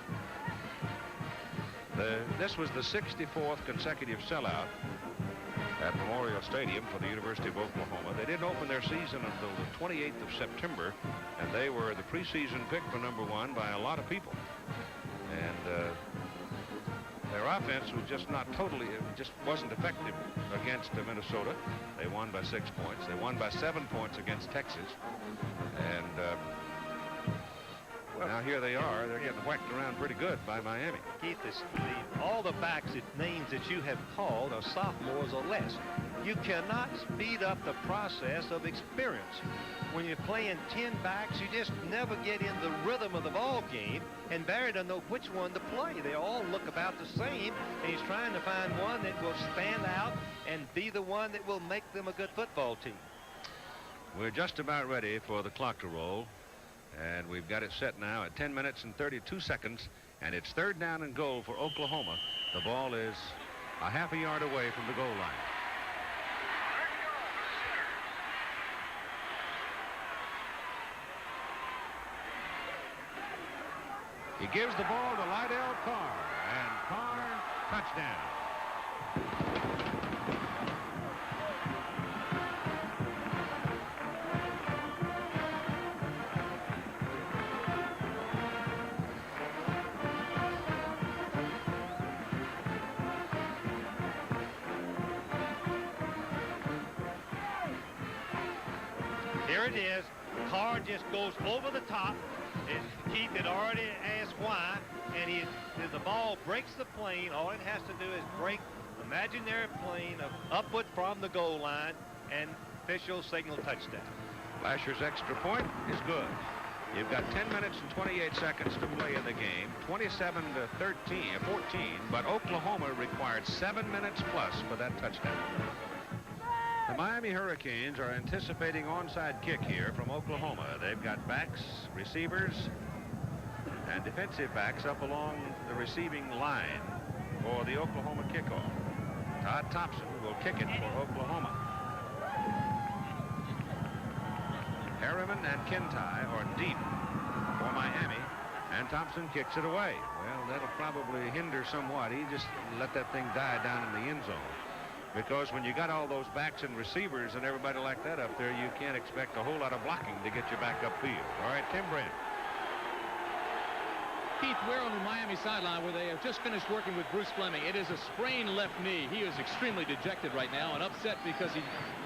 This was the 64th consecutive sellout at Memorial Stadium for the University of Oklahoma. They didn't open their season until the 28th of September, and they were the preseason pick for #1 by a lot of people. And their offense was just not totally, it just wasn't effective against Minnesota. They won by 6 points. They won by 7 points against Texas. And now here they are. They're getting whacked around pretty good by Miami. Keith, all the backs, names that you have called are sophomores or less. You cannot speed up the process of experience. When you're playing 10 backs, you just never get in the rhythm of the ball game, and Barry doesn't know which one to play. They all look about the same, and he's trying to find one that will stand out and be the one that will make them a good football team. We're just about ready for the clock to roll, and we've got it set now at 10 minutes and 32 seconds, and it's 3rd down and goal for Oklahoma. The ball is a half a yard away from the goal line. He gives the ball to Lydell Carr, and Carr, touchdown. Here it is. Carr just goes over the top. And Keith had already asked why, and as the ball breaks the plane, all it has to do is break imaginary plane upward from the goal line, and officials signal touchdown. Lasher's extra point is good. You've got 10 minutes and 28 seconds to play in the game, 27 to 14, but Oklahoma required 7 minutes plus for that touchdown. The Miami Hurricanes are anticipating onside kick here from Oklahoma. They've got backs, receivers, and defensive backs up along the receiving line for the Oklahoma kickoff. Todd Thompson will kick it for Oklahoma. Harriman and Kintai are deep for Miami, and Thompson kicks it away. Well, that'll probably hinder somewhat. He just let that thing die down in the end zone. Because when you got all those backs and receivers and everybody like that up there, you can't expect a whole lot of blocking to get you back upfield. All right, Tim Brent. Keith, we're on the Miami sideline where they have just finished working with Bruce Fleming. It is a sprained left knee. He is extremely dejected right now and upset because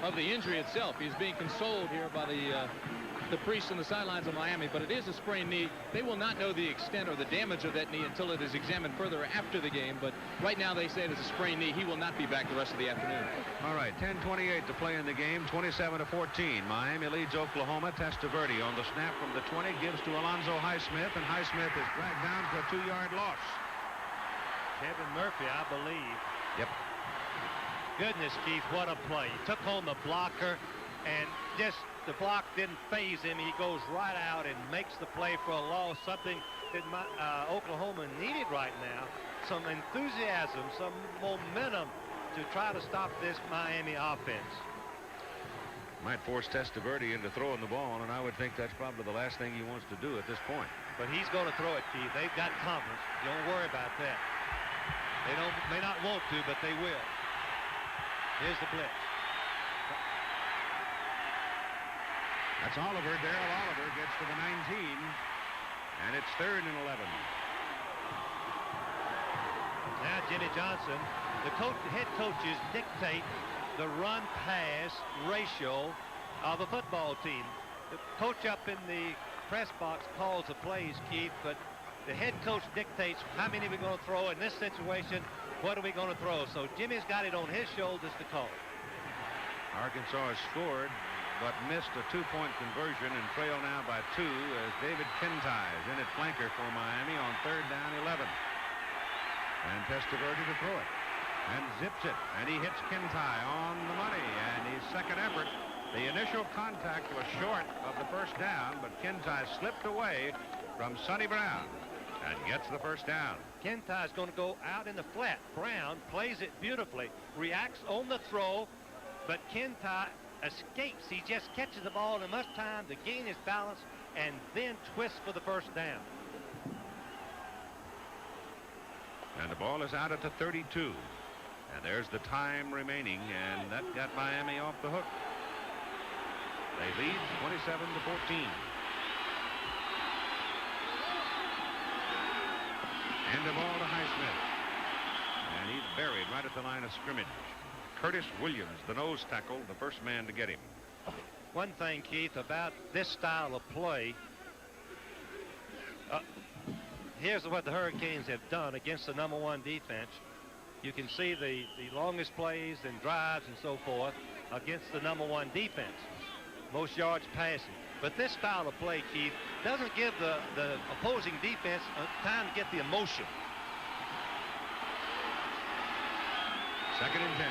of the injury itself. He's being consoled here by the priest on the sidelines of Miami, but it is a sprained knee. They will not know the extent or the damage of that knee until it is examined further after the game, but right now they say it is a sprained knee. He will not be back the rest of the afternoon. All right, 10:28 to play in the game, 27 to 14. Miami leads Oklahoma. Testaverde on the snap from the 20 gives to Alonzo Highsmith, and Highsmith is dragged down for a 2-yard loss. Kevin Murphy, I believe. Yep. Goodness, Keith, what a play. He took on the blocker, and just the block didn't faze him. He goes right out and makes the play for a loss, something that Oklahoma needed right now. Some enthusiasm, some momentum to try to stop this Miami offense. Might force Testaverde into throwing the ball, and I would think that's probably the last thing he wants to do at this point. But he's going to throw it, Keith. They've got confidence. Don't worry about that. They may not want to, but they will. Here's the blitz. That's Oliver. Darrell Oliver gets to the 19, and it's 3rd and 11. Now Jimmy Johnson, the head coaches dictate the run-pass ratio of a football team. The coach up in the press box calls the plays, Keith, but the head coach dictates how many we're going to throw. In this situation, what are we going to throw? So Jimmy's got it on his shoulders to call. Arkansas has scored, but missed a 2-point conversion and trail now by 2 as David Kintai is in at flanker for Miami on 3rd down 11. And Testaverde to throw it. And zips it. And he hits Kintai on the money. And his second effort, the initial contact was short of the first down, but Kintai slipped away from Sonny Brown and gets the first down. Kintai is going to go out in the flat. Brown plays it beautifully, reacts on the throw, but Kintai escapes. He just catches the ball in enough time to gain his balance and then twists for the first down. And the ball is out at the 32. And there's the time remaining, and that got Miami off the hook. They lead 27 to 14. And the ball to Highsmith. And he's buried right at the line of scrimmage. Curtis Williams, the nose tackle, the first man to get him. One thing, Keith, about this style of play, here's what the Hurricanes have done against the #1 defense. You can see the longest plays and drives and so forth against the #1 defense. Most yards passing. But this style of play, Keith, doesn't give the opposing defense time to get the emotion. 2nd and 10.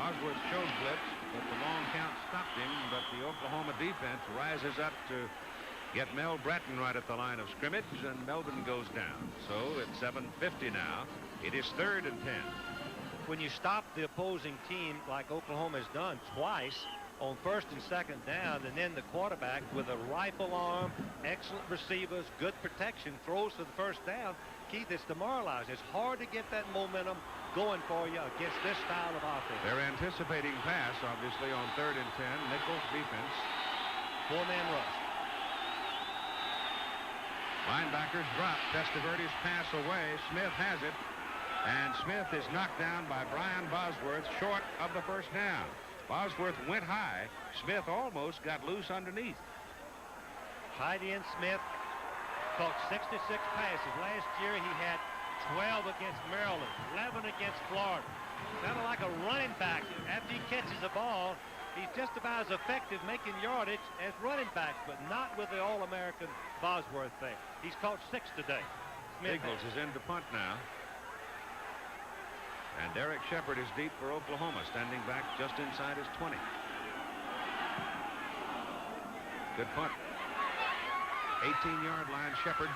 Bosworth showed blitz, but the long count stopped him, but the Oklahoma defense rises up to get Mel Bratton right at the line of scrimmage, and Melvin goes down. So it's 7:50 now. It is 3rd and 10. When you stop the opposing team like Oklahoma has done twice on 1st and 2nd down, and then the quarterback with a rifle arm, excellent receivers, good protection, throws for the 1st down, Keith, it's demoralizing. It's hard to get that momentum going for you against this style of offense. They're anticipating pass, obviously, on 3rd and 10. Nichols defense. 4-man rush. Linebackers drop. Testaverde's pass away. Smith has it. And Smith is knocked down by Brian Bosworth short of the 1st down. Bosworth went high. Smith almost got loose underneath. Tight end Smith caught 66 passes. Last year he had 12 against Maryland, 11 against Florida. Kind of like a running back. After he catches the ball, he's just about as effective making yardage as running backs, but not with the All-American Bosworth thing. He's caught 6 today. Nichols is in to punt now. And Derek Shepard is deep for Oklahoma, standing back just inside his 20. Good punt. 18-yard line, Shepard.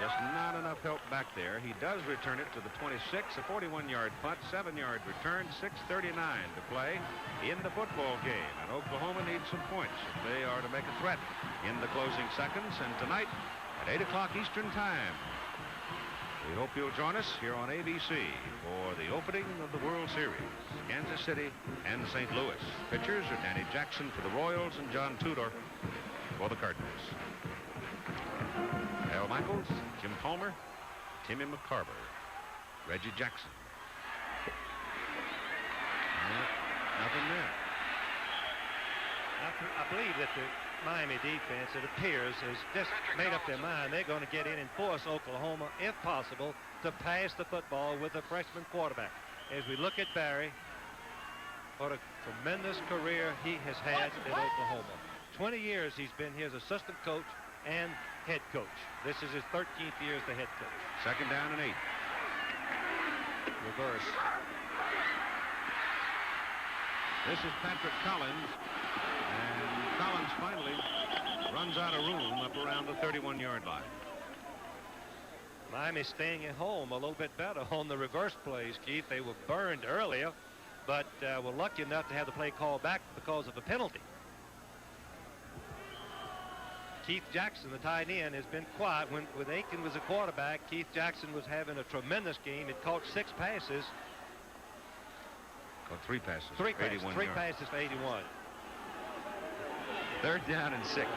Just not enough help back there. He does return it to the 26, a 41-yard punt, 7-yard return, 6:39 to play in the football game. And Oklahoma needs some points if they are to make a threat in the closing seconds. And tonight at 8 o'clock Eastern Time, we hope you'll join us here on ABC for the opening of the World Series, Kansas City and St. Louis. Pitchers are Danny Jackson for the Royals and John Tudor for the Cardinals. Al Michaels, Jim Palmer, Timmy McCarver, Reggie Jackson. Nothing there. I believe that the Miami defense, it appears, has just made up their mind. They're going to get in and force Oklahoma, if possible, to pass the football with a freshman quarterback. As we look at Barry, what a tremendous career he has had at Oklahoma. 20 years he's been here as assistant coach and head coach. This is his 13th year as the head coach. 2nd down and 8. Reverse. This is Patrick Collins, and Collins finally runs out of room up around the 31-yard line. Miami staying at home a little bit better on the reverse plays, Keith. They were burned earlier, but were lucky enough to have the play called back because of a penalty. Keith Jackson, the tight end, has been quiet. When Aiken was a quarterback, Keith Jackson was having a tremendous game. He caught 6 passes. Caught 3 passes. 3 passes. 3 yards. passes for 81. 3rd down and 6.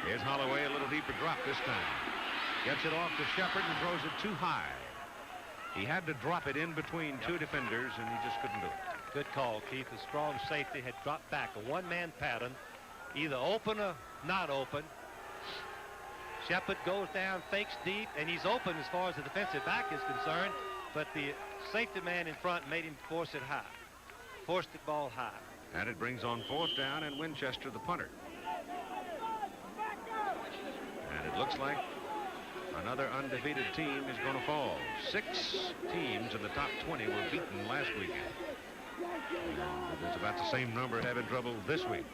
Here's Holloway, a little deeper drop this time. Gets it off to Shepard and throws it too high. He had to drop it in between 2 defenders, and he just couldn't do it. Good call, Keith. The strong safety had dropped back. A one-man pattern, either open or not open. Shepard goes down, fakes deep, and he's open as far as the defensive back is concerned, but the safety man in front made him force it high. Forced the ball high. And it brings on 4th down and Winchester, the punter. And it looks like another undefeated team is going to fall. 6 teams in the top 20 were beaten last weekend. There's about the same number having trouble this week.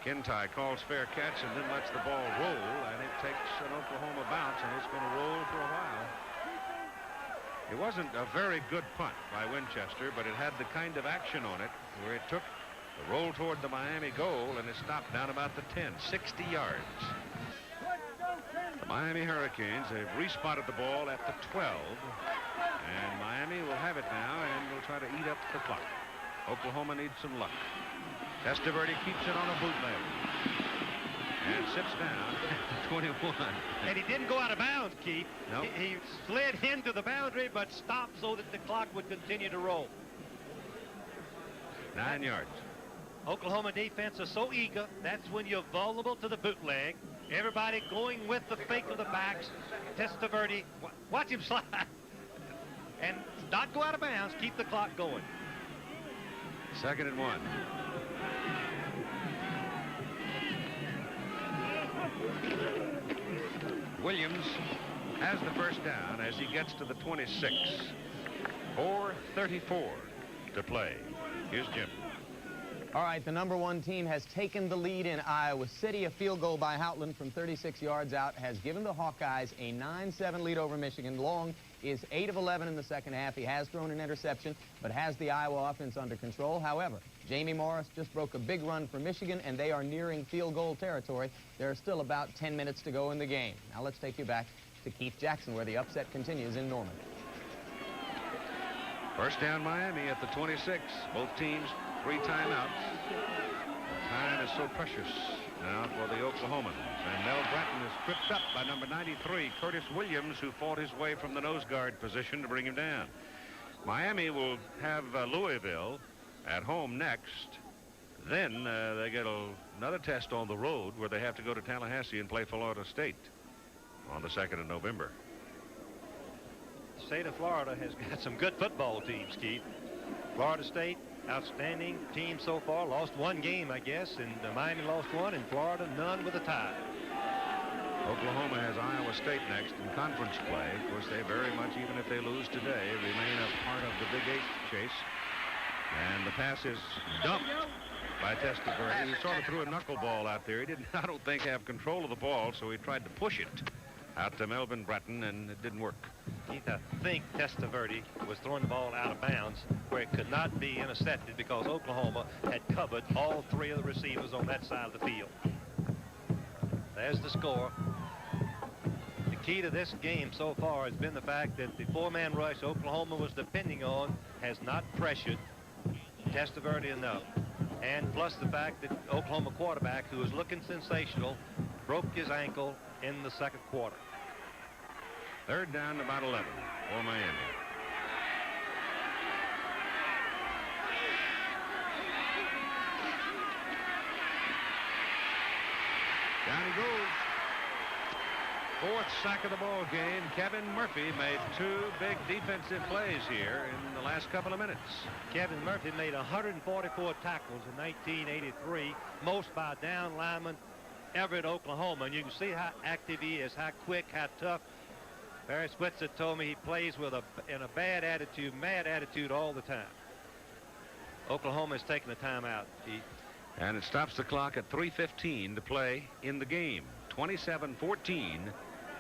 Kintai calls fair catch and then lets the ball roll, and it takes an Oklahoma bounce, and it's going to roll for a while. It wasn't a very good punt by Winchester, but it had the kind of action on it where it took the roll toward the Miami goal, and it stopped down about the 10, 60 yards. The Miami Hurricanes have respotted the ball at the 12, and Miami will have it now and will try to eat up the clock. Oklahoma needs some luck. Testaverde keeps it on a bootleg and sits down at 21. And he didn't go out of bounds, Keith. Nope. He slid into the boundary but stopped so that the clock would continue to roll. 9 yards. Oklahoma defense is so eager. That's when you're vulnerable to the bootleg. Everybody going with the fake of the backs. Testaverde, watch him slide. And not go out of bounds. Keep the clock going. 2nd and 1. Williams has the 1st down as he gets to the 26. 4:34 to play. Here's Jim. All right, the #1 team has taken the lead in Iowa City. A field goal by Houtland from 36 yards out has given the Hawkeyes a 9-7 lead over Michigan. Long is 8 of 11 in the second half. He has thrown an interception, but has the Iowa offense under control. However, Jamie Morris just broke a big run for Michigan, and they are nearing field goal territory. There are still about 10 minutes to go in the game. Now let's take you back to Keith Jackson, where the upset continues in Norman. First down, Miami at the 26. Both teams 3 timeouts. Time is so precious now for the Oklahomans. And Mel Bratton is tripped up by number 93, Curtis Williams, who fought his way from the nose guard position to bring him down. Miami will have Louisville at home next. Then they get another test on the road where they have to go to Tallahassee and play Florida State on the 2nd of November. The state of Florida has got some good football teams, Keith. Florida State, outstanding team so far. Lost 1 game, I guess, and Miami lost 1, and Florida none with a tie. Oklahoma has Iowa State next in conference play. Of course, they very much, even if they lose today, remain a part of the Big 8 chase. And the pass is dumped by Testaverde. He sort of threw a knuckleball out there. He didn't, I don't think, have control of the ball, so he tried to push it out to Melvin Bratton, and it didn't work. Keith, I think Testaverde was throwing the ball out of bounds where it could not be intercepted because Oklahoma had covered all 3 of the receivers on that side of the field. There's the score. The key to this game so far has been the fact that the 4-man rush Oklahoma was depending on has not pressured Testaverde enough. And plus the fact that Oklahoma quarterback, who was looking sensational, broke his ankle in the 2nd quarter. 3rd down, about 11 for Miami. Down he goes. 4th sack of the ball game. Kevin Murphy made 2 big defensive plays here in the last couple of minutes. Kevin Murphy made 144 tackles in 1983, most by down lineman ever at Oklahoma. And you can see how active he is, how quick, how tough. Barry Switzer told me he plays with in a bad attitude, mad attitude all the time. Oklahoma is taking the timeout, Keith. And it stops the clock at 3:15 to play in the game. 27-14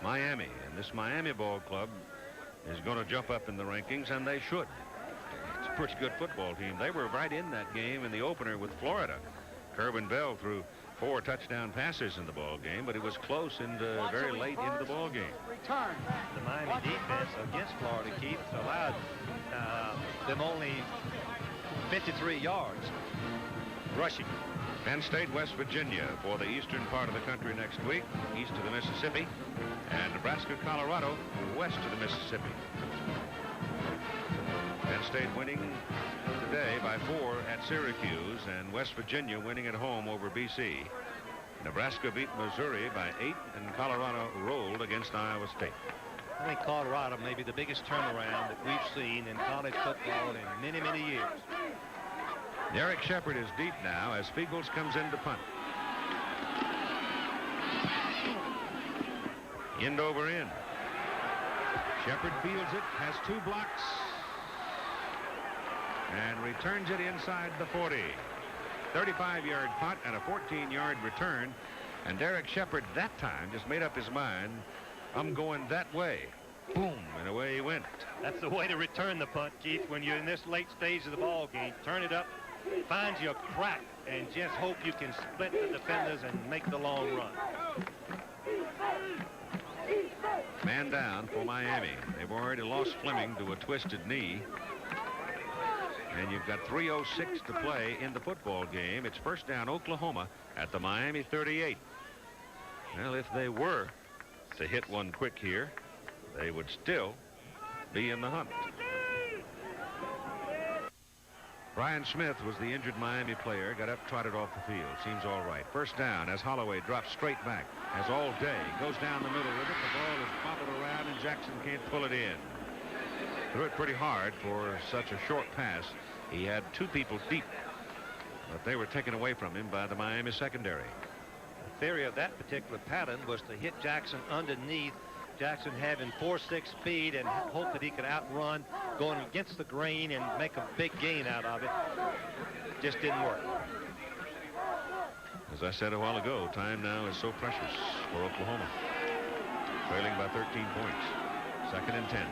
Miami. And this Miami ball club is going to jump up in the rankings, and they should. It's a pretty good football team. They were right in that game in the opener with Florida. Kerwin Bell threw 4 touchdown passes in the ball game, but it was close and very late into the ball game. The Miami defense against Florida, Keith, allowed them only 53 yards rushing. Penn State, West Virginia for the eastern part of the country next week, east of the Mississippi, and Nebraska, Colorado, west of the Mississippi. Penn State winning today by 4 at Syracuse, and West Virginia winning at home over BC. Nebraska beat Missouri by 8, and Colorado rolled against Iowa State. I think Colorado may be the biggest turnaround that we've seen in college football in many, many years. Derek Shepard is deep now as Fiegels comes in to punt. End over end. Shepard fields it, has 2 blocks, and returns it inside the 40. 35-yard punt and a 14-yard return. And Derek Shepard that time just made up his mind, I'm going that way. Boom, and away he went. That's the way to return the punt, Keith, when you're in this late stage of the ball game. Turn it up, find your crack, and just hope you can split the defenders and make the long run. Man down for Miami. They've already lost Fleming to a twisted knee. And you've got 3:06 to play in the football game. It's first down Oklahoma at the Miami 38. Well, if they were to hit one quick here, they would still be in the hunt. Brian Smith was the injured Miami player, got up, trotted off the field. Seems all right. First down as Holloway drops straight back, as all day. Goes down the middle with it. The ball is bobbing around, and Jackson can't pull it in. Threw it pretty hard for such a short pass. He had 2 people deep, but they were taken away from him by the Miami secondary. The theory of that particular pattern was to hit Jackson underneath Jackson having 4.6 speed and hope that he could outrun going against the grain and make a big gain out of it. Just didn't work. As I said a while ago, time now is so precious for Oklahoma. Trailing by 13 points. 2nd and 10.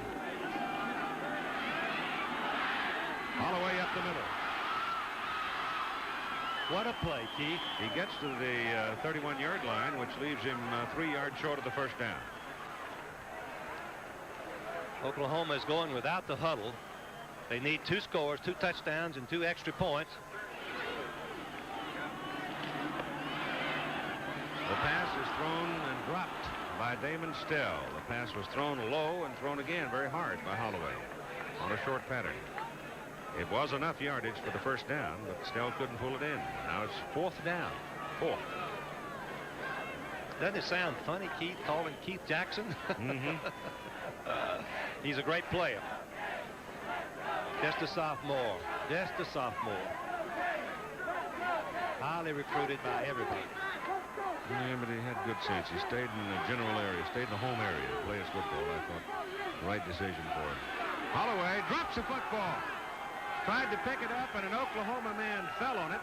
Holloway up the middle. What a play, Keith. He gets to the 31-yard line, which leaves him 3 yards short of the first down. Oklahoma is going without the huddle. They need 2 scores, 2 touchdowns, and 2 extra points. The pass is thrown and dropped by Damon Stell. The pass was thrown low and thrown again very hard by Holloway on a short pattern. It was enough yardage for the first down, but Stell couldn't pull it in. Now it's 4th down. 4th. Doesn't it sound funny, Keith, calling Keith Jackson? Mm-hmm. He's a great player. Just a sophomore. Just a sophomore. Highly recruited by everybody. Yeah, but he had good sense. He stayed in the general area, stayed in the home area to play his football. I thought the right decision for him. Holloway drops the football. Tried to pick it up, and an Oklahoma man fell on it.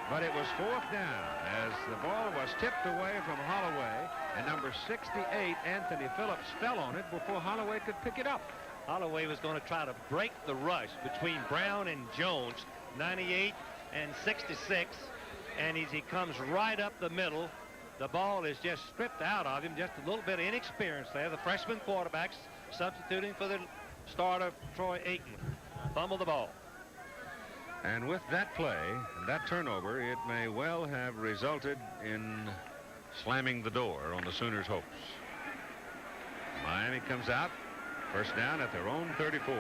But it was 4th down as the ball was tipped away from Holloway, and number 68, Anthony Phillips, fell on it before Holloway could pick it up. Holloway was going to try to break the rush between Brown and Jones, 98 and 66, and as he comes right up the middle, the ball is just stripped out of him. Just a little bit of inexperience there. The freshman quarterback's substituting for the starter, Troy Aikman. Fumbled the ball. And with that play and that turnover, it may well have resulted in slamming the door on the Sooners' hopes. Miami comes out. First down at their own 34.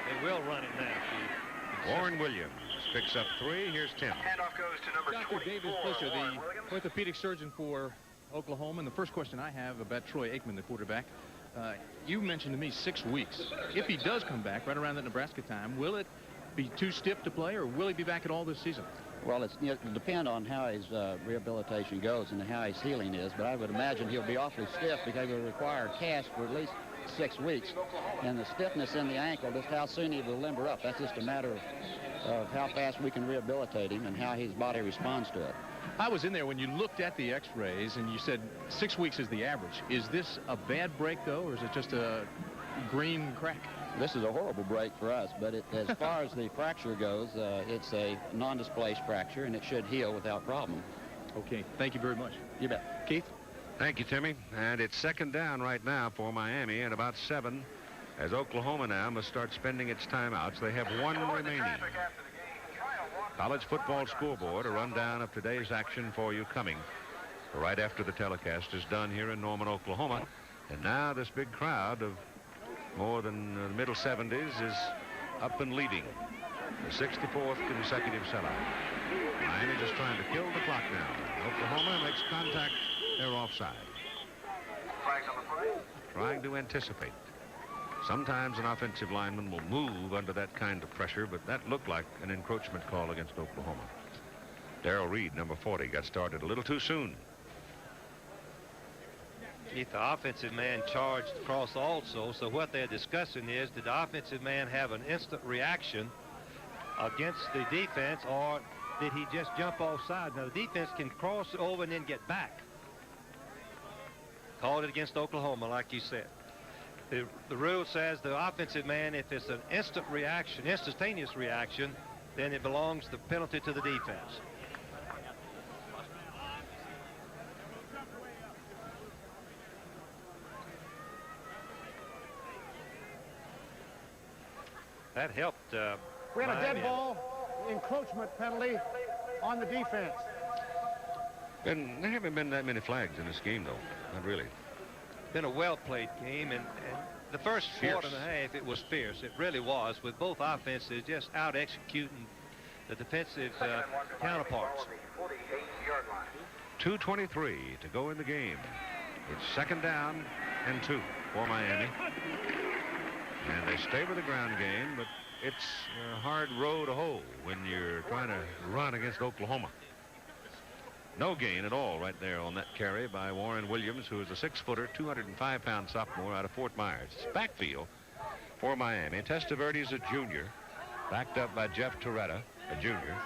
They will run it now. Warren Williams picks up 3. Here's Tim. Handoff goes to number Dr. 24. David Fisher, the orthopedic surgeon for Oklahoma. And the first question I have about Troy Aikman, the quarterback. You mentioned to me 6 weeks. If he does come back right around that Nebraska time, will it be too stiff to play, or will he be back at all this season? Well, it'll depend on how his rehabilitation goes and how his healing is, but I would imagine he'll be awfully stiff because he'll require a cast for at least 6 weeks. And the stiffness in the ankle, just how soon he will limber up, that's just a matter of how fast we can rehabilitate him and how his body responds to it. I was in there when you looked at the x-rays and you said 6 weeks is the average. Is this a bad break, though, or is it just a green crack? This is a horrible break for us, but as far as the fracture goes, it's a non-displaced fracture, and it should heal without problem. Okay, thank you very much. You bet. Keith? Thank you, Timmy. And it's 2nd down right now for Miami at about 7, as Oklahoma now must start spending its timeouts. They have 1 remaining. College Football Scoreboard, a rundown of today's action for you coming right after the telecast is done here in Norman, Oklahoma. And now this big crowd of more than the middle 70s is up and leading. The 64th consecutive sellout. Miami just trying to kill the clock now. Oklahoma makes contact. They're offside. Trying to anticipate. Sometimes an offensive lineman will move under that kind of pressure, but that looked like an encroachment call against Oklahoma. Darrell Reed, number 40, got started a little too soon. Keith, the offensive man charged across also, so what they're discussing is, did the offensive man have an instant reaction against the defense, or did he just jump offside? Now, the defense can cross over and then get back. Called it against Oklahoma, like you said. The rule says the offensive man, if it's an instant reaction, instantaneous reaction, then it belongs the penalty to the defense. That helped. We had a Miami. dead ball encroachment penalty on the defense. And there haven't been that many flags in this game, though. Not really. Been a well-played game, and the first quarter and a half, it was fierce. It really was, with both offenses just out-executing the defensive counterparts. 2:23 to go in the game. It's 2nd down and 2 for Miami. And they stay with the ground game, but it's a hard row to hoe when you're trying to run against Oklahoma. No gain at all right there on that carry by Warren Williams, who is a 6-footer, 205-pound sophomore out of Fort Myers. It's backfield for Miami. Testaverde's a junior, backed up by Jeff Toretta, a junior.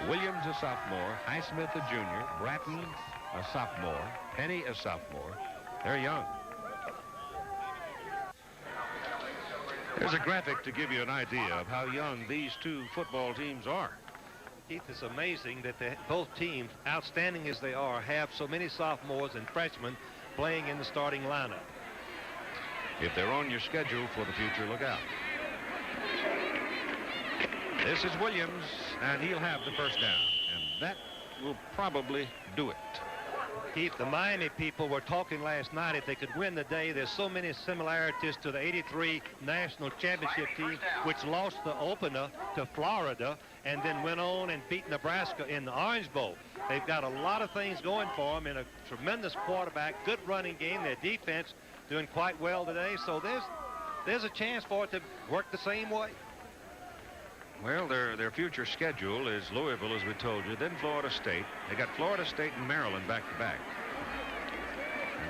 Williams, a sophomore. Highsmith, a junior. Bratton, a sophomore. Penny, a sophomore. They're young. There's a graphic to give you an idea of how young these two football teams are. Keith, it's amazing that both teams, outstanding as they are, have so many sophomores and freshmen playing in the starting lineup. If they're on your schedule for the future, look out. This is Williams, and he'll have the first down, and that will probably do it. Keith, the Miami people were talking last night if they could win the day. There's so many similarities to the '83 national championship team, which lost the opener to Florida and then went on and beat Nebraska in the Orange Bowl. They've got a lot of things going for them, and a tremendous quarterback, good running game. Their defense doing quite well today, so there's a chance for it to work the same way. Well, their future schedule is Louisville, as we told you, then Florida State. They got Florida State and Maryland back-to-back,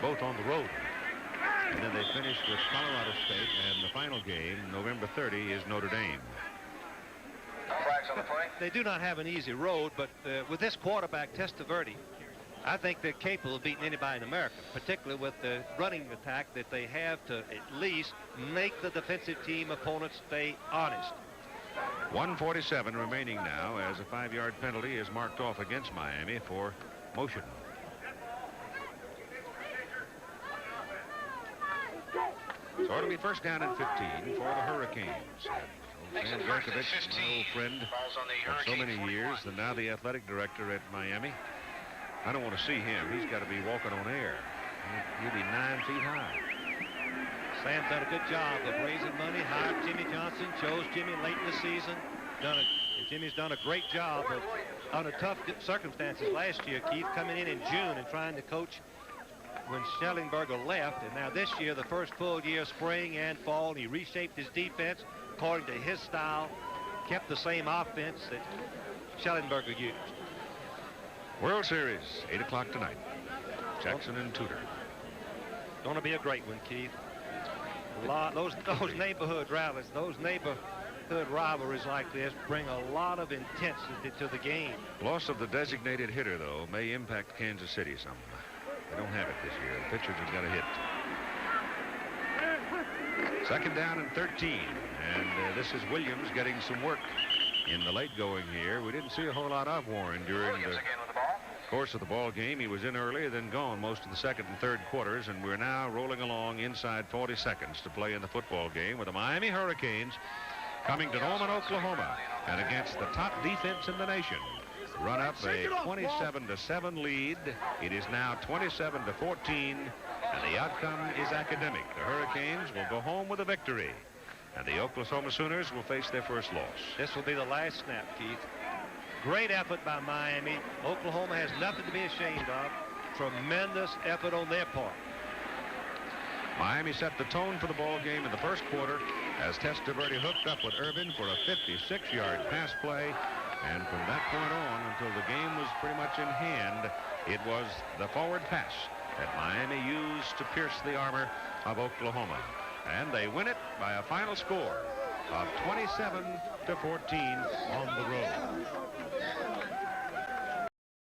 both on the road. And then they finish with Colorado State, and the final game, November 30, is Notre Dame. They do not have an easy road, but with this quarterback, Testaverde, I think they're capable of beating anybody in America, particularly with the running attack that they have to at least make the defensive team opponents stay honest. 1:47 remaining now as a 5-yard penalty is marked off against Miami for motion. So it'll be first down and 15 for the Hurricanes. Stan Berkovich, my old friend of so many years, and now the athletic director at Miami. I don't want to see him. He's got to be walking on air. He'll be 9 feet high. Sam's done a good job of raising money, hired Jimmy Johnson, chose Jimmy late in the season. Jimmy's done a great job of, under tough circumstances last year, Keith, coming in June and trying to coach when Schellenberger left. And now this year, the first full year, spring and fall, he reshaped his defense according to his style, kept the same offense that Schellenberger used. World Series, 8 o'clock tonight. Jackson and Tudor. Going to be a great one, Keith. Those neighborhood rallies, those neighborhood rivalries like this bring a lot of intensity to the game. Loss of the designated hitter, though, may impact Kansas City some. They don't have it this year. The pitchers have got a hit. Second down and 13, and this is Williams getting some work in the late going here. We didn't see a whole lot of Warren during the course of the ball game. He was in early, then gone most of the second and third quarters, and we're now rolling along inside 40 seconds to play in the football game with the Miami Hurricanes coming to Norman, Oklahoma, and against the top defense in the nation, run up a 27-7 lead. It is now 27-14, and the outcome is academic. The Hurricanes will go home with a victory, and the Oklahoma Sooners will face their first loss. This will be the last snap, Keith. Great effort by Miami. Oklahoma has nothing to be ashamed of. Tremendous effort on their part. Miami set the tone for the ball game in the first quarter as Testaverde hooked up with Irvin for a 56-yard pass play. And from that point on until the game was pretty much in hand, it was the forward pass that Miami used to pierce the armor of Oklahoma. And they win it by a final score of 27-14 on the road.